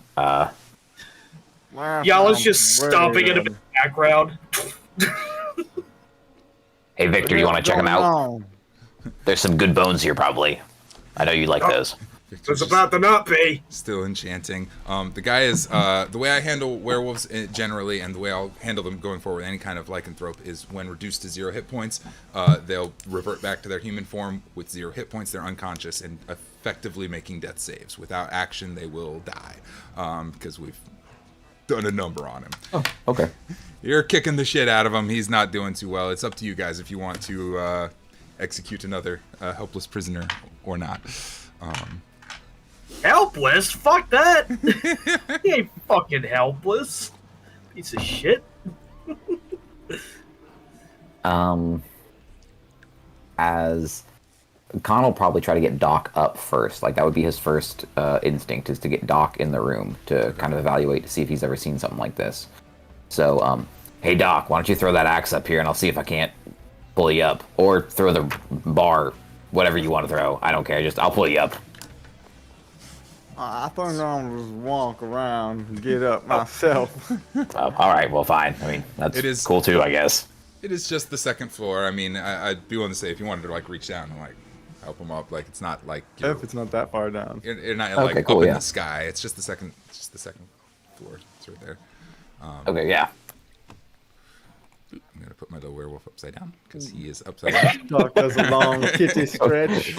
Y'all is just stomping in the background. Hey, Victor, you want to check him out? There's some good bones here, probably. I know you like those. It's about to not be. Still enchanting. The guy is the way I handle werewolves generally, and the way I'll handle them going forward with any kind of lycanthrope is when reduced to 0 hit points, they'll revert back to their human form. With 0 hit points, they're unconscious and effectively making death saves. Without action, they will die because we've done a number on him. Oh, okay. You're kicking the shit out of him. He's not doing too well. It's up to you guys if you want to execute another helpless prisoner or not. Helpless? Fuck that! He ain't fucking helpless. Piece of shit. As Kahn will probably try to get Doc up first. That would be his first instinct, is to get Doc in the room to kind of evaluate to see if he's ever seen something like this. So Hey, Doc, why don't you throw that axe up here and I'll see if I can't pull you up. Or throw the bar, whatever you want to throw. I don't care, I'll pull you up. I think I'm gonna just walk around and get up myself. All right, well, fine. I mean, that's cool too, I guess. It is just the second floor. I mean, I'd be willing to say if you wanted to like reach down and like help him up, like it's not like If it's not that far down. you're not Okay, like cool, up in yeah. the sky. It's just the second floor. It's right there. Okay, yeah. I'm gonna put my little werewolf upside down because he is upside down. Doc does a long kitty stretch.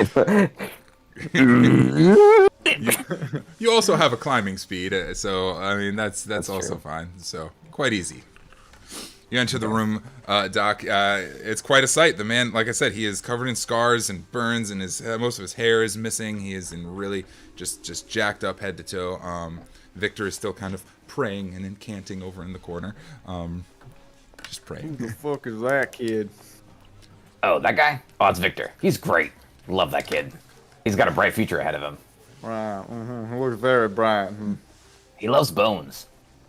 You also have a climbing speed, so I mean that's also true. fine. So quite easy. You enter the room, Doc. It's quite a sight. The man, like I said, he is covered in scars and burns, and most of his hair is missing. He is in really just jacked up head to toe. Victor is still kind of praying and incanting over in the corner. Just praying. Who the fuck is that kid? Oh, that guy? Oh, it's Victor. He's great. Love that kid. He's got a bright future ahead of him. Right. He looks very bright. He loves bones.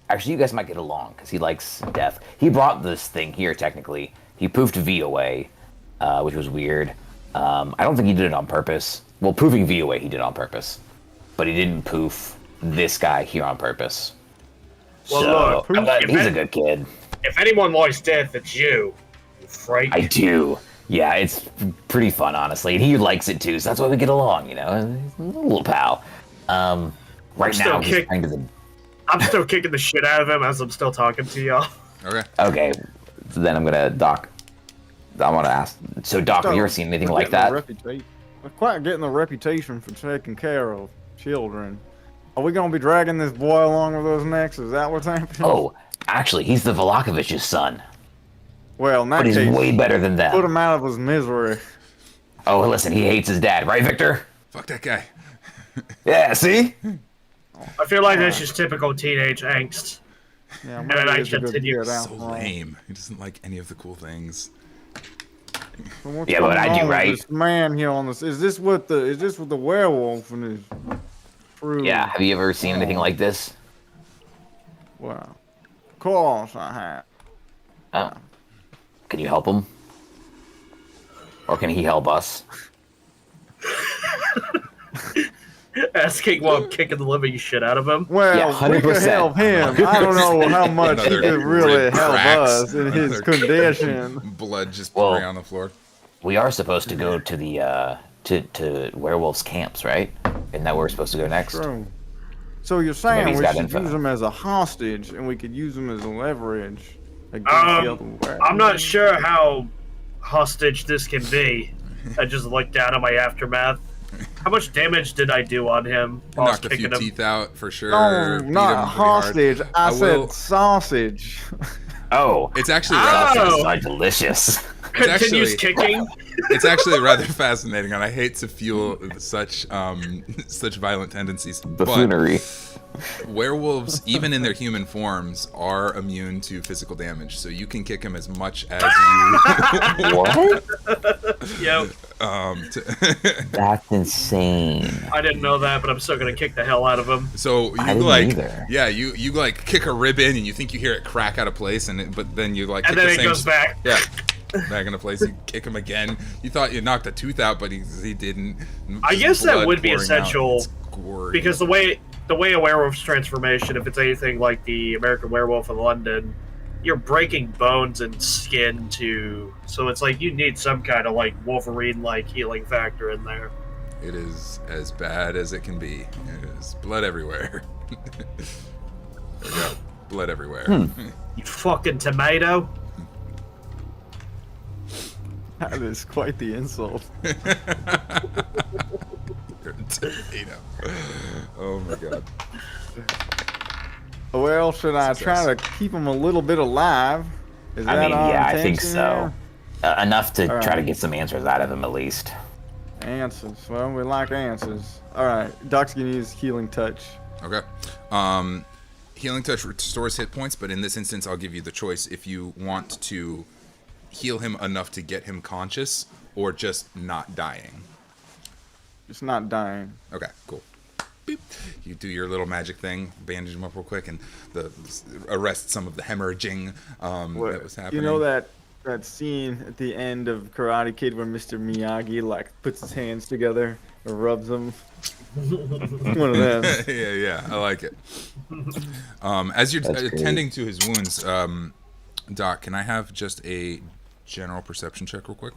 Actually, you guys might get along, because he likes death. He brought this thing here, technically. He poofed V away, which was weird. I don't think he did it on purpose. Well, poofing V away, he did on purpose. But he didn't poof this guy here on purpose. Well, So, look, he's a good kid. If anyone likes death, it's you freak. I do. Yeah, it's pretty fun, honestly. And he likes it, too, so that's why we get along, you know? He's a little pal. Right now, he's trying to the... I'm still kicking the shit out of him as I'm still talking to y'all. Okay. Okay, so then I'm gonna, Doc, I want to ask, so Doc, have you ever seen anything like that? We're quite getting the reputation for taking care of children. Are we gonna be dragging this boy along with those necks? Is that what's happening? Oh, actually, he's the Velakovich's son, Well, in that but he's case, way better than put them. him out of his misery. Oh, listen, he hates his dad, right, Victor? Fuck that guy. Yeah, see? I feel like that's just typical teenage angst. Yeah, then I maybe he's a good continue. kid So after all. lame. He doesn't like any of the cool things. So what's Yeah, but going I do, on with right? This man here on this. Is this what the werewolf and his crew? Yeah, have you ever seen anything like this? Well, of course I have. Oh. Can you help him? Or can he help us? Asking while I'm kicking the living shit out of him. Well, Yeah, we could 100%. help him. I don't know how much he Another could really rib help cracks. us in his Another condition. Blood just Well- pouring on the floor. We are supposed to go to the, to werewolves' camps, right? Isn't that where we're supposed to go next? True. So you're Maybe saying he's we got should info. use him as a hostage, and we could use him as a leverage against the other werewolves? I'm not sure how hostage this can be. I just looked down at my aftermath. How much damage did I do on him while I was Knocked a few kicking him? teeth out for sure. No, beat him not pretty hostage. hard. I will- said sausage. Oh, It's actually Ah! rather, Oh. that's delicious. Continues actually- kicking. it's actually rather fascinating, and I hate to fuel such such violent tendencies. But Buffoonery. werewolves, even in their human forms, are immune to physical damage. So you can kick him as much as you. What? Yep. That's insane. I didn't know that, but I'm still gonna kick the hell out of him. So I you didn't like, either. yeah, you like kick a rib in, and you think you hear it crack out of place, but then you like, And kick then the it same goes back. Yeah, back into place. You kick him again. You thought you knocked a tooth out, but he didn't. I guess that Blood would be pouring out. essential, It's gory. because the way a werewolf's transformation, if it's anything like the American Werewolf in London, you're breaking bones and skin too. So it's like you need some kind of like Wolverine-like healing factor in there. It is as bad as it can be. It is blood everywhere. There we go. Blood everywhere. You fucking tomato. That is quite the insult. Tomato. Oh my god. Well, should I try to keep him a little bit alive? Is I that mean, our yeah, I think intention so. here? Enough to All try to right. get some answers out of him, at least. Answers. Well, we like answers. All right, Doc's gonna use healing touch. Okay. Healing touch restores hit points, but in this instance, I'll give you the choice if you want to heal him enough to get him conscious, or just not dying. It's not dying. Okay, cool. beep. You do your little magic thing, bandage him up real quick, and arrest some of the hemorrhaging that was happening. You know that scene at the end of Karate Kid where Mr. Miyagi like puts his hands together or rubs them? One of them. yeah, I like it. As you're attending to his wounds, Doc, can I have just a general perception check real quick?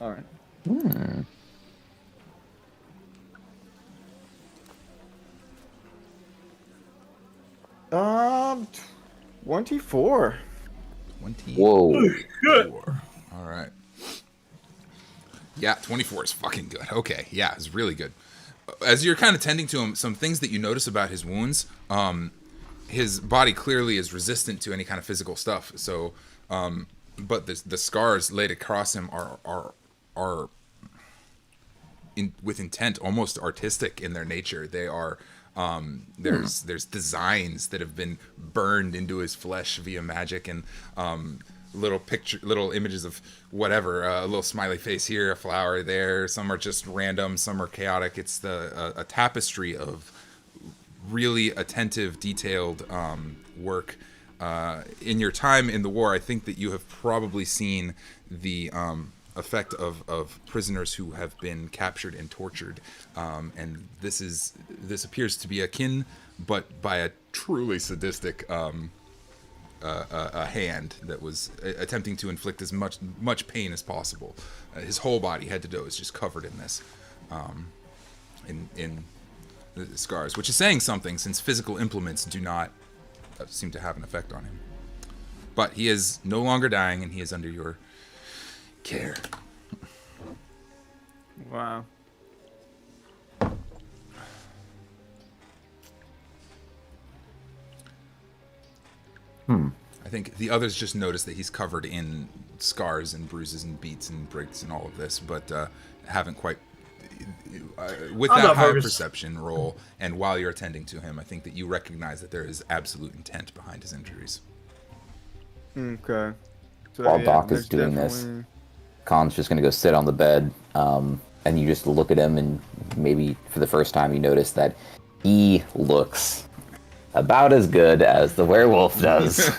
All right. 24. 24. Whoa. All right. Yeah, 24 is fucking good. Okay, yeah, it's really good. As you're kind of tending to him, some things that you notice about his wounds, his body clearly is resistant to any kind of physical stuff. So, but the scars laid across him are with intent, almost artistic in their nature. They are there's designs that have been burned into his flesh via magic, and little images of whatever, a little smiley face here, a flower there. Some are just random, some are chaotic. It's a tapestry of really attentive, detailed work. In your time in the war, I think that you have probably seen the effect of prisoners who have been captured and tortured, and this appears to be akin, but by a truly sadistic a hand that was attempting to inflict as much pain as possible. His whole body, head to toe, is just covered in this, in the scars, which is saying something, since physical implements do not seem to have an effect on him. But he is no longer dying, and he is under your care. Wow. I think the others just notice that he's covered in scars and bruises and beats and breaks and all of this, but haven't quite. With that high perception roll, and while you're attending to him, I think that you recognize that there is absolute intent behind his injuries. Okay. So, While Doc is doing this, Kahn's just going to go sit on the bed, and you just look at him, and maybe for the first time you notice that he looks about as good as the werewolf does.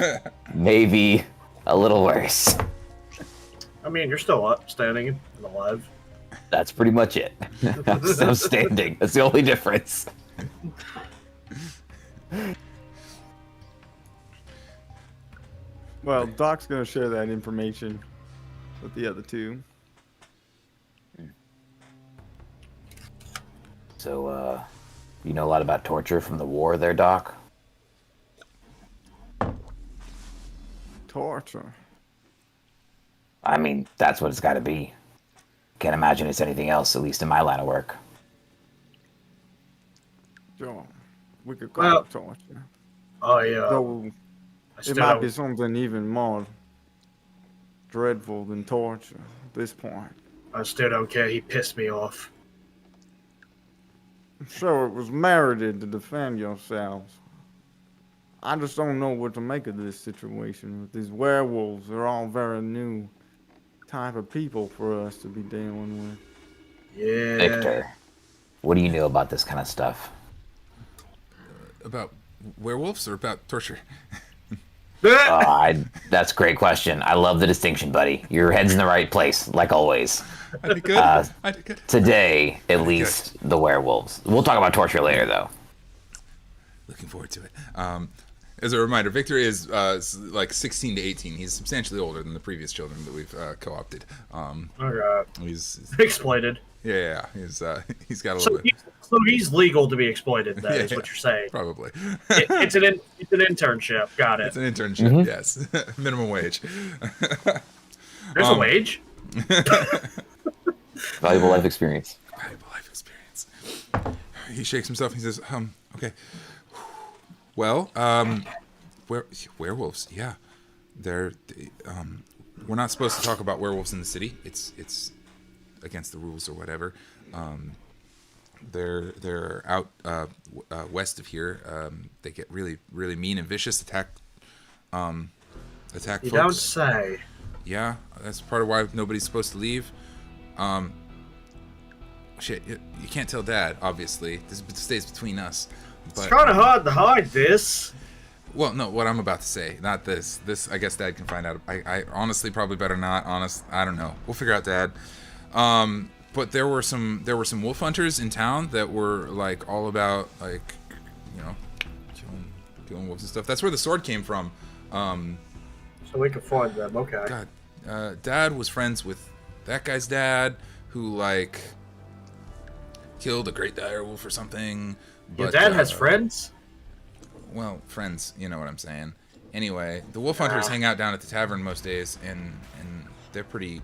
Maybe a little worse. I mean, you're still up, standing, and alive. That's pretty much it. I'm still standing. That's the only difference. Well, Doc's gonna share that information with the other two. So, you know a lot about torture from the war there, Doc? Torture. I mean, that's what it's got to be. Can't imagine it's anything else, at least in my line of work. Sure. We could call it torture. Oh, yeah. Though it might be something even more dreadful than torture at this point. I still don't care. He pissed me off. So it was merited to defend yourselves. I just don't know what to make of this situation with these werewolves. They're all very new type of people for us to be dealing with. Yeah. Victor, what do you know about this kind of stuff? About werewolves or about torture? That's a great question. I love the distinction, buddy. Your head's in the right place, like always. I did good. I did good. Today, at least, the werewolves. We'll talk about torture later, though. Looking forward to it. As a reminder, Victor is like 16 to 18. He's substantially older than the previous children that we've co-opted. He's exploited. Yeah. He's got a little bit. So he's legal to be there's what you're saying. Probably. It's an internship. Got it. It's an internship. Yes. Minimum wage. There's a wage. Valuable life experience. Valuable life experience. He shakes himself. He says, okay. Well, werewolves, yeah. We're not supposed to talk about werewolves in the city. It's against the rules or whatever. They're out west of here. They get really, really mean and vicious. Attack You folks. don't say. Yeah, that's part of why nobody's supposed to leave. shit, you can't tell Dad, obviously. This stays between us. But, It's kind of hard to hide this. well, no, what I'm about to say, not this. This, I guess Dad can find out. I honestly probably better not. I don't know. We'll figure out, Dad. But there were some wolf hunters in town that were like all about like, you know, killing wolves and stuff. That's where the sword came from. So we can find them. Okay. God, Dad was friends with that guy's dad, who like killed a great dire wolf or something. Your But, dad has friends? Well, friends, you know what I'm saying. Anyway, the wolf hunters hang out down at the tavern most days, and they're pretty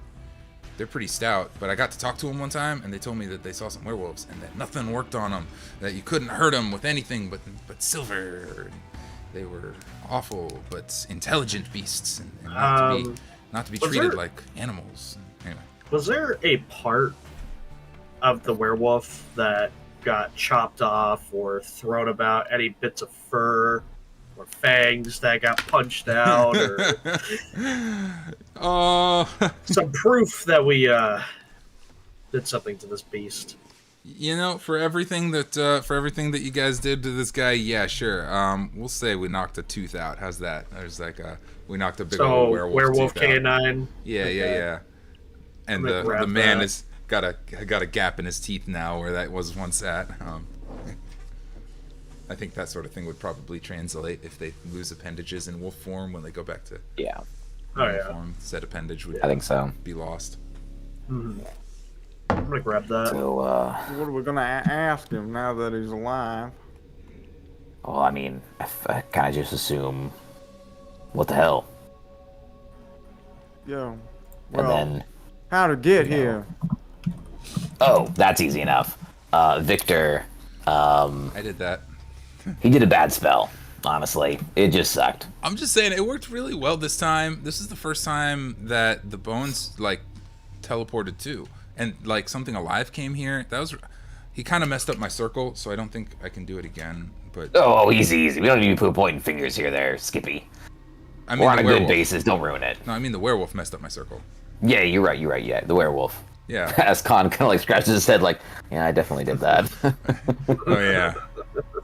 stout. But I got to talk to them one time, and they told me that they saw some werewolves, and that nothing worked on them, that you couldn't hurt them with anything but silver. They were awful but intelligent beasts, and not to be treated like animals. Anyway, Was there a part of the werewolf that got chopped off or thrown about? Any bits of fur or fangs that got punched out, or some proof that we did something to this beast? you know, for everything that you guys did to this guy, yeah, sure. We'll say we knocked a tooth out. How's that? There's like we knocked a big old werewolf tooth canine. Out. Yeah. And the man has got a gap in his teeth now where that was once at. I think that sort of thing would probably translate if they lose appendages in wolf form when they go back to form. Said appendage would I think so. be lost. Mm-hmm. I'm gonna grab that. So, What are we gonna ask him now that he's alive? well, I mean, I kind of just assume, what the hell? Yo, And then, how to get here? oh, that's easy enough. Victor, I did that. he did a bad spell, honestly. It just sucked. I'm just saying it worked really well this time. This is the first time that the bones like teleported too, and like something alive came here. He kind of messed up my circle, so I don't think I can do it again. But Oh, easy. We don't need to put pointing fingers here, there, Skippy. I mean, We're on the a werewolf. good basis. Don't ruin it. No, I mean the werewolf messed up my circle. Yeah, you're right. Yeah, the werewolf. Yeah. As Kahn kind of like scratches his head, like, yeah, I definitely did that. Oh yeah.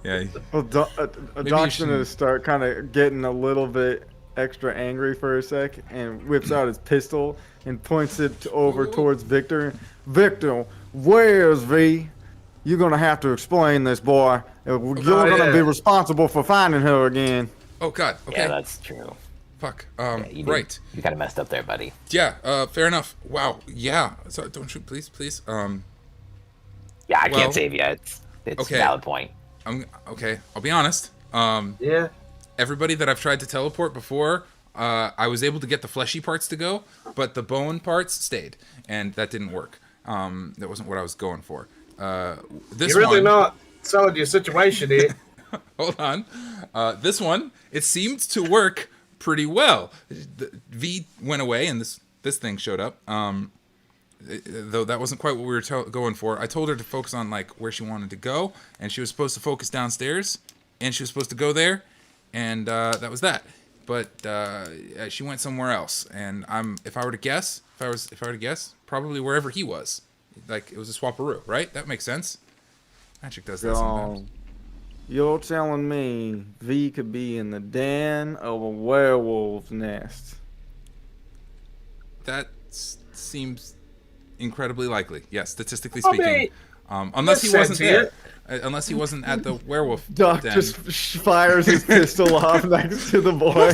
Yeah. Well, Doc's gonna start kind of getting a little bit extra angry for a sec, and whips out his pistol and points it over towards Victor. Victor, where's V? You're gonna have to explain this, boy. You're gonna be responsible for finding her again. Oh God. Okay. Yeah, that's true. Fuck. You Right. You kind of messed up there, buddy. Yeah. Fair enough. Wow. Yeah. Sorry. Don't shoot, please. Yeah, I Well, can't save you. It's okay. a valid point. Okay. I'll be honest. Yeah. Everybody that I've tried to teleport before, I was able to get the fleshy parts to go, but the bone parts stayed, and that didn't work. That wasn't what I was going for. This You're really one, not selling your situation here. hold on. This one, it seemed to work pretty well. The V went away, and this thing showed up. Though that wasn't quite what we were going for. I told her to focus on like where she wanted to go, and she was supposed to focus downstairs, and she was supposed to go there, and that was that. But she went somewhere else, and if I were to guess, probably wherever he was. Like it was a swapperoo, right? That makes sense. Magic does that sometimes. You're telling me V could be in the den of a werewolf's nest? That seems incredibly likely. Yes, statistically I speaking. mean, Unless he that's wasn't sentient. there. Unless he wasn't at the werewolf Doc den. just fires his pistol off next to the boy.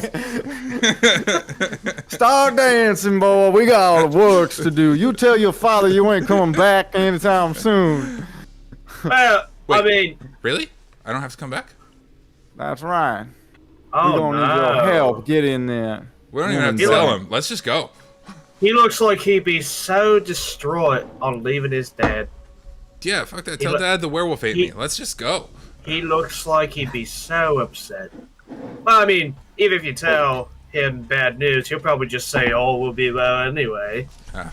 Start dancing, boy. We got all the works to do. You tell your father you ain't coming back anytime soon. Well, Wait. I mean, Really? I don't have to come back? That's right. oh We don't need your no. help. Get in there. We don't even have to He tell look- him. Let's just go. He looks like he'd be so distraught on leaving his dad. Yeah, fuck that. He Tell look- Dad the werewolf ate he- me. Let's just go. He looks like he'd be so upset. Well, I mean, even if you tell him bad news, he'll probably just say, "Oh, we'll be well anyway."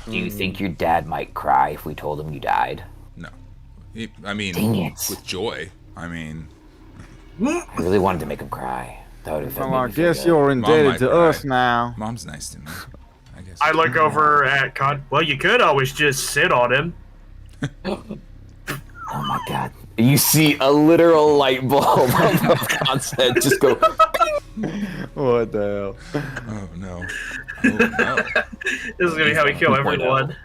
Do you think your dad might cry if we told him you died? No. Dang I mean, it. with joy. I mean, I really wanted to make him cry. That would have Well, I made me feel guess good. you're indebted might to cry. us now. Mom's nice to me. I guess. I look over at Con. Well, you could always just sit on him. God. You see a literal light bulb of concept just go. What the hell? Oh no. Oh no. This is gonna be how we kill 2.0. everyone.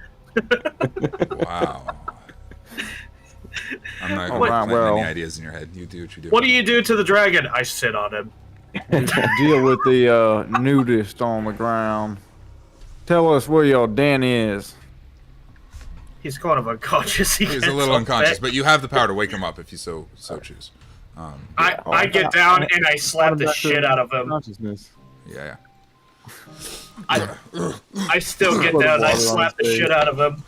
Wow. I'm not All going right, to plant well. any ideas in your head. You do what you do. What do you do to the dragon? I sit on him. Deal with the nudist on the ground. Tell us where your den is. He's kind of unconscious. He's a little unconscious, but you have the power to wake him up if you so choose. I get down and I slap the shit out of him. Consciousness. Yeah. I still get down and I slap the shit out of him.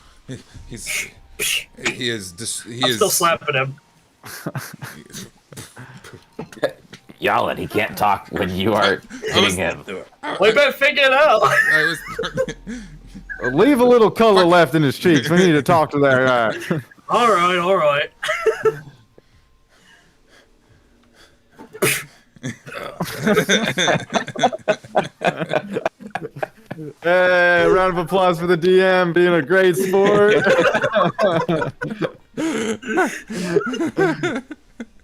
He is Still slapping him. Jalin, he can't talk when you are hitting him. We better figure it out. I was Leave a little color left in his cheeks. We need to talk to that guy. All right. Hey, round of applause for the DM being a great sport.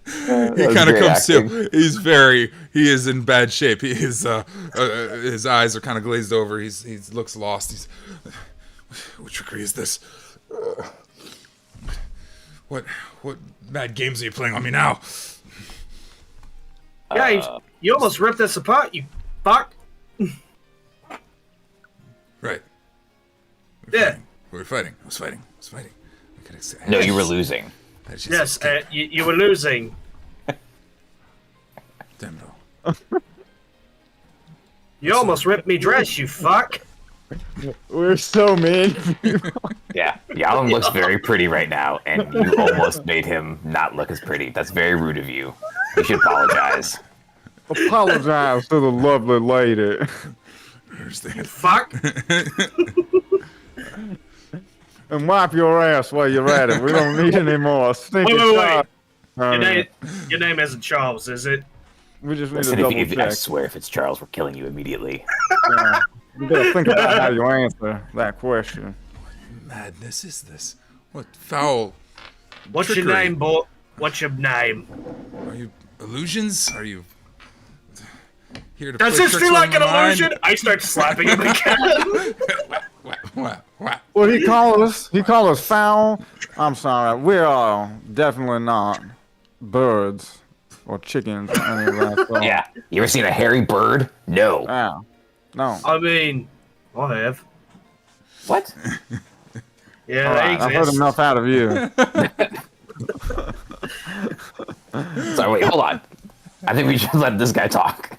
He kind of comes to. He is in bad shape. His eyes are kind of glazed over. He looks lost. What trickery is this? What bad games are you playing on me now? Yeah, you almost ripped us apart, you fuck. Right. Yeah. We were fighting. I was fighting. No, you were losing. Yes, you were losing. Damn no. You almost ripped me dress, you fuck. We're so mean. Yeah, Jalin looks very pretty right now, and you almost made him not look as pretty. That's very rude of you. You should apologize. Apologize to the lovely lady. I understand. Fuck. And wipe your ass while you're at it. We don't need any more. Stinking Wait. shot. Your name isn't Charles, is it? We just need Listen, to double I check. swear, if it's Charles, we're killing you immediately. Yeah. You gotta think about how you answer that question. Madness is this? What foul? What's trickery? your name, boy? What's your name? Are you illusions? Are you here to? Does play this tricks feel on like my an mind? illusion? I start slapping him again. What? Well, he called us foul. I'm sorry. We are definitely not birds or chickens or any of that stuff. Yeah. You ever seen a hairy bird? No. Yeah. No. I mean, I have. What? Yeah, All they right, I've heard exist. enough out of you. Sorry, wait, hold on. I think we should let this guy talk.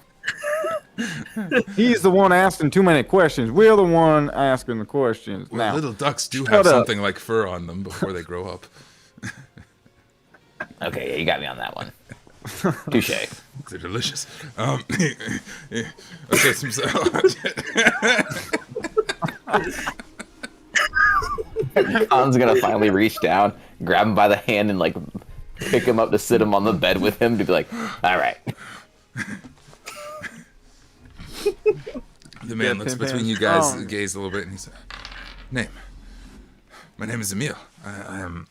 He's the one asking too many questions. We're the one asking the questions. Well, Now, little ducks do shut have up. something like fur on them before they grow up. Okay, yeah, you got me on that one. Touche. They're delicious. Okay, Khan's gonna finally reach down, grab him by the hand, and like pick him up to sit him on the bed with him to be like, all right. the man looks between you guys, gazed a little bit, and he said, "Name? My name is Emil. I am.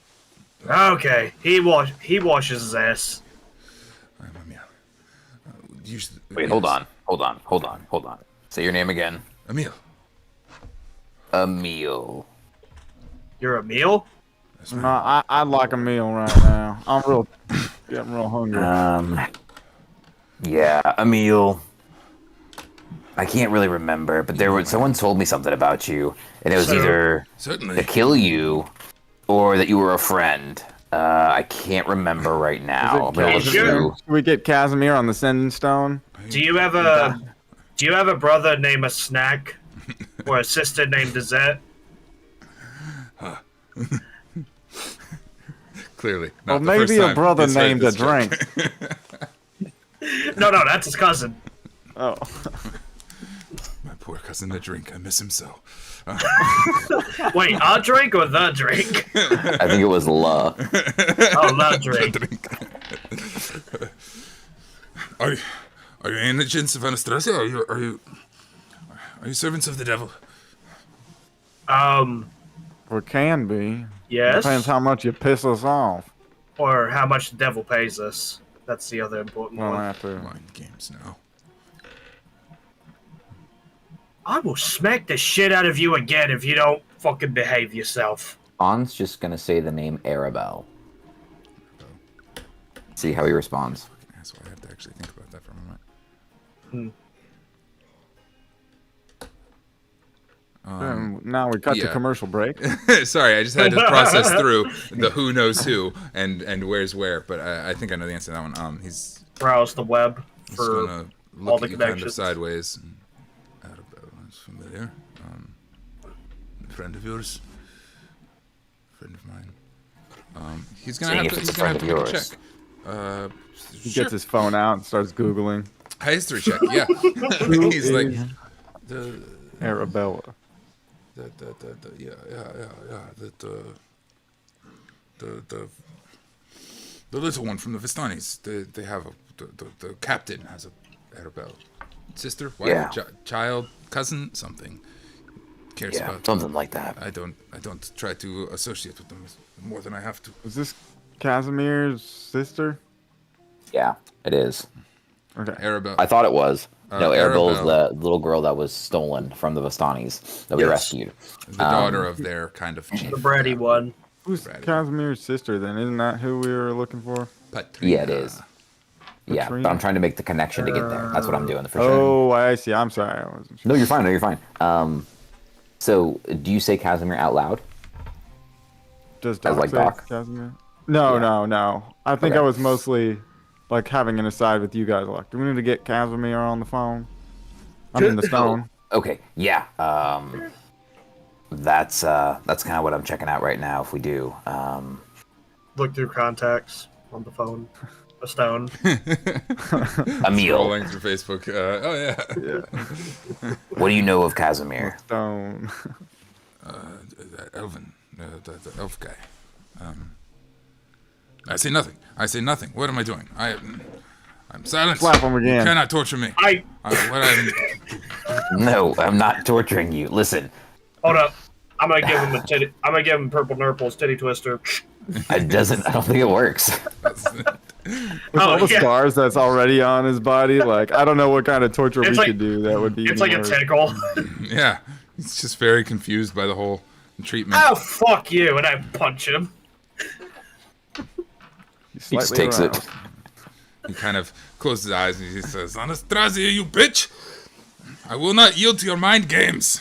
Okay, he washes his ass. I'm Emil. Wait, hold on. Say your name again. Emil. Emil. You're a meal? no, I'd like a meal right now. I'm getting real hungry. Yeah, Emil. I can't really remember, but someone told me something about you, and it was either Certainly. to kill you or that you were a friend. I can't remember right now. But it was Casimir? you. Can we get Casimir on the sending stone? Do you have a brother named a Snack? Or a sister named Dessert? Clearly. Or Not the first maybe a time brother he's heard named a this joke. drink. No, that's his cousin. Oh. My poor cousin, the drink. I miss him so. Wait, a drink or the drink? I think it was La. Oh, the drink. Are you agents of Anastasia? Are you servants of the devil? Or can be. Yes. Depends how much you piss us off. Or how much the devil pays us. That's the other important Well, one. after. Mind games now. I will smack the shit out of you again if you don't fucking behave yourself. On's just gonna say the name Arabelle. See how he responds. That's why I have to actually think about that for a moment. Now we cut to yeah. commercial break. Sorry, I just had to process through the who knows who and where's where, but I think I know the answer to that one. He's Browse the web just for gonna all look the at you kind of connections. sideways. That's familiar. Friend of yours, friend of mine. He's gonna Seeing have if to. it's He's a gonna have friend to of make a yours. check. He Sure. gets his phone out and starts Googling A history check. Yeah. He's like the Arabella. yeah. The little one from the Vistanis. They have the captain has a Arabelle. Sister, wife, Yeah. child, cousin, something. Cares Yeah, about something like that. I don't try to associate with them more than I have to. Is this Casimir's sister? Yeah, it is. Okay. Arabelle. I thought it was. No, Arabelle is Arabelle. the little girl that was stolen from the Vastanis that we Yes. rescued. The daughter of their kind of chief. The bratty one. Who's Brad. Casimir's sister then? Isn't that who we were looking for? Patrina. Yeah, it is. Yeah, Patrina? but I'm trying to make the connection to get there. That's what I'm doing for sure. Oh, I see. I'm sorry. I wasn't sure. No, you're fine. No, you're fine. So do you say Casimir out loud? Does As Doc like say Doc? Casimir? No, Yeah. no. I think Okay. I was mostly like having an aside with you guys. Like, do we need to get Casimir on the phone? I'm in the stone. Okay, yeah. That's kind of what I'm checking out right now. If we do, Look through contacts on the phone. A stone. a meal. Scrolling through Facebook. Oh yeah. Yeah, What do you know of Casimir? stone. That Elvin, the elf guy. I say nothing. What am I doing? I'm silent. Slap him again. You cannot torture me. No, I'm not torturing you. Listen, Hold up. I'm gonna give him a titty. I'm gonna give him Purple Nurple's titty twister. I don't think it works. With all the yeah. scars that's already on his body, like I don't know what kind of torture we It's like- could do that would be. It's like a worse. tickle. Yeah, he's just very confused by the whole treatment. Oh fuck you! And I punch him. He's He just slightly takes it. aroused. He kind of closes his eyes and he says, "Anastasia, you bitch! I will not yield to your mind games."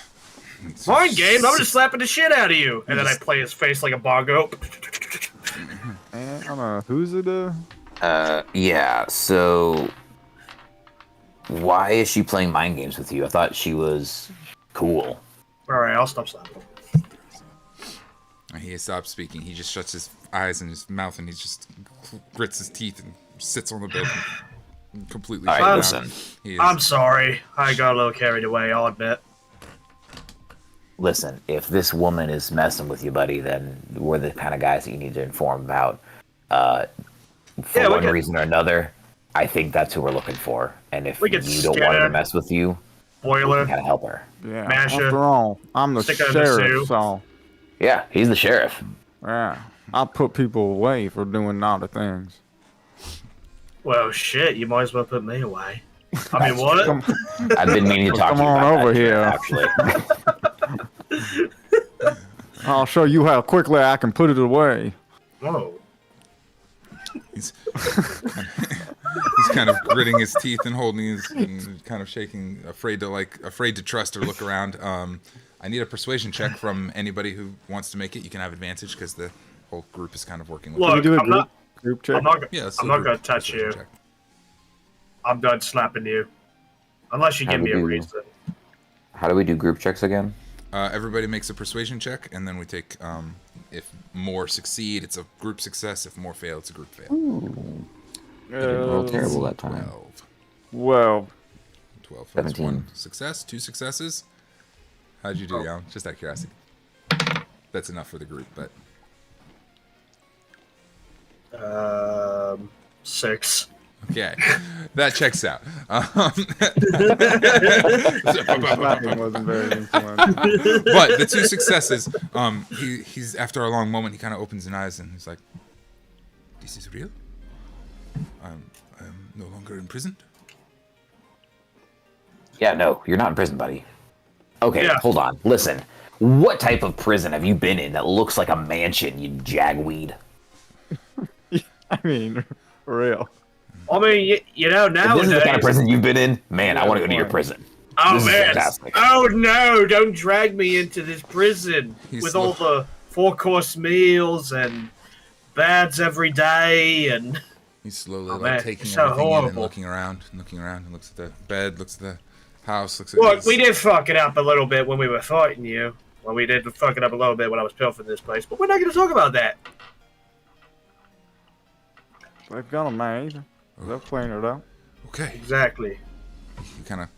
Mind games. I'm just slapping the shit out of you. And then I play his face like a bongo. And I don't know who's it. Yeah. So, why is she playing mind games with you? I thought she was cool. All right, I'll stop slapping. And he stops speaking. He just shuts his eyes and his mouth and he just grits his teeth and sits on the bed and completely All shut right, down. listen. He is, I'm sorry. I got a little carried away. I'll admit. Listen, if this woman is messing with you, buddy, then we're the kind of guys that you need to inform about. For Yeah, we one could- reason or another, I think that's who we're looking for. And if We you could don't want her scare- to mess with you, we Boiler. gotta help her. Yeah. Masha. After all, I'm the Stick it in the sheriff, soup. so Yeah, he's the sheriff. yeah, I'll put people away for doing naughty things. Well, shit. You might as well put me away. I mean, what? Come, I've been meaning to talk Come to you on about over that, here. Actually, I'll show you how quickly I can put it away. Whoa. he's kind of gritting his teeth and holding his and kind of shaking, afraid to trust or look around. I need a persuasion check from anybody who wants to make it. You can have advantage because the whole group is kind of working with Look, Can we do a I'm not. group check? I'm not. you. Yeah, let's I'm do a not group gonna touch persuasion you. check. I'm done slapping you. Unless you How give do me a you- reason. how do we do group checks again? Everybody makes a persuasion check, and then we take. If more succeed, it's a group success. If more fail, it's a group fail. Roll terrible that time. 12. Well, 12. That's 17. one success, 2 successes. How'd you do, Jan? Just out of curiosity. That's enough for the group, but 6. okay, that checks out. slapping wasn't very influential. But the 2 successes, he's after a long moment, he kind of opens his eyes and he's like, This is real? I'm no longer imprisoned? Yeah, no, you're not in prison, buddy. Okay, Yeah. hold on. Listen. What type of prison have you been in that looks like a mansion, you jagweed? I mean, for real. I mean, you know, If nowadays. this is the kind of prison you've been in, man, I Yeah, want to go to your fine. prison. Oh This is man! fantastic. Oh no! Don't drag me into this prison He's with all the 4-course meals and baths every day and. He's slowly Oh, man, taking it's so everything in and horrible. looking around and looks at the bed, looks at the house, looks at Look, his- we did fuck it up a little bit when we were fighting you. Well, we did fuck it up a little bit when I was pilfering this place, but we're not going to talk about that. They've got a maid. They'll clean it up. Okay. Exactly. He kind of,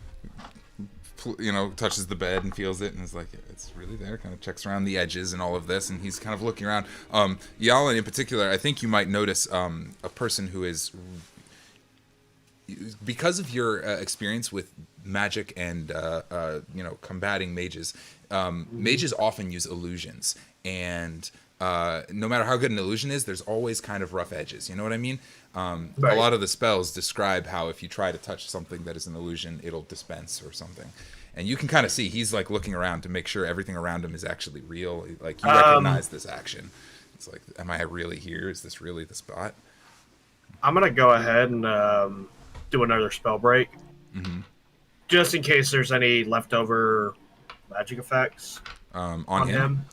touches the bed and feels it and is like, it's really there. Kind of checks around the edges and all of this, and he's kind of looking around. Jalin in particular, I think you might notice a person who is, because of your experience with magic and combating mages, mages often use illusions, and no matter how good an illusion is, there's always kind of rough edges. You know what I mean? Right. A lot of the spells describe how if you try to touch something that is an illusion, it'll dispense or something. And you can kind of see he's like looking around to make sure everything around him is actually real. Like you recognize this action. It's like, am I really here? Is this really the spot? I'm going to go ahead and do another spell break. Mm-hmm. Just in case there's any leftover magic effects On him?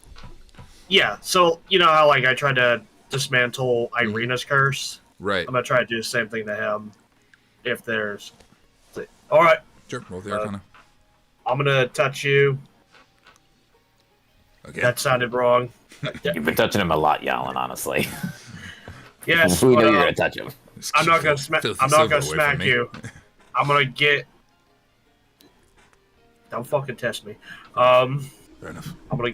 Yeah, so you know how like I tried to dismantle Irina's curse? Right. I'm going to try to do the same thing to him if there's... All right, Sure. Roll the Arcana. I'm going to touch you. Okay. That sounded wrong. You've been touching him a lot, Jalin, honestly. Yes, we know but, you're going to touch him. Just I'm keep not gonna filthy I'm not silver gonna away smack from me. you. I'm gonna get. Don't fucking test me. I'm Fair enough. gonna.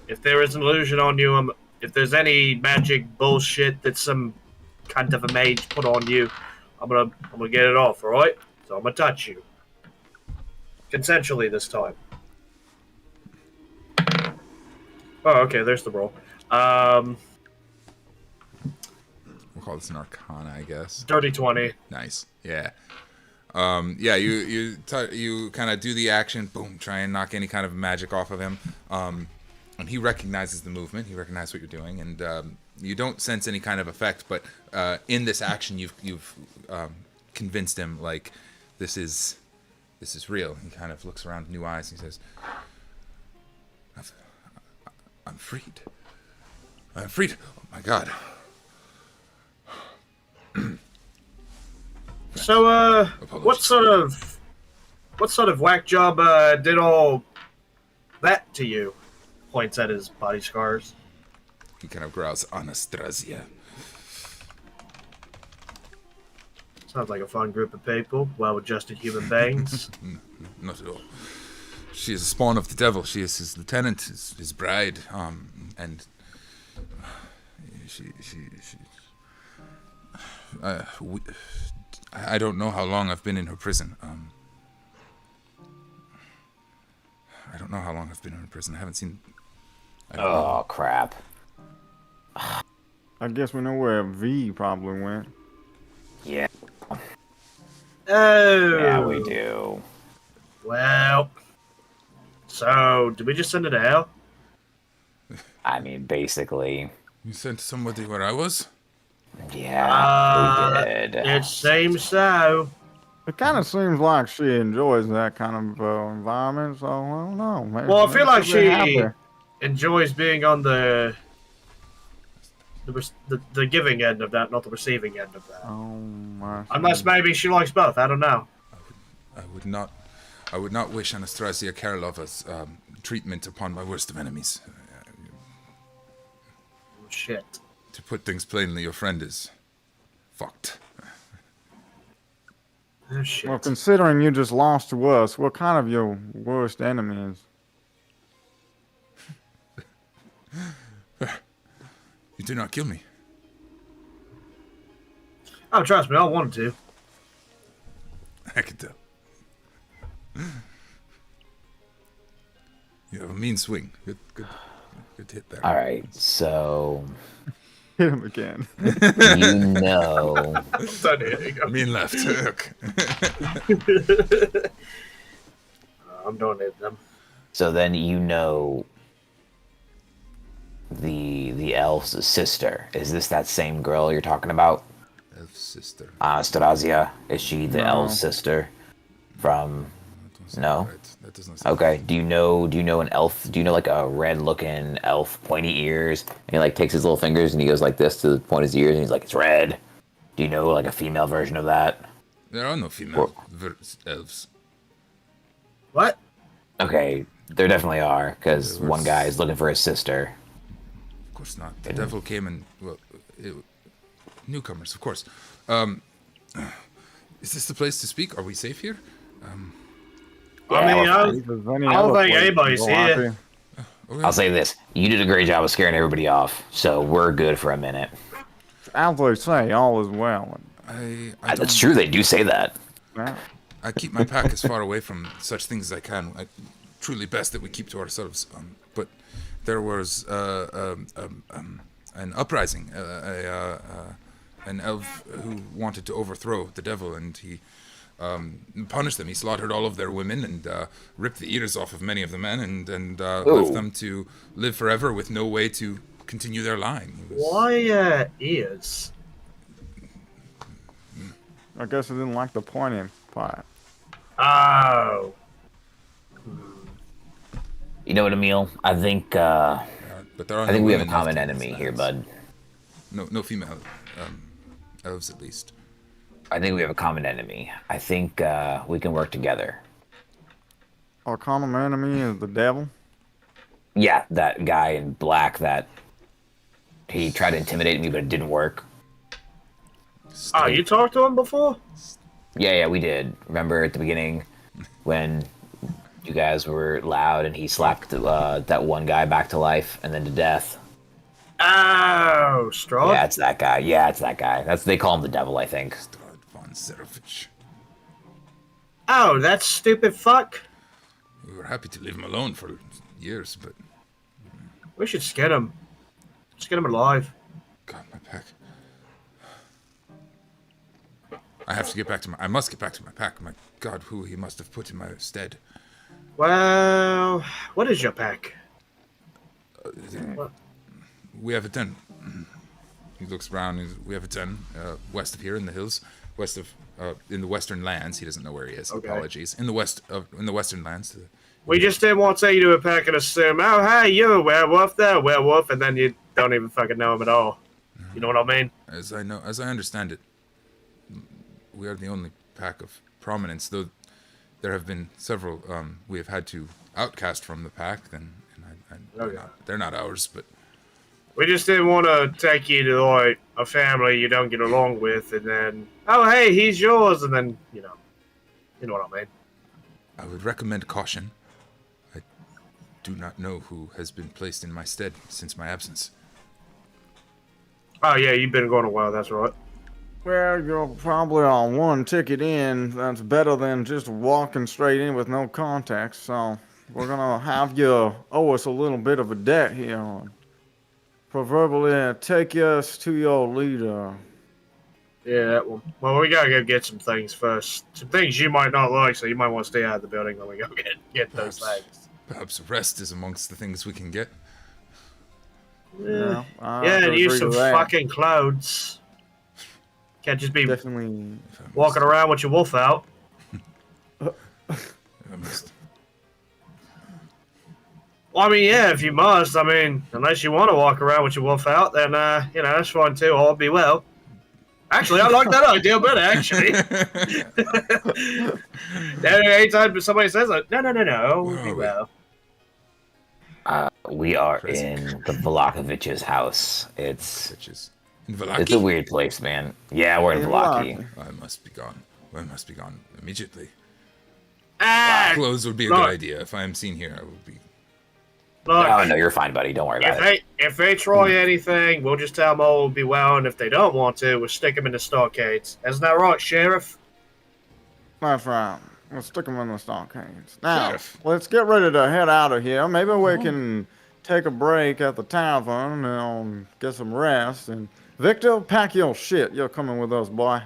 If there is an illusion on you, if there's any magic bullshit that some kind of a mage put on you, I'm gonna get it off. All right. So I'm gonna touch you. Consensually this time. Oh, okay. There's the roll. We'll call this an Arcana, I guess. Dirty 20. Nice. Yeah. You kind of do the action, boom, try and knock any kind of magic off of him. And he recognizes the movement. He recognizes what you're doing, and you don't sense any kind of effect. But in this action, you've convinced him like this is real. He kind of looks around, new eyes, and he says, "I'm freed. I'm freed. Oh my God." So, what Apologies. sort of whack job did all that to you? Points at his body scars. He kind of growls, "Anastasia." Sounds like a fun group of people, well-adjusted human beings. Not at all. She is a spawn of the devil. She is his lieutenant, his bride, and I don't know how long I've been in her prison. I don't know how long I've been in her prison. I haven't seen. Oh, crap. I guess we know where V probably went. Yeah, Oh, yeah, we do. Well, so did we just send it to hell? I mean, basically, You sent somebody where I was? yeah, we did. It seems so. It kind of seems like she enjoys that kind of environment, so I don't know. Maybe, Well, I feel like she'll be she happy. enjoys being on the giving end of that, not the receiving end of that. Oh my. Unless maybe she likes both. I don't know. I would not wish Anastasia Karlova's treatment upon my worst of enemies. Shit. To put things plainly, your friend is fucked. Oh, shit. Well, considering you just lost to us, what kind of your worst enemy is? You do not kill me. Oh, trust me, I wanted to. I can tell. You have a mean swing. Good hit there. All right, so Hit him again. You know. Done hitting him. Me and left hook. I'm doing it them. So then you know the elf's sister. Is this that same girl you're talking about? Elf sister. Anastasia? Is she the No. elf's sister from? That doesn't No? sound right. That doesn't sound Okay. Do you know an elf? Do you know like a red-looking elf, pointy ears? And he like takes his little fingers and he goes like this to point his ears and he's like, it's red. Do you know like a female version of that? There are no female elves. What? Okay, there definitely are, because There one was- guy is looking for his sister. Of course not. The devil came and newcomers, of course. Is this the place to speak? Are we safe here? I mean, we're I fine. If there's any I don't other think place to anybody's go, here. Okay. I'll say this: you did a great job of scaring everybody off, so we're good for a minute. As they say, all is well. I That's don't- true. They do say that. Yeah. I keep my pack as far away from such things as I can. Truly best that we keep to ourselves. But there was an uprising, an elf who wanted to overthrow the devil, and he punished them. He slaughtered all of their women and ripped the ears off of many of the men, and left them to live forever with no way to continue their line. He was- Why ears? I guess I didn't like the pointing part. Oh. You know what, Emil? I think but there are I think no we have a women common left in enemy these here, lands. bud. No female elves, at least. I think we have a common enemy. I think we can work together. Our common enemy is the devil. Yeah, that guy in black that he tried to intimidate me, but it didn't work. Oh, you talked to him before? Yeah, we did. Remember at the beginning when you guys were loud and he slapped that one guy back to life and then to death? Oh, Strahd? Yeah, it's that guy. Yeah, it's that guy. They call him the devil, I think. Strahd Von Zarovitch. Oh, that stupid fuck? We were happy to leave him alone for years, but We should skin him. Just get him alive. God, my pack. I have to get back to my. I must get back to my pack. My God, who he must have put in my stead. Well, what is your pack? We have a den. He looks around. We have a den west of here in the hills, west of in the western lands. He doesn't know where he is. Okay. Apologies. In the western lands. We just didn't want to say you to a pack and assume, oh, hey, you're a werewolf, they're a werewolf, and then you don't even fucking know him at all. You know what I mean? As I understand it, we are the only pack of prominence. Though there have been several we have had to outcast from the pack. Okay. They're not ours, but We just didn't want to take you to, like, a family you don't get along with, and then, oh, hey, he's yours, and then, you know what I mean? I would recommend caution. I do not know who has been placed in my stead since my absence. Oh, yeah, you've been going a while, that's right. Well, you're probably on one ticket in. That's better than just walking straight in with no context. So we're gonna have you owe us a little bit of a debt here. Proverbially, take us to your leader. Yeah, well, we gotta go get some things first. Some things you might not like, so you might want to stay out of the building when we go get those things. Perhaps rest is amongst the things we can get. Yeah, Yeah, and use some fucking clothes. Can't just be Definitely. walking around with your wolf out. I must. Well, I mean, yeah, if you must. I mean, unless you want to walk around with your wolf out, then, that's fine too. All be well. Actually, I like that idea better, actually. Anytime somebody says, like, no, Where be are we? well. We are in the Vlakovich's house. It's Bitches. In a Valaki? weird place, man. Yeah, we're in In Vlaki. Vlaki. I must be gone. I must be gone immediately. Ah, Clothes would be a Look. good idea. If I am seen here, I will be. look, Oh, no, you're fine, buddy. Don't worry about it. if they try anything, we'll just tell them all will be well, and if they don't want to, we'll stick them in the stockades. Isn't that right, Sheriff? That's right. We'll stick them in the stockades. Now, Sheriff. let's get ready to head out of here. Maybe we can take a break at the tavern and get some rest. And Victor, pack your shit. You're coming with us, boy.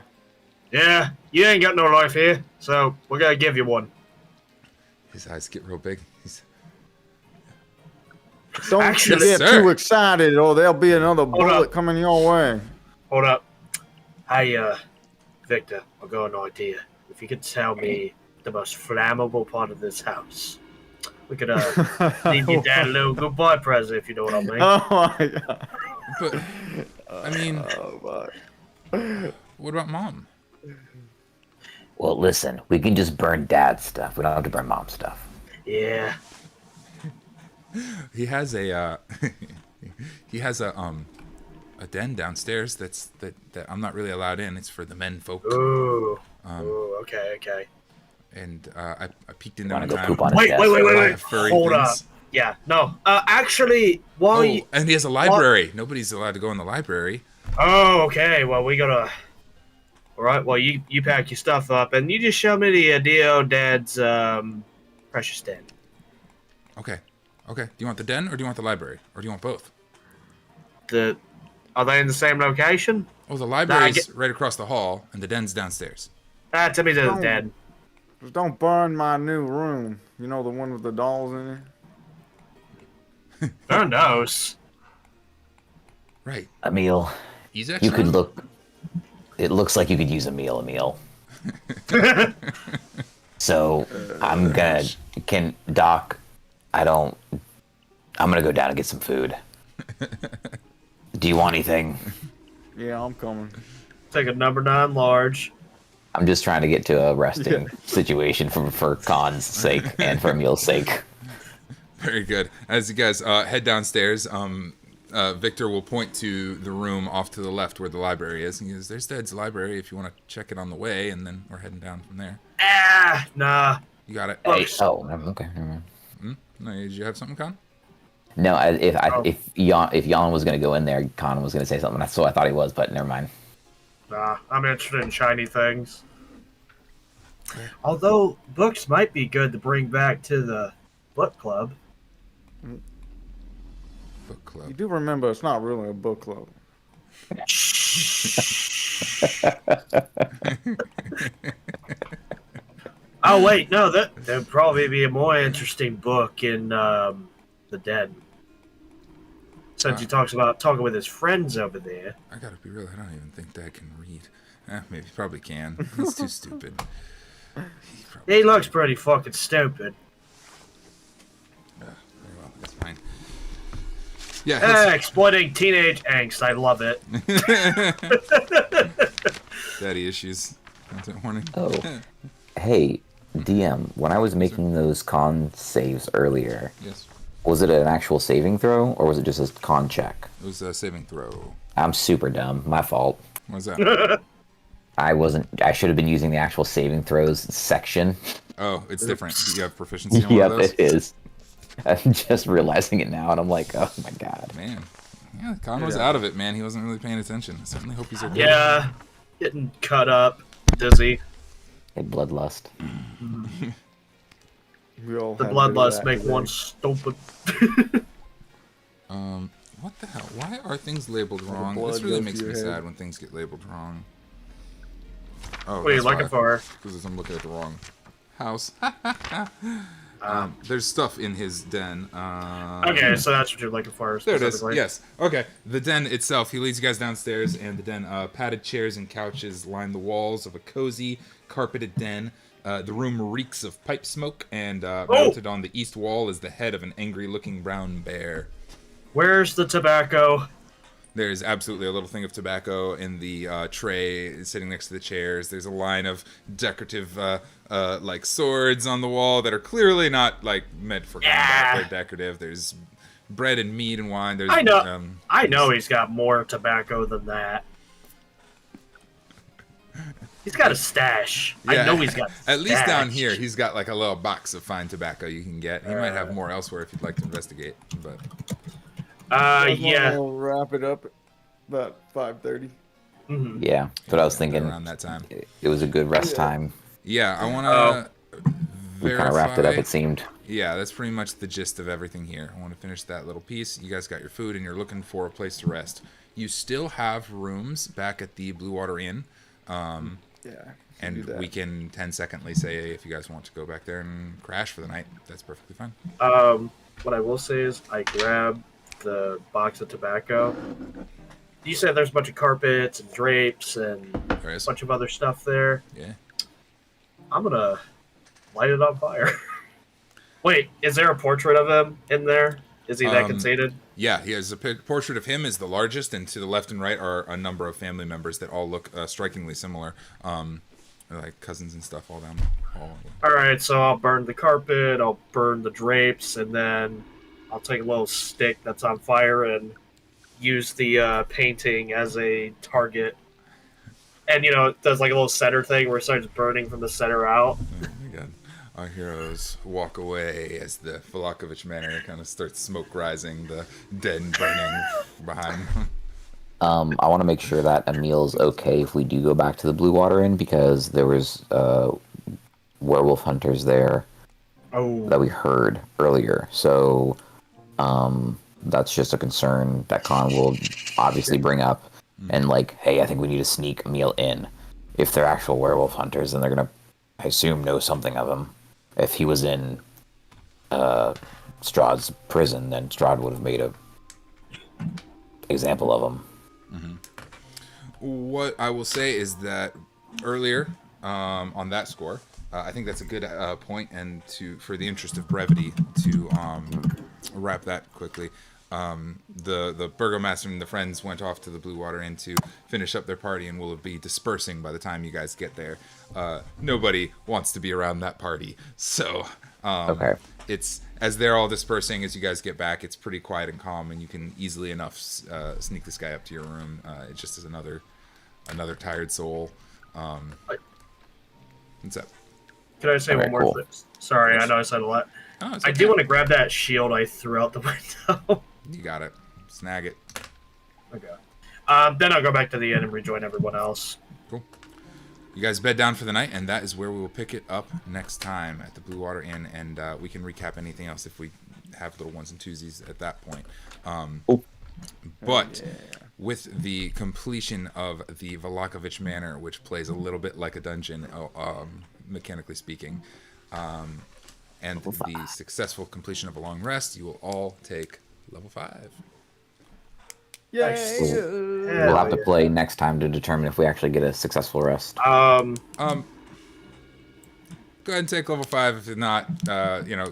Yeah, you ain't got no life here, so we're gonna give you one. His eyes get real big. He's Don't Actually, get sir. too excited, or there'll be another Hold bullet up. coming your way. Hold up. Hey, Victor, I got an idea. If you could tell me the most flammable part of this house, we could leave your dad a little goodbye present, if you know what I mean. Oh my god. but I mean, Oh my. what about Mom? Well, listen, we can just burn Dad's stuff. We don't have to burn Mom's stuff. Yeah. He has a a den downstairs that I'm not really allowed in. It's for the men folk. Ooh. Ooh, okay. And I peeked in Want there to one go time. poop on his Wait. desk? A lot of furry Hold up. things. Yeah, no. Actually, while Oh, you... and he has a library. Nobody's allowed to go in the library. Oh, okay. Well, we gotta... All right, well, you pack your stuff up, and you just show me the Dio Dad's precious den. Okay. Do you want the den or do you want the library? Or do you want both? Are they in the same location? Oh, the library's right across the hall, and the den's downstairs. Tell me the den. Just don't burn my new room. You know, the one with the dolls in it? Who knows? Right. Emil, He's actually. you could look. It looks like you could use Emil. So I'm gonna. Can Doc? I'm gonna go down and get some food. Do you want anything? Yeah, I'm coming. Take a number 9 large. I'm just trying to get to a resting situation for Kahn's sake and for Emil's sake. Very good. As you guys head downstairs, Victor will point to the room off to the left where the library is. And he goes, "There's Dad's library if you want to check it on the way," and then we're heading down from there. Nah. You got it. Hey, oh, okay. Never mind. No, did you have something, Kahn? No, if Jalin was gonna go in there, Kahn was gonna say something. So I thought he was, but never mind. Nah, I'm interested in shiny things. Although, books might be good to bring back to the book club. Book You club. do remember it's not really a book club. Oh, wait, no, there'd probably be a more interesting book in the Den. Since he talks about talking with his friends over there. I gotta be real. I don't even think Dad can read. Maybe probably can. He's too stupid. He looks pretty fucking stupid. Very well. That's fine. Yeah. Exploiting teenage angst. I love it. Daddy issues. Content warning. Oh, hey, DM. When I was making those con saves earlier, Yes. was it an actual saving throw or was it just a con check? It was a saving throw. I'm super dumb. My fault. What's that? I should have been using the actual saving throws section. Oh, it's different. You have proficiency on one Yep, of those? it is. I'm just realizing it now, and I'm like, oh my god. Man. Yeah, Kahn was out of it, man. He wasn't really paying attention. I certainly hope he's okay. Yeah, getting cut up, dizzy. Hey, bloodlust. We all The had a bit of bloodlust that make today. one stupid. What the hell? Why are things labeled wrong? blood This really goes makes to me your head. sad when things get labeled wrong. Oh, What are you that's looking why. for? Because I'm looking at the wrong house. There's stuff in his den. Okay, so that's what you're looking for. There it is. specifically. Yes. Okay. The den itself. He leads you guys downstairs, and the den, padded chairs and couches line the walls of a cozy, carpeted den. The room reeks of pipe smoke, and mounted on the east wall is the head of an angry-looking brown bear. Where's the tobacco? There's absolutely a little thing of tobacco in the tray sitting next to the chairs. There's a line of decorative, like swords on the wall that are clearly not like meant for combat. They're decorative. There's bread and meat and wine. There's I know he's got more tobacco than that. He's got a stash. Yeah, I know he's got. At least down stash. here, he's got like a little box of fine tobacco you can get. He might have more elsewhere if you'd like to investigate. But Yeah. We'll wrap it up about 5:30. Mhm. Yeah, that's what I was thinking. around that time. It was a good rest time. Yeah, I want to We kind of wrapped it up, it seemed. Yeah, that's pretty much the gist of everything here. I want to finish that little piece. You guys got your food, and you're looking for a place to rest. You still have rooms back at the Blue Water Inn. Yeah. And we can 10-secondly say if you guys want to go back there and crash for the night. That's perfectly fine. What I will say is I grab the box of tobacco. You said there's a bunch of carpets and drapes and There is. a bunch of other stuff there. Yeah. I'm gonna light it on fire. Wait, is there a portrait of him in there? Is he that conceited? Yeah, he has a portrait of him is the largest, and to the left and right are a number of family members that all look strikingly similar. They're like cousins and stuff all down the hall. All right, so I'll burn the carpet, I'll burn the drapes, and then I'll take a little stick that's on fire and use the painting as a target. And, you know, it does like a little center thing where it starts burning from the center out. Oh my god. Our heroes walk away as the Vlahovic Manor kind of starts smoke rising, the den burning behind them. I want to make sure that Emil's okay if we do go back to the Blue Water Inn, because there was werewolf hunters there that we heard earlier. So that's just a concern that Kahn will obviously bring up. And like, hey, I think we need to sneak Emil in. If they're actual werewolf hunters, then they're going to, I assume, know something of him. If he was in Strahd's prison, then Strahd would have made a example of him. What I will say is that earlier on that score, I think that's a good point, and for the interest of brevity, to wrap that quickly. The burgomaster and the friends went off to the Blue Water Inn to finish up their party, and will be dispersing by the time you guys get there. Nobody wants to be around that party, so Okay. it's as they're all dispersing. As you guys get back, it's pretty quiet and calm, and you can easily enough sneak this guy up to your room. It just is another tired soul. What's up? Can I say Okay, one more cool. thing? Sorry, I know I said a lot. Oh, it's I okay. do want to grab that shield I threw out the window. You got it. Snag it. Okay. Then I'll go back to the inn and rejoin everyone else. Cool. You guys bed down for the night, and that is where we will pick it up next time at the Blue Water Inn, and we can recap anything else if we have little ones and twosies at that point. But with the completion of the Vlahovic Manor, which plays a little bit like a dungeon, mechanically speaking, and the successful completion of a long rest, you will all take level 5. Nice. We'll have to play next time to determine if we actually get a successful rest. Go ahead and take level 5. If not,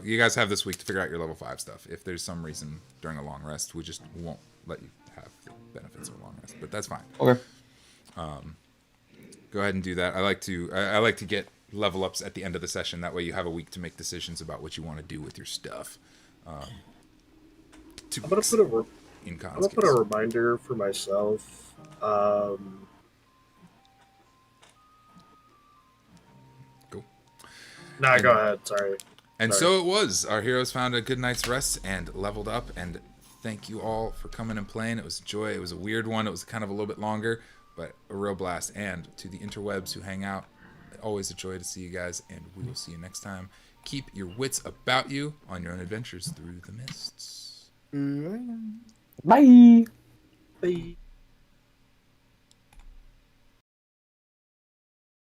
you guys have this week to figure out your level 5 stuff. If there's some reason during a long rest, we just won't let you have the benefits of a long rest. But that's fine. Okay. Go ahead and do that. I like to get level ups at the end of the session. That way you have a week to make decisions about what you want to do with your stuff. 2 I'm gonna weeks put a in I'm Kahn's gonna put case. a reminder for myself. Cool. Nah, go ahead. Sorry. And Sorry. so it was. Our heroes found a good night's rest and leveled up. And thank you all for coming and playing. It was a joy. It was a weird one. It was kind of a little bit longer, but a real blast. And to the interwebs who hang out, always a joy to see you guys. And we will see you next time. Keep your wits about you on your own adventures through the mists. Bye. Bye.